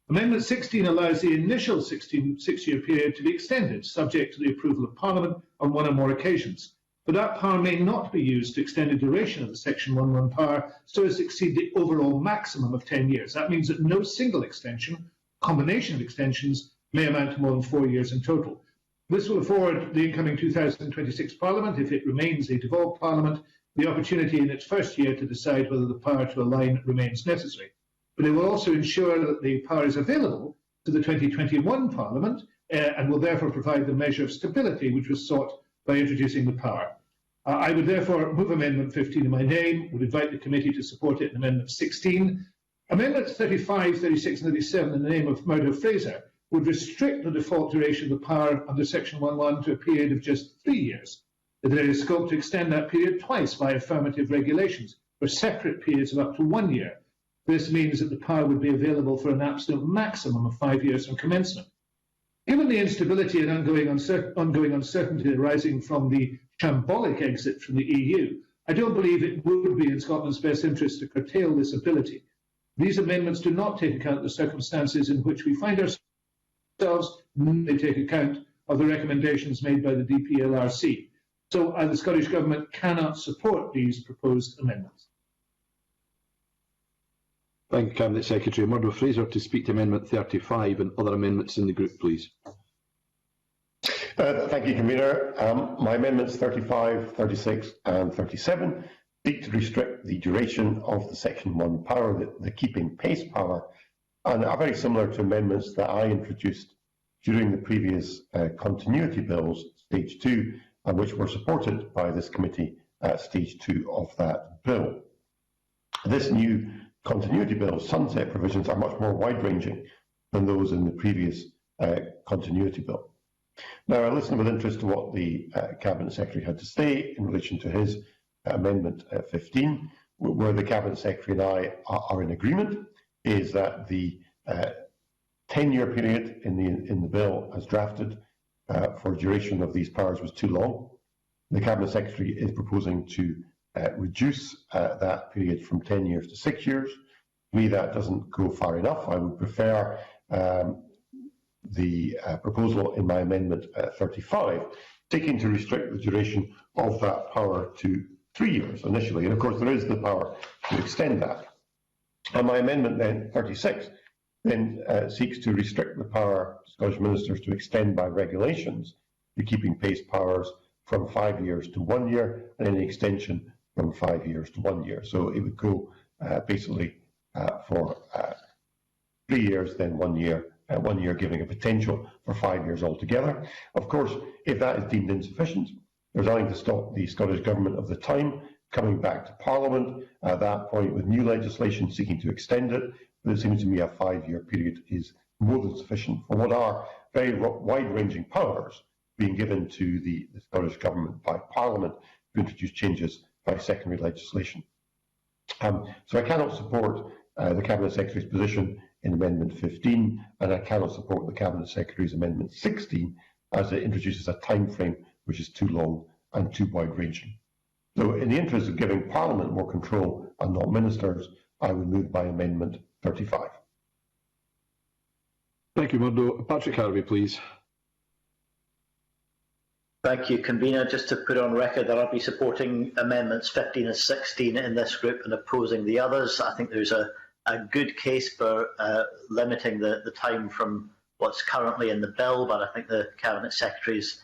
Amendment 16 allows the initial 6-year period to be extended, subject to the approval of Parliament on one or more occasions. But that power may not be used to extend the duration of the Section 1.1 power so as to exceed the overall maximum of 10 years. That means that no single extension, combination of extensions, may amount to more than 4 years in total. This will afford the incoming 2026 Parliament, if it remains a devolved Parliament, the opportunity in its first year to decide whether the power to align remains necessary. But it will also ensure that the power is available to the 2021 Parliament and will therefore provide the measure of stability which was sought by introducing the power. I would therefore move Amendment 15 in my name, would invite the committee to support it in Amendment 16. Amendments 35, 36 and 37 in the name of Murdo Fraser would restrict the default duration of the power under Section 1.1 to a period of just 3 years. There is scope to extend that period twice by affirmative regulations for separate periods of up to 1 year. This means that the power would be available for an absolute maximum of 5 years from commencement. Given the instability and ongoing uncertainty arising from the shambolic exit from the EU, I don't believe it would be in Scotland's best interest to curtail this ability. These amendments do not take account of the circumstances in which we find ourselves. They take account of the recommendations made by the DPLRC. So the Scottish Government cannot support these proposed amendments. Thank you, Cabinet Secretary. Murdo Fraser to speak to Amendment 35 and other amendments in the group, please. Thank you, Convener. My amendments 35, 36 and 37 seek to restrict the duration of the Section 1 power, the keeping pace power, and are very similar to amendments that I introduced during the previous continuity bills, Stage 2, and which were supported by this committee at Stage 2 of that bill. This new continuity bill's sunset provisions are much more wide-ranging than those in the previous continuity bill. Now, I listened with interest to what the Cabinet Secretary had to say in relation to his Amendment 15, where the Cabinet Secretary and I are in agreement, is that the 10-year period in the bill as drafted for duration of these powers was too long. The Cabinet Secretary is proposing to reduce that period from 10 years to 6 years. To me, that doesn't go far enough. I would prefer the proposal in my Amendment 35, seeking to restrict the duration of that power to 3 years initially. And of course, there is the power to extend that. And my Amendment then, 36, then seeks to restrict the power of Scottish ministers to extend by regulations the keeping pace powers from 5 years to 1 year, and any extension from 5 years to 1 year. So it would go basically for 3 years, then 1 year, 1 year giving a potential for 5 years altogether. Of course, if that is deemed insufficient, there's nothing to stop the Scottish Government of the time coming back to Parliament at that point with new legislation seeking to extend it. But it seems to me a 5-year period is more than sufficient for what are very wide-ranging powers being given to the Scottish Government by Parliament to introduce changes by secondary legislation. So I cannot support the Cabinet Secretary's position in Amendment 15, and I cannot support the Cabinet Secretary's Amendment 16 as it introduces a time frame which is too long and too wide-ranging. So in the interest of giving Parliament more control and not ministers, I would move my Amendment 35. Thank you, Murdo. Patrick Harvey, please. Thank you, Convener. Just to put on record that I'll be supporting Amendments 15 and 16 in this group and opposing the others. I think there's a good case for limiting the time from what's currently in the bill, but I think the Cabinet Secretary's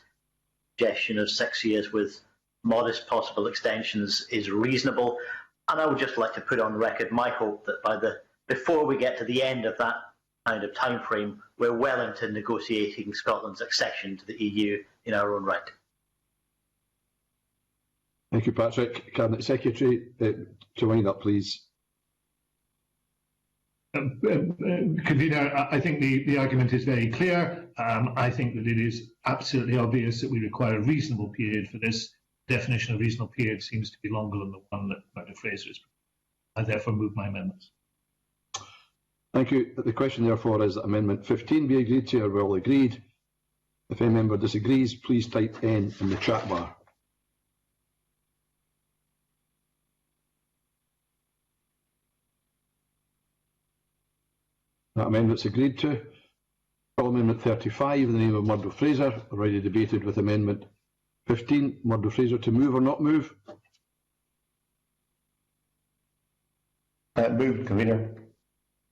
suggestion of 6 years with modest possible extensions is reasonable. And I would just like to put on record my hope that before we get to the end of that kind of time frame, we're well into negotiating Scotland's accession to the EU in our own right. Thank you, Patrick. Cabinet Secretary, to wind up, please. Convener, I think the argument is very clear. I think that it is absolutely obvious that we require a reasonable period for this. Definition of reasonable period seems to be longer than the one that Dr. Fraser is. I therefore move my amendments. Thank you. The question, therefore, is that Amendment 15 be agreed to or well agreed. If any member disagrees, please type N in the chat bar. That amendment's agreed to. Amendment 35 in the name of Murdo Fraser, already debated with Amendment 15. Murdo Fraser to move or not move? Moved, Convener.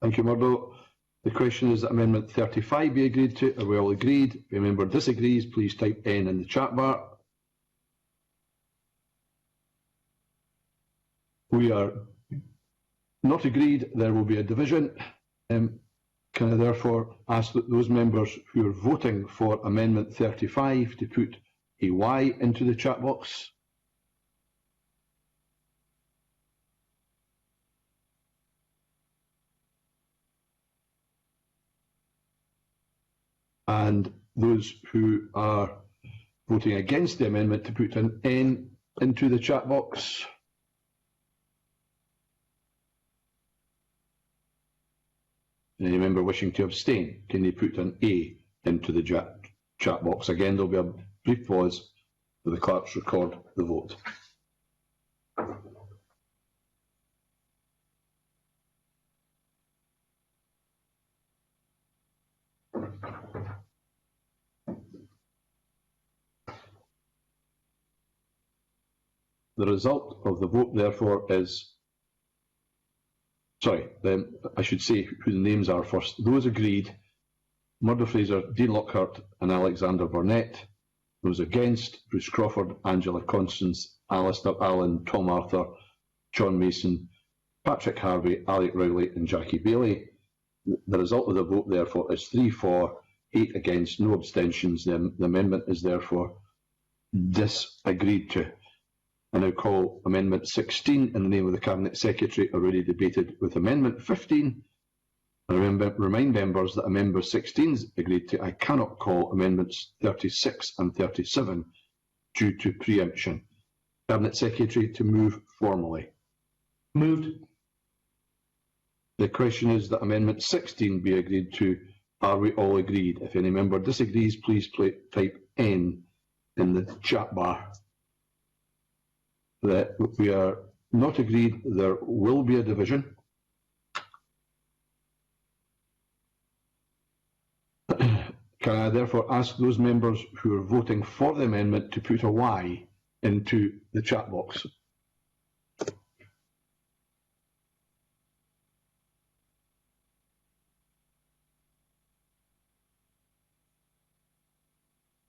Thank you, Murdo. The question is that Amendment 35 be agreed to or well agreed. If a member disagrees, please type N in the chat bar. We are not agreed. There will be a division. Can I therefore ask that those members who are voting for Amendment 35 to put a Y into the chat box? And those who are voting against the amendment to put an N into the chat box? Any member wishing to abstain, can they put an A into the chat box? Again, there will be a brief pause for the clerks record the vote. The result of the vote, therefore, is... Sorry, I should say who the names are first. Those agreed: Murdo Fraser, Dean Lockhart and Alexander Burnett. Those against: Bruce Crawford, Angela Constance, Alistair Allen, Tom Arthur, John Mason, Patrick Harvey, Alec Rowley and Jackie Bailey. The result of the vote, therefore, is 3 for, 8 against, no abstentions. The amendment is therefore disagreed to. I now call Amendment 16 in the name of the Cabinet Secretary, already debated with Amendment 15. I remind members that Amendment 16 is agreed to. I cannot call Amendments 36 and 37 due to preemption. Cabinet Secretary to move formally. Moved. The question is that Amendment 16 be agreed to. Are we all agreed? If any member disagrees, please type N in the chat bar. That we are not agreed, there will be a division. Can I therefore ask those members who are voting for the amendment to put a Y into the chat box?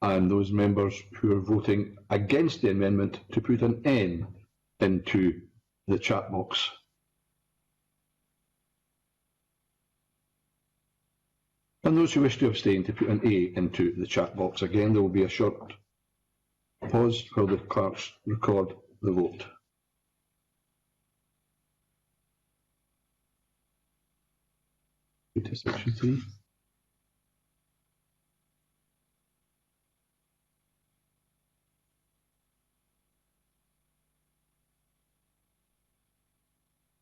And those members who are voting against the amendment to put an N into the chat box. And those who wish to abstain to put an A into the chat box. Again, there will be a short pause while the clerks record the vote. To section 3.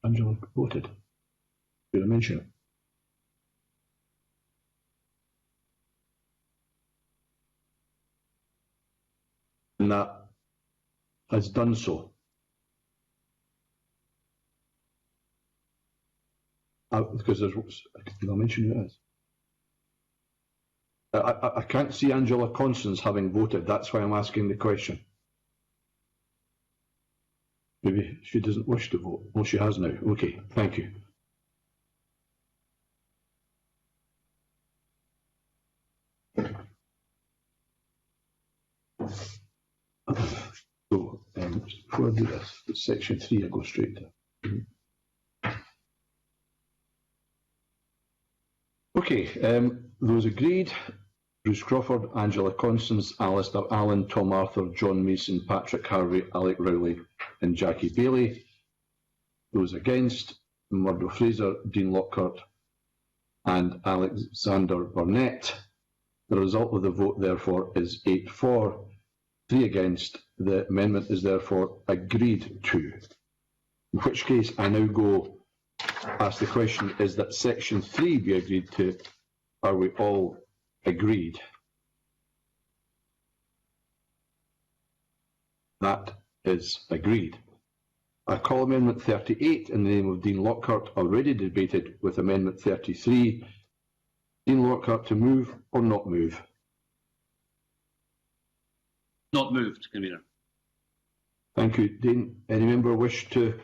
Angela voted. Did I mention it? And that has done so. Because there's, did I mention who it is? I can't see Angela Constance having voted. That's why I'm asking the question. Maybe she doesn't wish to vote. Well, she has now. Okay, thank you. So, before I do this, section 3, I go straight to. Okay, those agreed: Bruce Crawford, Angela Constance, Alistair Allen, Tom Arthur, John Mason, Patrick Harvey, Alec Rowley and Jackie Bailey. Those against: Murdo Fraser, Dean Lockhart and Alexander Burnett. The result of the vote, therefore, is 8 for, 3 against. The amendment is therefore agreed to. In which case, I now go ask the question, is that section 3 be agreed to? Are we all agreed? That is agreed. I call Amendment 38 in the name of Dean Lockhart, already debated with Amendment 33. Dean Lockhart to move or not move? Not moved, Convener. Thank you, Dean. Any member wish to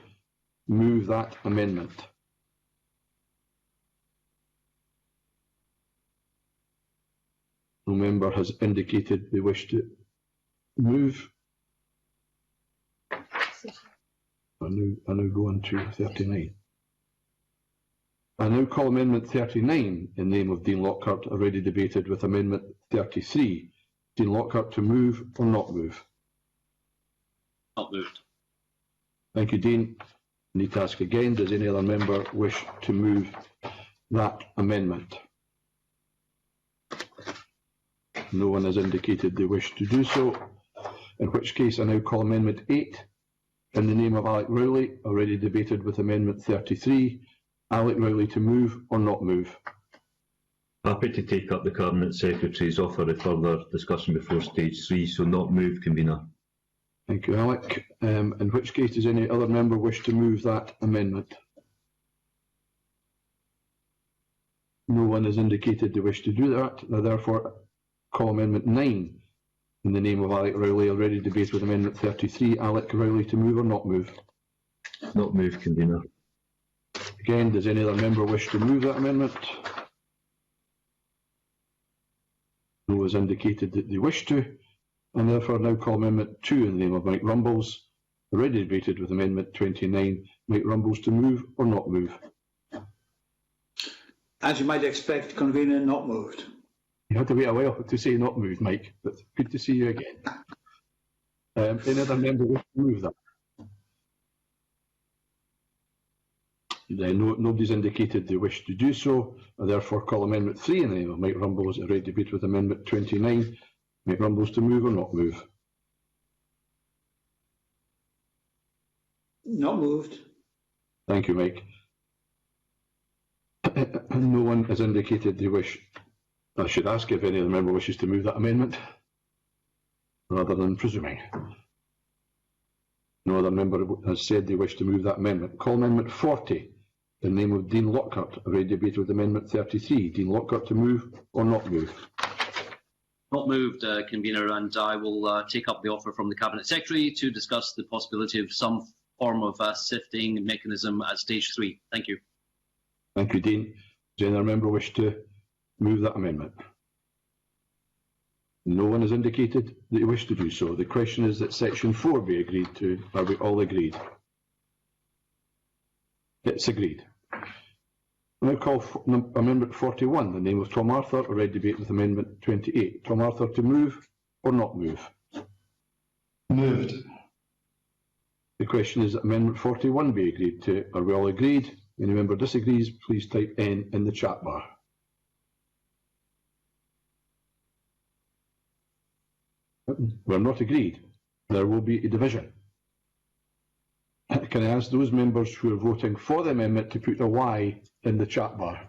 move that amendment? No member has indicated they wish to move. I now go on to 39. I now call Amendment 39 in the name of Dean Lockhart, already debated with Amendment 33. Dean Lockhart to move or not move? Not moved. Thank you, Dean. I need to ask again, does any other member wish to move that amendment? No one has indicated they wish to do so, in which case I now call Amendment 8 in the name of Alec Rowley, already debated with Amendment 33. Alec Rowley to move or not move? Happy to take up the Cabinet Secretary's offer of further discussion before stage 3, so not move, Convener. Thank you, Alec. In which case, does any other member wish to move that amendment? No one has indicated they wish to do that. I therefore call Amendment 9 In the name of Alec Rowley, already debate with Amendment 33. Alec Rowley, to move or not move? Not move, Convener. Again, does any other member wish to move that amendment? No has indicated that they wish to, and therefore now call Amendment 2 in the name of Mike Rumbles, already debated with Amendment 29. Mike Rumbles, to move or not move? As you might expect, Convener, not moved. You had to wait a while to say not moved, Mike, but good to see you again. Any other member wish to move that? Nobody's indicated they wish to do so. I therefore call Amendment 3 in the name of Mike Rumbles, already debated with Amendment 29. Mike Rumbles, to move or not move? Not moved. Thank you, Mike. No one has indicated they wish. I should ask if any other member wishes to move that amendment, rather than presuming. No other member has said they wish to move that amendment. Call Amendment 40 in the name of Dean Lockhart, already debated with Amendment 33. Dean Lockhart, to move or not move? Not moved, Convener, and I will take up the offer from the Cabinet Secretary to discuss the possibility of some form of sifting mechanism at stage 3. Thank you. Thank you, Dean. Does any other member wish to move that amendment? No one has indicated that they wish to do so. The question is that Section 4 be agreed to. Are we all agreed? It's agreed. I now call Amendment 41 in the name of Tom Arthur, already debate with Amendment 28. Tom Arthur, to move or not move? Moved. The question is that Amendment 41 be agreed to. Are we all agreed? Any member disagrees, please type N in the chat bar. We're not agreed. There will be a division. Can I ask those members who are voting for the amendment to put a Y in the chat bar?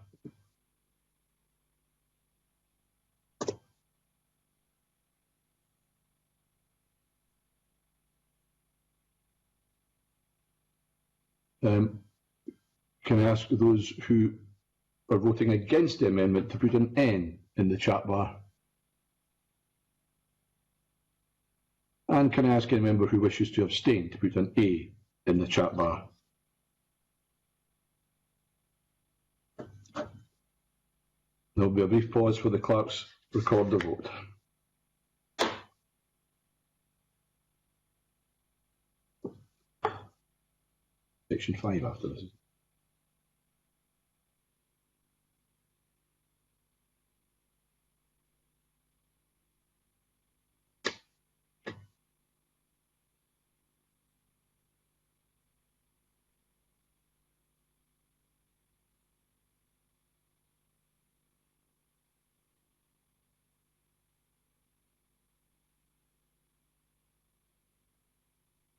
Can I ask those who are voting against the amendment to put an N in the chat bar? And can I ask any member who wishes to abstain to put an A in the chat bar? There will be a brief pause for the clerks to record the vote. Section 5 after this.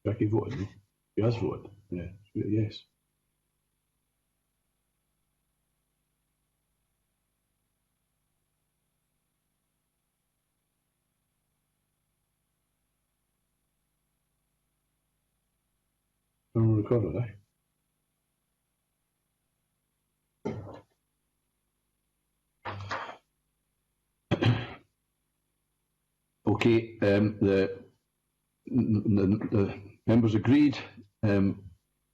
Jackie voted. He has voted. Yeah. Yes. I'm recorded, eh? Okay, the members agreed.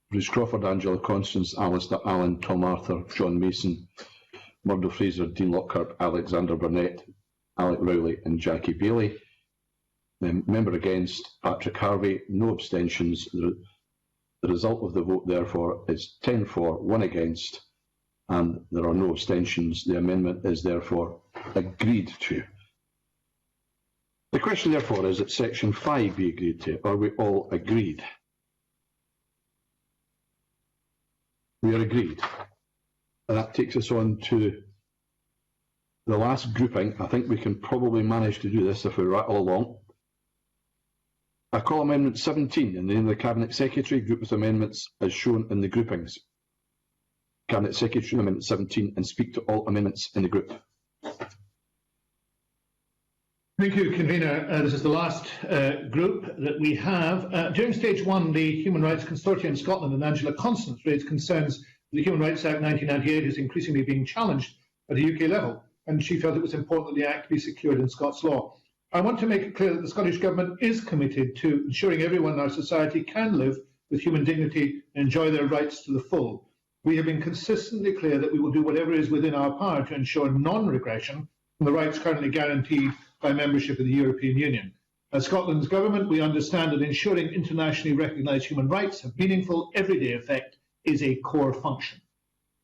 Bruce Crawford, Angela Constance, Alistair Allen, Tom Arthur, John Mason, Murdo Fraser, Dean Lockhart, Alexander Burnett, Alec Rowley and Jackie Bailey. Member against, Patrick Harvey, no abstentions. The result of the vote, therefore, is 10 for, 1 against, and there are no abstentions. The amendment is therefore agreed to. The question, therefore, is that Section 5 be agreed to. Are we all agreed? We are agreed. And that takes us on to the last grouping. I think we can probably manage to do this if we rattle along. I call Amendment 17 in the name of the Cabinet Secretary, group with amendments as shown in the groupings. Cabinet Secretary, Amendment 17, and speak to all amendments in the group. Thank you, Convener. This is the last group that we have. During stage 1, the Human Rights Consortium in Scotland and Angela Constance raised concerns that the Human Rights Act 1998 is increasingly being challenged at the UK level, and she felt it was important that the Act be secured in Scots law. I want to make it clear that the Scottish Government is committed to ensuring everyone in our society can live with human dignity and enjoy their rights to the full. We have been consistently clear that we will do whatever is within our power to ensure non-regression from the rights currently guaranteed by membership of the European Union. As Scotland's Government, we understand that ensuring internationally recognised human rights have meaningful everyday effect is a core function.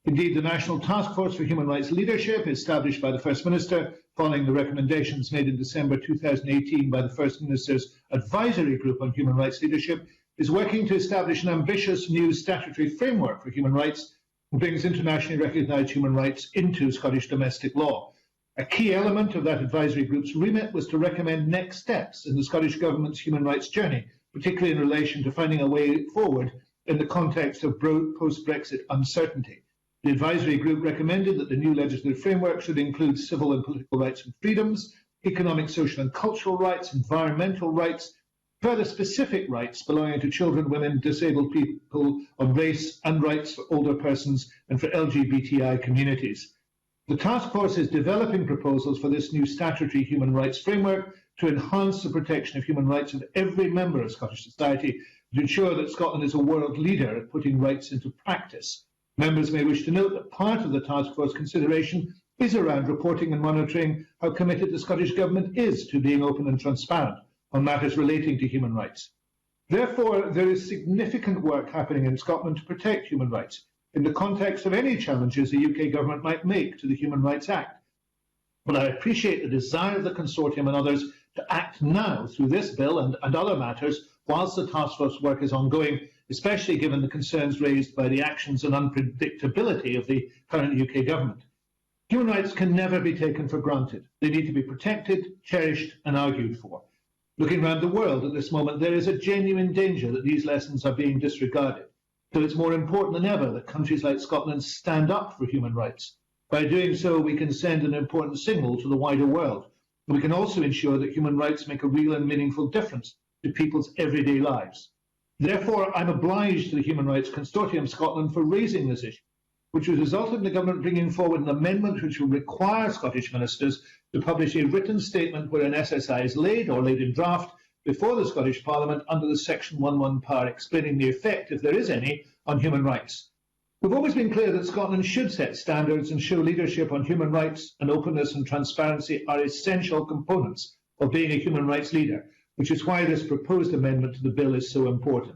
Indeed, the National Task Force for Human Rights Leadership, established by the First Minister following the recommendations made in December 2018 by the First Minister's Advisory Group on Human Rights Leadership, is working to establish an ambitious new statutory framework for human rights and brings internationally recognised human rights into Scottish domestic law. A key element of that advisory group's remit was to recommend next steps in the Scottish Government's human rights journey, particularly in relation to finding a way forward in the context of post-Brexit uncertainty. The advisory group recommended that the new legislative framework should include civil and political rights and freedoms, economic, social and cultural rights, environmental rights, further specific rights belonging to children, women, disabled people on race, and rights for older persons and for LGBTI communities. The task force is developing proposals for this new statutory human rights framework to enhance the protection of human rights of every member of Scottish society, to ensure that Scotland is a world leader at putting rights into practice. Members may wish to note that part of the task force consideration is around reporting and monitoring how committed the Scottish Government is to being open and transparent on matters relating to human rights. Therefore, there is significant work happening in Scotland to protect human rights in the context of any challenges the UK Government might make to the Human Rights Act. But I appreciate the desire of the consortium and others to act now through this bill and other matters whilst the task force work is ongoing, especially given the concerns raised by the actions and unpredictability of the current UK Government. Human rights can never be taken for granted. They need to be protected, cherished and argued for. Looking around the world at this moment, there is a genuine danger that these lessons are being disregarded. So it's more important than ever that countries like Scotland stand up for human rights. By doing so, we can send an important signal to the wider world. We can also ensure that human rights make a real and meaningful difference to people's everyday lives. Therefore, I'm obliged to the Human Rights Consortium Scotland for raising this issue, which has resulted in the Government bringing forward an amendment which will require Scottish ministers to publish a written statement where an SSI is laid or laid in draft before the Scottish Parliament under the Section 11 power, explaining the effect, if there is any, on human rights. We've always been clear that Scotland should set standards and show leadership on human rights, and openness and transparency are essential components of being a human rights leader, which is why this proposed amendment to the bill is so important.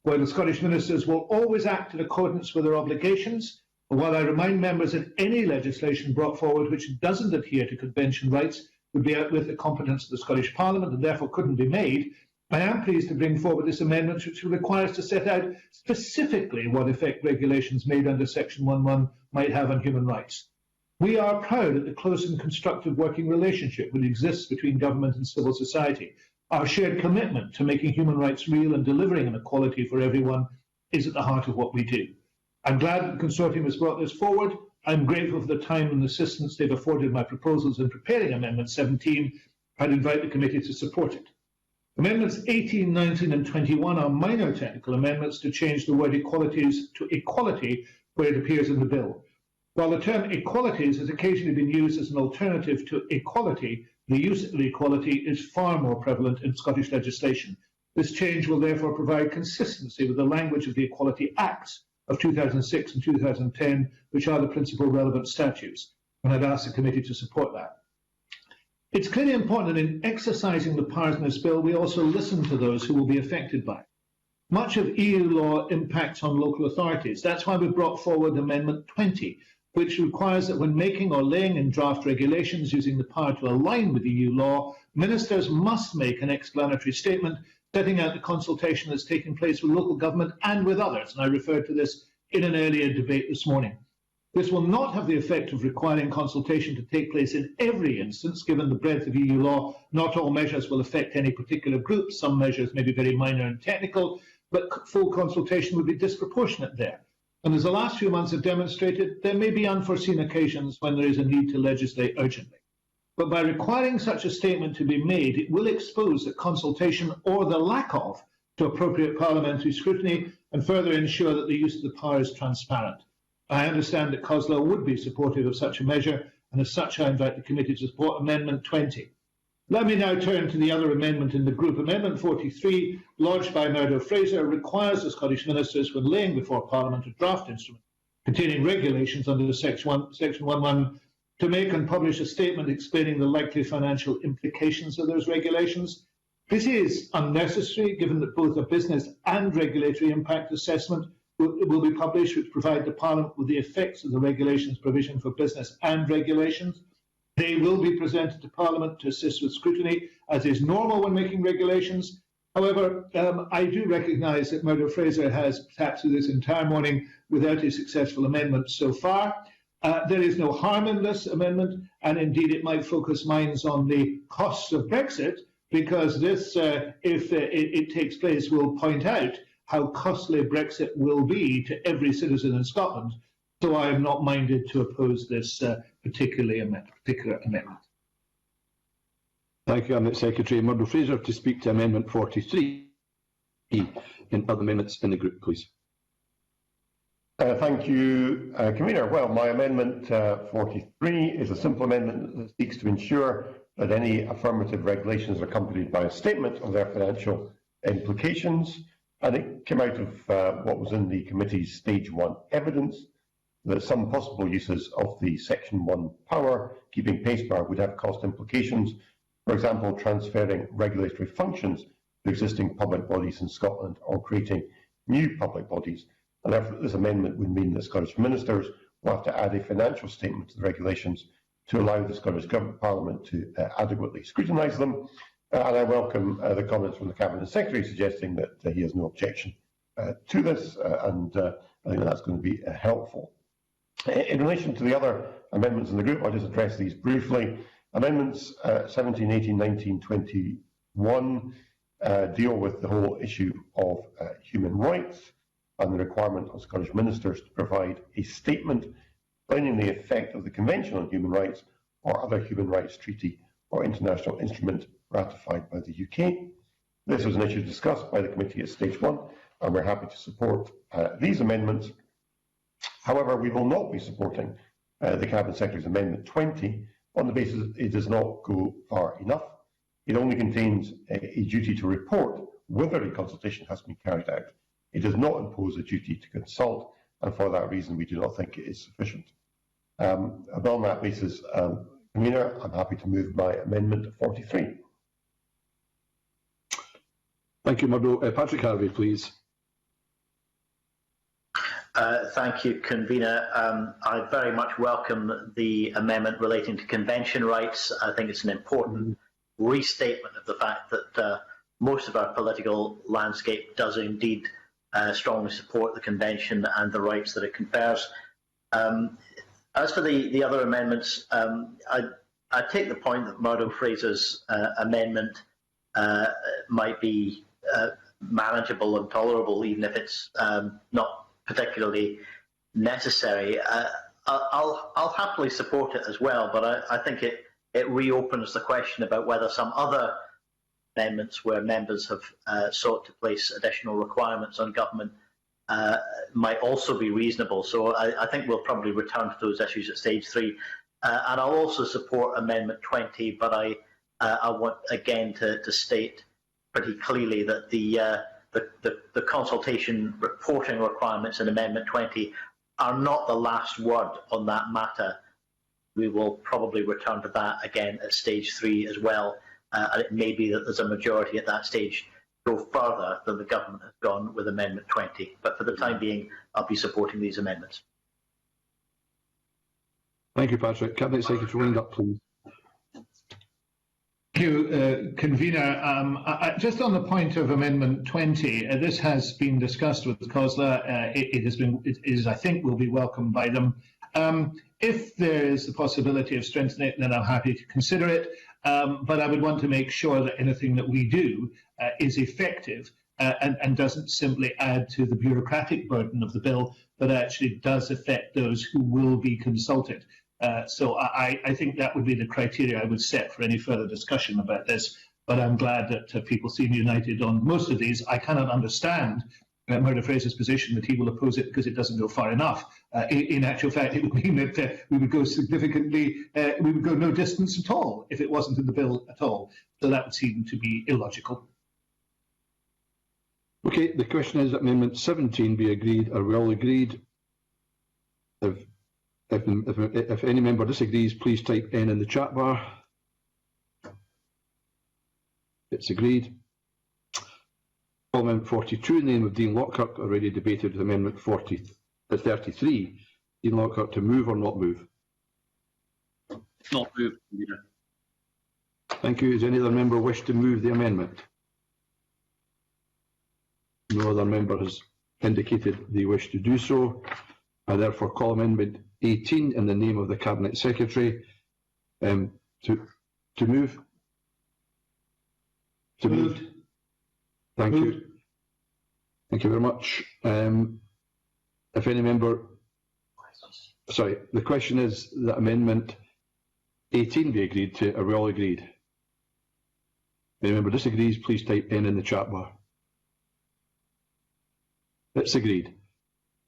While the Scottish ministers will always act in accordance with their obligations, and while I remind members that any legislation brought forward which doesn't adhere to convention rights would be out with the competence of the Scottish Parliament and therefore couldn't be made, I am pleased to bring forward this amendment which will require us to set out specifically what effect regulations made under Section 11 might have on human rights. We are proud of the close and constructive working relationship that exists between government and civil society. Our shared commitment to making human rights real and delivering an equality for everyone is at the heart of what we do. I'm glad that the consortium has brought this forward. I'm grateful for the time and assistance they've afforded my proposals in preparing Amendment 17. I'd invite the committee to support it. Amendments 18, 19 and 21 are minor technical amendments to change the word equalities to equality where it appears in the bill. While the term equalities has occasionally been used as an alternative to equality, the use of equality is far more prevalent in Scottish legislation. This change will therefore provide consistency with the language of the Equality Acts of 2006 and 2010, which are the principal relevant statutes, and I'd ask the committee to support that. It's clearly important that in exercising the powers in this bill, we also listen to those who will be affected by it. Much of EU law impacts on local authorities. That's why we've brought forward Amendment 20, which requires that when making or laying in draft regulations using the power to align with EU law, ministers must make an explanatory statement setting out the consultation that's taking place with local government and with others, and I referred to this in an earlier debate this morning. This will not have the effect of requiring consultation to take place in every instance, given the breadth of EU law. Not all measures will affect any particular group. Some measures may be very minor and technical, but full consultation would be disproportionate there. And as the last few months have demonstrated, there may be unforeseen occasions when there is a need to legislate urgently. But by requiring such a statement to be made, it will expose the consultation or the lack of to appropriate parliamentary scrutiny and further ensure that the use of the power is transparent. I understand that COSLA would be supportive of such a measure, and as such I invite the committee to support Amendment 20. Let me now turn to the other amendment in the group. Amendment 43, lodged by Murdo Fraser, requires the Scottish Ministers, when laying before Parliament a draft instrument containing regulations under Section 1.1, to make and publish a statement explaining the likely financial implications of those regulations. This is unnecessary, given that both a business and regulatory impact assessment will be published, which provide the Parliament with the effects of the regulations provision for business and regulations. They will be presented to Parliament to assist with scrutiny, as is normal when making regulations. However, I do recognise that Murdo Fraser has sat through this entire morning without a successful amendment so far. There is no harm in this amendment, and indeed it might focus minds on the costs of Brexit, because this, if it takes place, will point out how costly Brexit will be to every citizen in Scotland. So I am not minded to oppose this particular amendment. Thank you, Cabinet Secretary. Murdo Fraser to speak to Amendment 43 in other amendments in the group, please. Thank you, Convener. Well, my amendment 43 is a simple amendment that seeks to ensure that any affirmative regulations are accompanied by a statement of their financial implications. And it came out of what was in the committee's stage 1 evidence, that some possible uses of the Section 1 power, keeping pace power, would have cost implications. For example, transferring regulatory functions to existing public bodies in Scotland or creating new public bodies. And therefore, this amendment would mean that Scottish ministers will have to add a financial statement to the regulations to allow the Scottish Government Parliament to adequately scrutinise them. And I welcome the comments from the Cabinet Secretary suggesting that he has no objection to this, and I think that's going to be helpful. In relation to the other amendments in the group, I'll just address these briefly. Amendments 17, 18, 19, 21 deal with the whole issue of human rights and the requirement of Scottish ministers to provide a statement explaining the effect of the Convention on Human Rights or other human rights treaty or international instrument ratified by the UK. This was an issue discussed by the committee at stage 1, and we're happy to support these amendments. However, we will not be supporting the Cabinet Secretary's Amendment 20 on the basis that it does not go far enough. It only contains a duty to report whether a consultation has been carried out. It does not impose a duty to consult, and for that reason we do not think it is sufficient. On that basis, Convener, I'm happy to move my Amendment 43. Thank you, Murdo. Patrick Harvey, please. Thank you, Convener. I very much welcome the amendment relating to convention rights. I think it's an important restatement of the fact that most of our political landscape does indeed strongly support the convention and the rights that it confers. As for the other amendments, I take the point that Murdo Fraser's amendment might be manageable and tolerable, even if it's not particularly necessary. I'll happily support it as well, but I think it reopens the question about whether some other amendments where members have sought to place additional requirements on government might also be reasonable. So I think we'll probably return to those issues at stage 3. And I'll also support Amendment 20, but I want again to state pretty clearly that the consultation reporting requirements in Amendment 20 are not the last word on that matter. We will probably return to that again at stage 3 as well. And it may be that there's a majority at that stage go further than the government has gone with Amendment 20. But for the time being, I'll be supporting these amendments. Thank you, Patrick. Cabinet Secretary, wind up, please. Thank you, Convener. Just on the point of Amendment 20, this has been discussed with COSLA. It is, I think, will be welcomed by them. If there is the possibility of strengthening it, then I'm happy to consider it. But I would want to make sure that anything that we do is effective and doesn't simply add to the bureaucratic burden of the bill, but actually does affect those who will be consulted. So I think that would be the criteria I would set for any further discussion about this. But I'm glad that people seem united on most of these. I cannot understand Murdo Fraser's position that he will oppose it because it doesn't go far enough. In actual fact, it would mean that we would go significantly, we would go no distance at all if it wasn't in the bill at all. So that would seem to be illogical. Okay, the question is that Amendment 17 be agreed. Are we all agreed? If any member disagrees, please type N in the chat bar. It's agreed. Amendment 42 in the name of Dean Lockhart, already debated with Amendment 33. Dean Lockhart, to move or not move? Not move, Convener. Thank you. Does any other member wish to move the amendment? No other member has indicated they wish to do so. I therefore call Amendment 18 in the name of the Cabinet Secretary to move. To move. Thank you. Thank you very much. If any member, sorry, the question is that Amendment 18 be agreed to. Are we all agreed? If any member disagrees, please type N in the chat bar. It's agreed.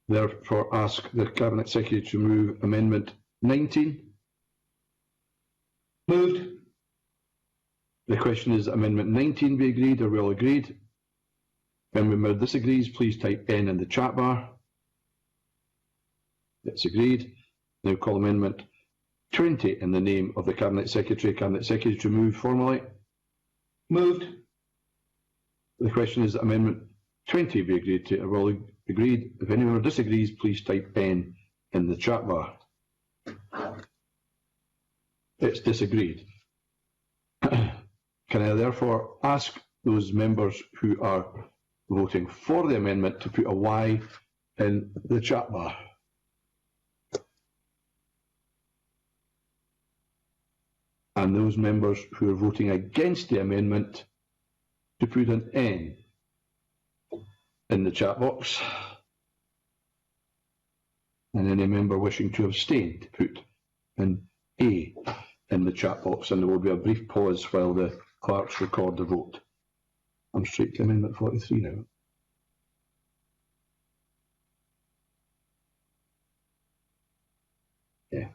Therefore, ask the Cabinet Secretary to move Amendment 19. Moved. The question is Amendment 19 be agreed. Are we all agreed? If any member disagrees, please type N in the chat bar. It's agreed. Now call Amendment 20 in the name of the Cabinet Secretary. Cabinet Secretary to move formally. Moved. The question is that Amendment 20 be agreed to. Are we all agreed? If anyone disagrees, please type N in the chat bar. It's disagreed. Can I therefore ask those members who are voting for the amendment to put a Y in the chat bar? And those members who are voting against the amendment to put an N in the chat box. And any member wishing to abstain to put an A in the chat box. And there will be a brief pause while the clerks record the vote. I'm straight to Amendment 43 now. Yeah.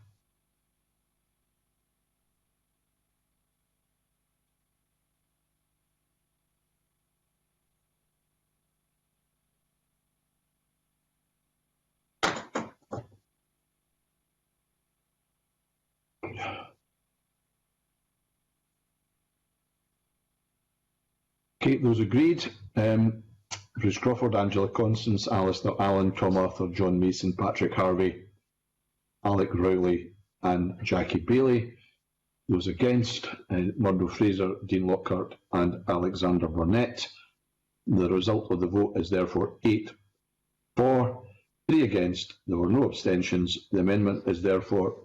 Okay, those agreed. Bruce Crawford, Angela Constance, Alistair Allen, Tom Arthur, John Mason, Patrick Harvey, Alec Rowley and Jackie Bailey. Those against, Murdo Fraser, Dean Lockhart and Alexander Burnett. The result of the vote is therefore 8 for, 3 against. There were no abstentions. The amendment is therefore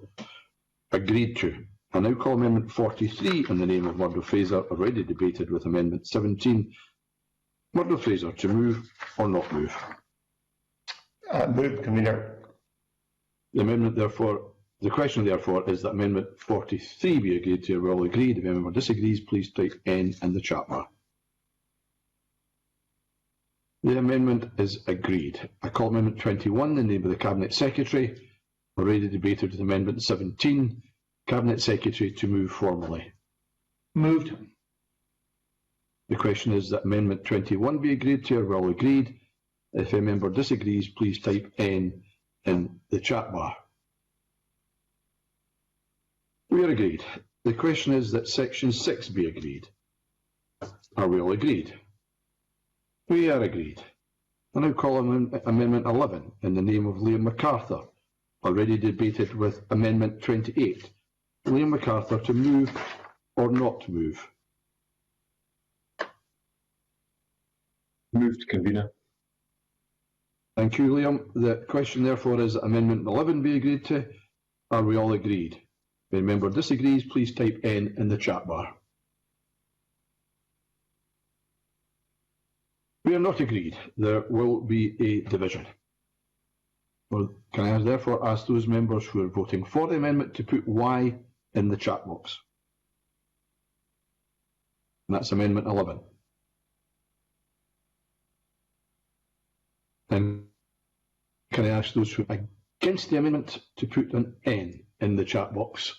agreed to. I now call Amendment 43 in the name of Murdo Fraser, already debated with Amendment 17. Murdo Fraser, to move or not move? Move, Convener. The amendment, therefore, the question, therefore, is that Amendment 43 be agreed to. We're all agreed. If any member disagrees, please type N in the chat bar. The amendment is agreed. I call Amendment 21 in the name of the Cabinet Secretary, already debated with Amendment 17. Cabinet Secretary to move formally. Moved. The question is that Amendment 21 be agreed to. Are we all agreed? If a member disagrees, please type N in the chat bar. We are agreed. The question is that Section 6 be agreed. Are we all agreed? We are agreed. I now call Amendment 11 in the name of Liam MacArthur, already debated with Amendment 28. Liam MacArthur to move or not move? Moved, Convener. Thank you, Liam. The question, therefore, is that Amendment 11 be agreed to. Are we all agreed? If any member disagrees, please type N in the chat bar. We are not agreed. There will be a division. Well, can I therefore ask those members who are voting for the amendment to put Y in the chat box? And that's Amendment 11. And can I ask those who are against the amendment to put an N in the chat box?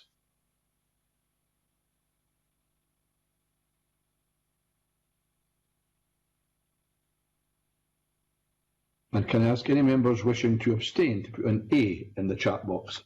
And can I ask any members wishing to abstain to put an A in the chat box?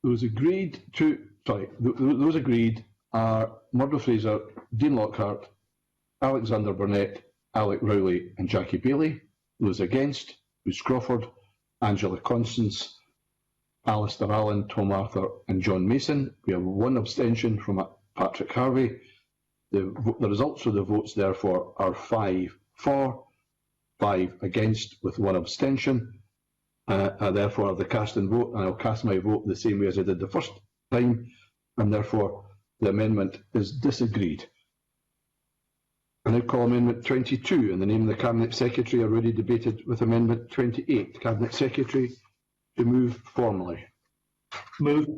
Those agreed are Murdo Fraser, Dean Lockhart, Alexander Burnett, Alec Rowley and Jackie Bailey. Those against, Bruce Crawford, Angela Constance, Alistair Allen, Tom Arthur and John Mason. We have one abstention from Patrick Harvey. The results of the votes therefore are 5 for, 5 against with one abstention. Therefore, the cast and vote, and I'll cast my vote the same way as I did the first time, and therefore the amendment is disagreed. I now call Amendment 22 in the name of the Cabinet Secretary, already debated with Amendment 28. Cabinet Secretary to move formally. Move.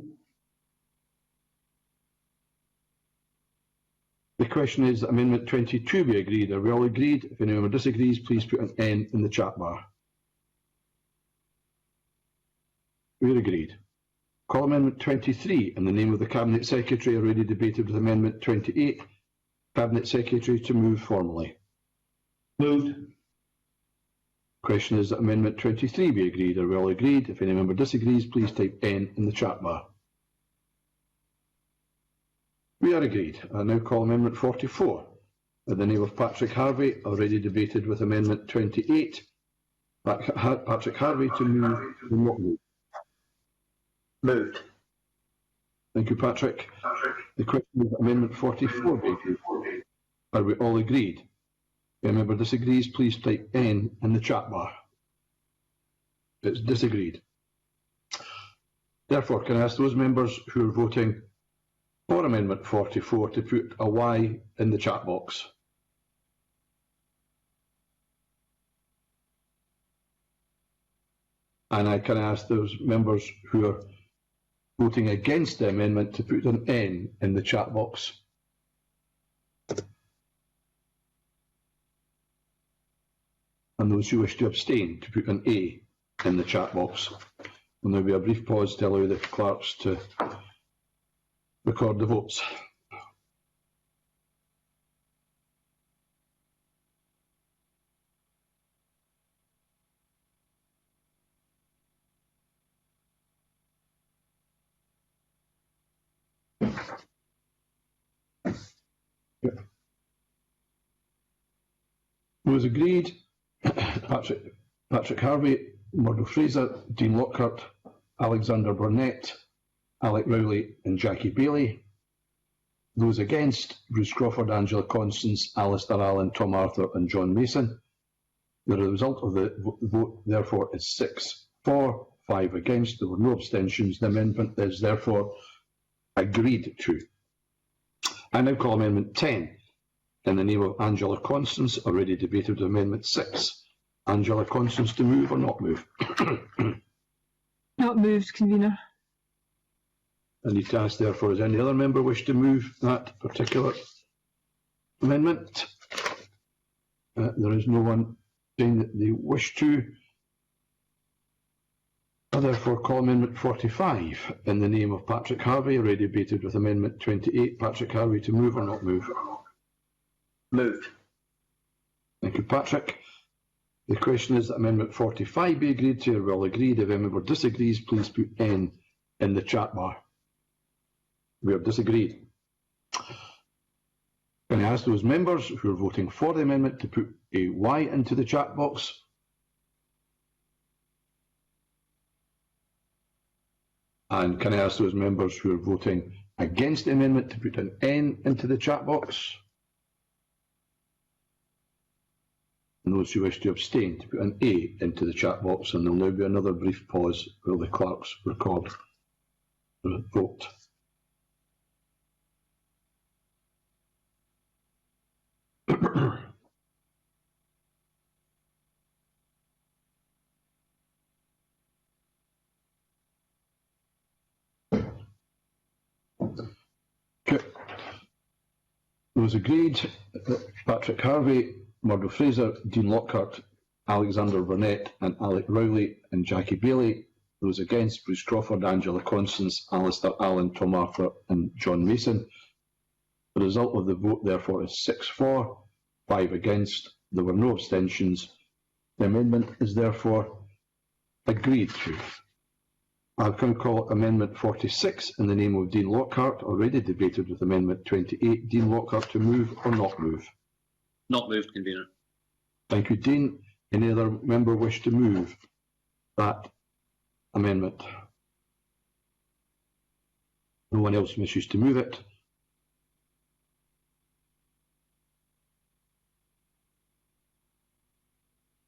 The question is that Amendment 22 be agreed. Are we all agreed? If any member disagrees, please put an N in the chat bar. We are agreed. Call Amendment 23 in the name of the Cabinet Secretary, already debated with Amendment 28. Cabinet Secretary to move formally. Moved. Question is that Amendment 23 be agreed. Are we all agreed? If any member disagrees, please type N in the chat bar. We are agreed. I now call Amendment 44 in the name of Patrick Harvey, already debated with Amendment 28. Patrick Harvey to move the not move. Moved. Thank you, Patrick. The question is Amendment 44 be agreed. Are we all agreed? If a member disagrees, please type N in the chat bar. It's disagreed. Therefore, can I ask those members who are voting for Amendment 44 to put a Y in the chat box? And I can ask those members who are voting against the amendment to put an N in the chat box. And those who wish to abstain to put an A in the chat box. And there will be a brief pause to allow the clerks to record the votes. Those agreed, Patrick Harvey, Murdo Fraser, Dean Lockhart, Alexander Burnett, Alec Rowley and Jackie Bailey. Those against, Bruce Crawford, Angela Constance, Alistair Allen, Tom Arthur and John Mason. The result of the vote therefore is 6 for, 5 against. There were no abstentions. The amendment is therefore agreed to. I now call Amendment 10 in the name of Angela Constance, already debated with Amendment 6. Angela Constance to move or not move? Not moved, Convener. I need to ask, therefore, does any other member wish to move that particular amendment? There is no one saying that they wish to. I therefore call Amendment 45 in the name of Patrick Harvey, already debated with Amendment 28. Patrick Harvey to move or not move? Moved. Thank you, Patrick. The question is that Amendment 45 be agreed to. Are we all agreed? If any member disagrees, please put N in the chat bar. We have disagreed. Can I ask those members who are voting for the amendment to put a Y into the chat box? And can I ask those members who are voting against the amendment to put an N into the chat box? And those who wish to abstain to put an A into the chat box, and there will now be another brief pause while the clerks record the vote. Those agreed: Patrick Harvie, Murdo Fraser, Dean Lockhart, Alexander Burnett and Alec Rowley and Jackie Bailey. Those against: Bruce Crawford, Angela Constance, Alistair Allen, Tom Arthur and John Mason. The result of the vote therefore is 6 for, 5 against. There were no abstentions. The amendment is therefore agreed to. I can call Amendment 46 in the name of Dean Lockhart, already debated with Amendment 28. Dean Lockhart, to move or not move? Not moved, Convener. Thank you, Dean. Any other member wish to move that amendment? No one else wishes to move it.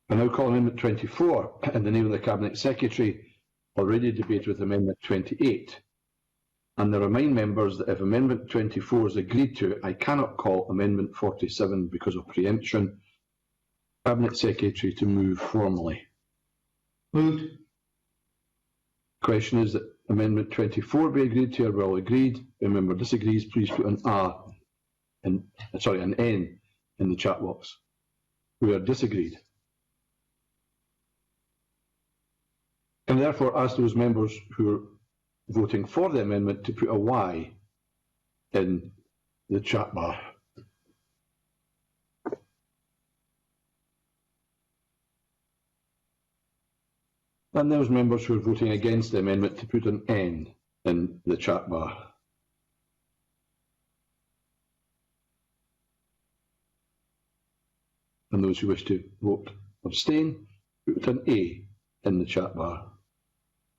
I now call Amendment 24 in the name of the Cabinet Secretary, already debated with Amendment 28. And I remind members that if Amendment 24 is agreed to, I cannot call Amendment 47 because of preemption. Cabinet Secretary to move formally. Moved. Question is that Amendment 24 be agreed to or well agreed. If a member disagrees, please put an N in the chat box. We are disagreed. And therefore ask those members who are voting for the amendment to put a Y in the chat bar. And those members who are voting against the amendment to put an N in the chat bar. And those who wish to vote abstain, put an A in the chat bar.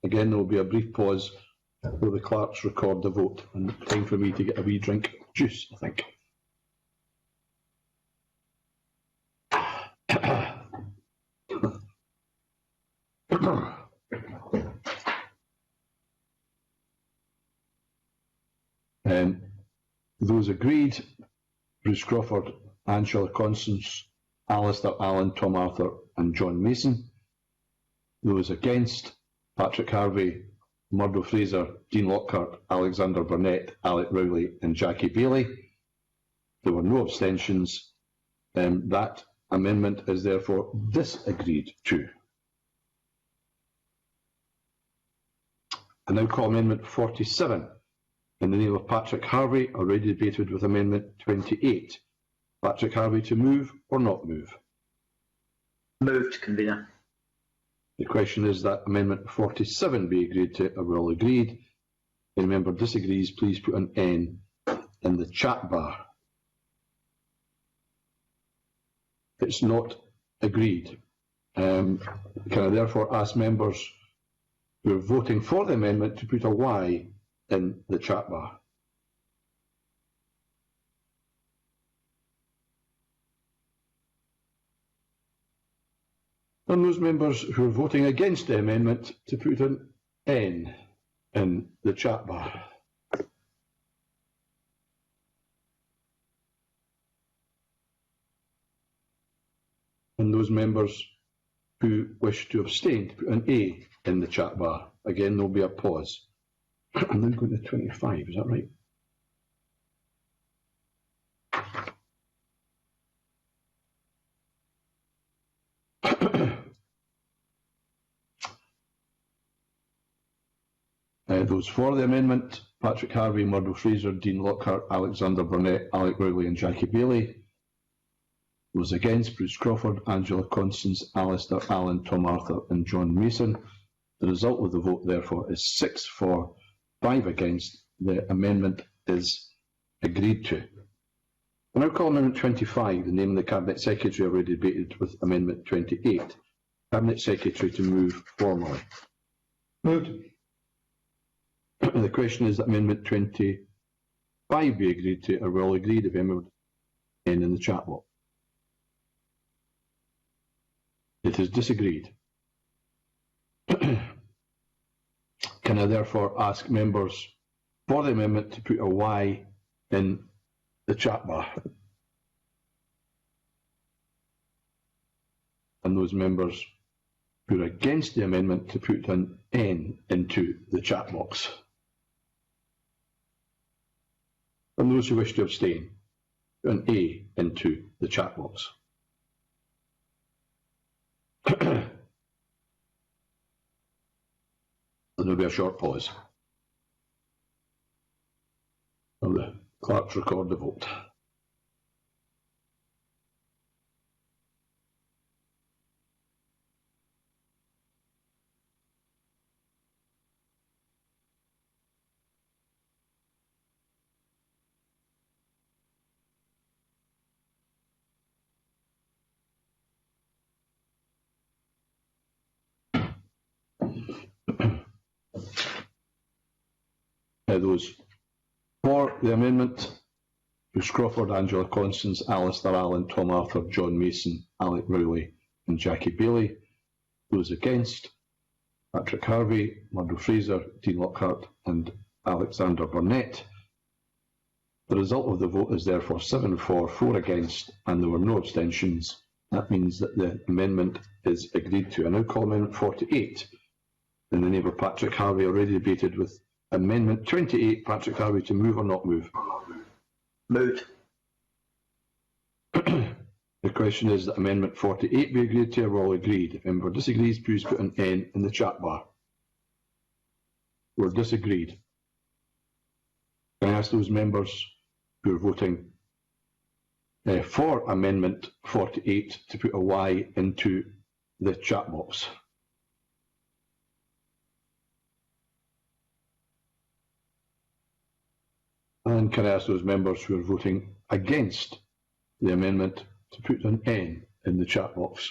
Again, there will be a brief pause while the clerks record the vote, and time for me to get a wee drink of juice, I think. Those agreed: Bruce Crawford, Angela Constance, Alistair Allen, Tom Arthur and John Mason. Those against: Patrick Harvie, Murdo Fraser, Dean Lockhart, Alexander Burnett, Alec Rowley and Jackie Bailey. There were no abstentions. That amendment is therefore disagreed to. I now call Amendment 47 in the name of Patrick Harvie, already debated with Amendment 28. Patrick Harvie to move or not move? Moved, Convener. The question is that Amendment 47 be agreed to or well agreed. If any member disagrees, please put an N in the chat bar. It's not agreed. Can I therefore ask members who are voting for the amendment to put a Y in the chat bar? And those members who are voting against the amendment to put an N in the chat bar. And those members who wish to abstain to put an A in the chat bar. Again, there will be a pause. I'm now going to 25, is that right? Those for the amendment: Patrick Harvie, Murdo Fraser, Dean Lockhart, Alexander Burnett, Alec Rowley and Jackie Bailey. Those against: Bruce Crawford, Angela Constance, Alistair Allen, Tom Arthur and John Mason. The result of the vote therefore is 6 for, 5 against. The amendment is agreed to. I now call Amendment 25, the name of the Cabinet Secretary, already debated with Amendment 28. Cabinet Secretary to move formally. Moved. The question is that Amendment 25 be agreed to or well agreed. If anyone N in the chat box. It is disagreed. Can I therefore ask members for the amendment to put a Y in the chat bar? And those members who are against the amendment to put an N into the chat box. And those who wish to abstain. an A into the chat box. And there'll be a short pause. Will the clerks record the vote? Those for the amendment: Bruce Crawford, Angela Constance, Alistair Allen, Tom Arthur, John Mason, Alec Rowley and Jackie Bailey. Those against: Patrick Harvey, Murdo Fraser, Dean Lockhart and Alexander Burnett. The result of the vote is therefore 7 for, 4 against, and there were no abstentions. That means that the amendment is agreed to. I now call Amendment 48 in the name of Patrick Harvey, already debated, with Amendment 28. Patrick Harvey, to move or not move? Moved. The question is that Amendment 48 be agreed to, or all agreed. If member disagrees, please put an N in the chat bar. We're disagreed. Can I ask those members who are voting for Amendment 48 to put a Y into the chat box? And can I ask those members who are voting against the amendment to put an N in the chat box?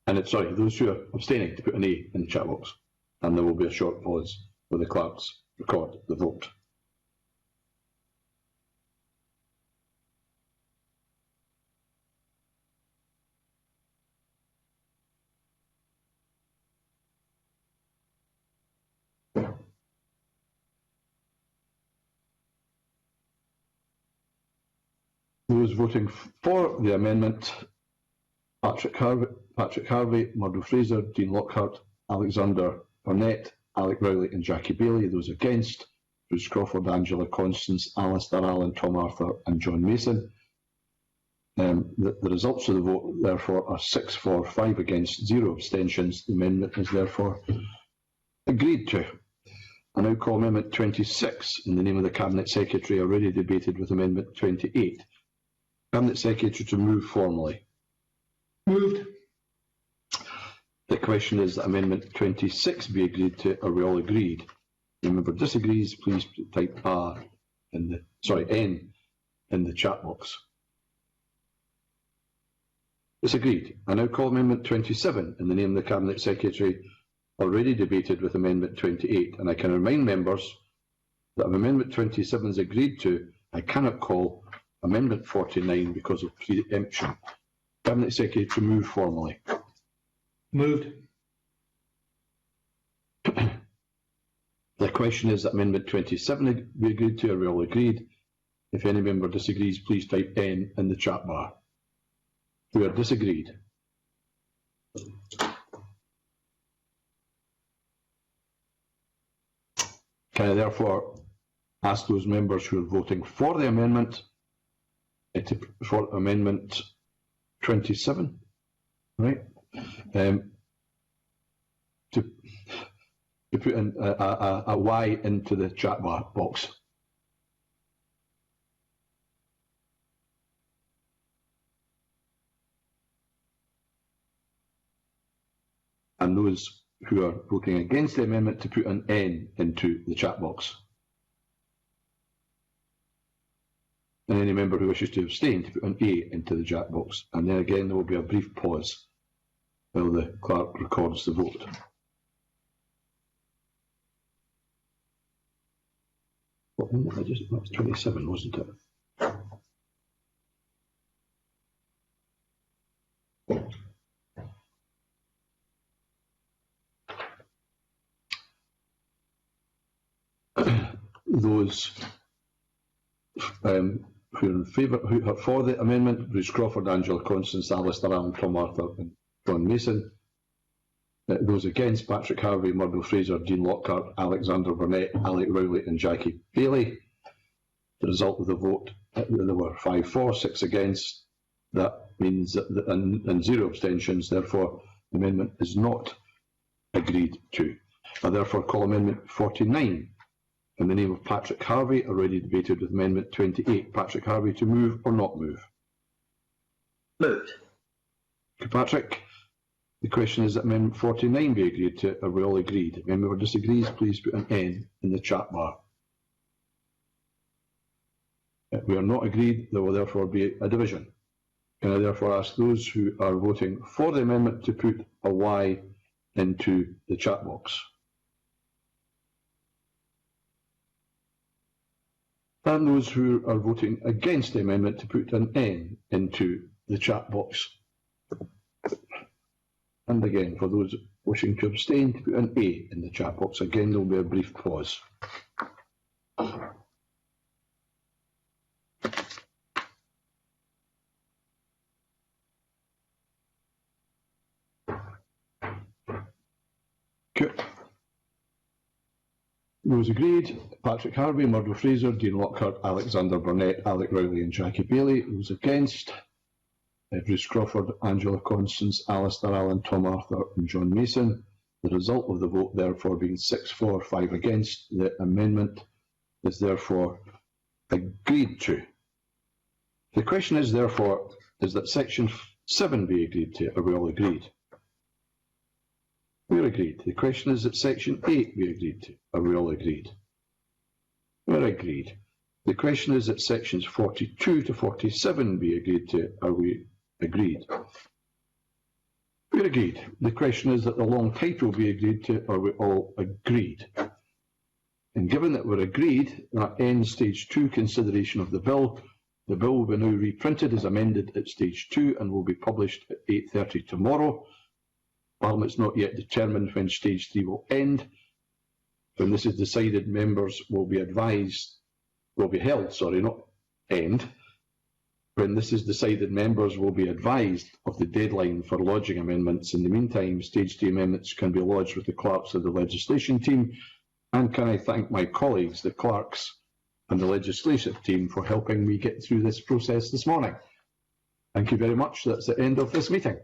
And it's, sorry, those who are abstaining to put an A in the chat box. And there will be a short pause where the clerks record the vote. Those voting for the amendment: Patrick Harvey, Murdo Fraser, Dean Lockhart, Alexander Burnett, Alec Rowley and Jackie Bailey. Those against: Bruce Crawford, Angela Constance, Alistair Allen, Tom Arthur and John Mason. The results of the vote therefore are 6 for, 5 against, 0 abstentions. The amendment is therefore agreed to. I now call Amendment 26 in the name of the Cabinet Secretary, already debated with Amendment 28. Cabinet Secretary, to move formally. Moved. The question is that Amendment 26 be agreed to. Are we all agreed? If a member disagrees, please type N in the chat box. It's agreed. I now call Amendment 27 in the name of the Cabinet Secretary, already debated with Amendment 28. And I can remind members that if Amendment 27 is agreed to, I cannot call Amendment 49 because of preemption. Cabinet Secretary, to move formally. Moved. The question is that Amendment 27 be agreed to. Are we all agreed? If any member disagrees, please type N in the chat bar. We are disagreed. Can I therefore ask those members who are voting for the amendment, for Amendment 27, right, to put in a Y into the chat bar box? And those who are voting against the amendment to put an N into the chat box. And any member who wishes to abstain to put an A into the chat box. And then again there will be a brief pause while the clerk records the vote. That was 27, wasn't it? Those who are in favour, who are for the amendment: Bruce Crawford, Angela Constance, Alistair Allen, Tom Arthur and John Mason. Those against: Patrick Harvie, Murdo Fraser, Dean Lockhart, Alexander Burnett, Alec Rowley and Jackie Bailey. The result of the vote, there were 5 for, 6 against. That means that and 0 abstentions. Therefore, the amendment is not agreed to. I therefore call Amendment 49 in the name of Patrick Harvie, already debated with Amendment 28. Patrick Harvie, to move or not move? Moved. Thank you, Patrick. The question is that Amendment 49 be agreed to. Are we all agreed? If any member disagrees, please put an N in the chat bar. If we are not agreed, there will therefore be a division. Can I therefore ask those who are voting for the amendment to put a Y into the chat box? And those who are voting against the amendment to put an N into the chat box. And again, for those wishing to abstain, to put an A in the chat box. Again, there will be a brief pause. Good. Those agreed: Patrick Harvie, Murdo Fraser, Dean Lockhart, Alexander Burnett, Alec Rowley and Jackie Bailey. Those against: Bruce Crawford, Angela Constance, Alistair Allen, Tom Arthur and John Mason. The result of the vote therefore being 6 for, 5 against. The amendment is therefore agreed to. The question is therefore, is that Section 7 be agreed to? Are we all agreed? We're agreed. The question is that Section 8 be agreed to. Are we all agreed? We're agreed. The question is that Sections 42 to 47 be agreed to. Are we agreed? We're agreed. The question is that the long title be agreed to. Are we all agreed? And given that we're agreed, that ends Stage 2 consideration of the bill. The bill will be now reprinted as amended at Stage 2 and will be published at 8:30 tomorrow. Parliament's not yet determined when Stage 3 will end. When this is decided, members will be held, not end. When this is decided, members will be advised of the deadline for lodging amendments. In the meantime, Stage 3 amendments can be lodged with the clerks of the legislation team. And can I thank my colleagues, the clerks and the legislative team, for helping me get through this process this morning. Thank you very much. That's the end of this meeting.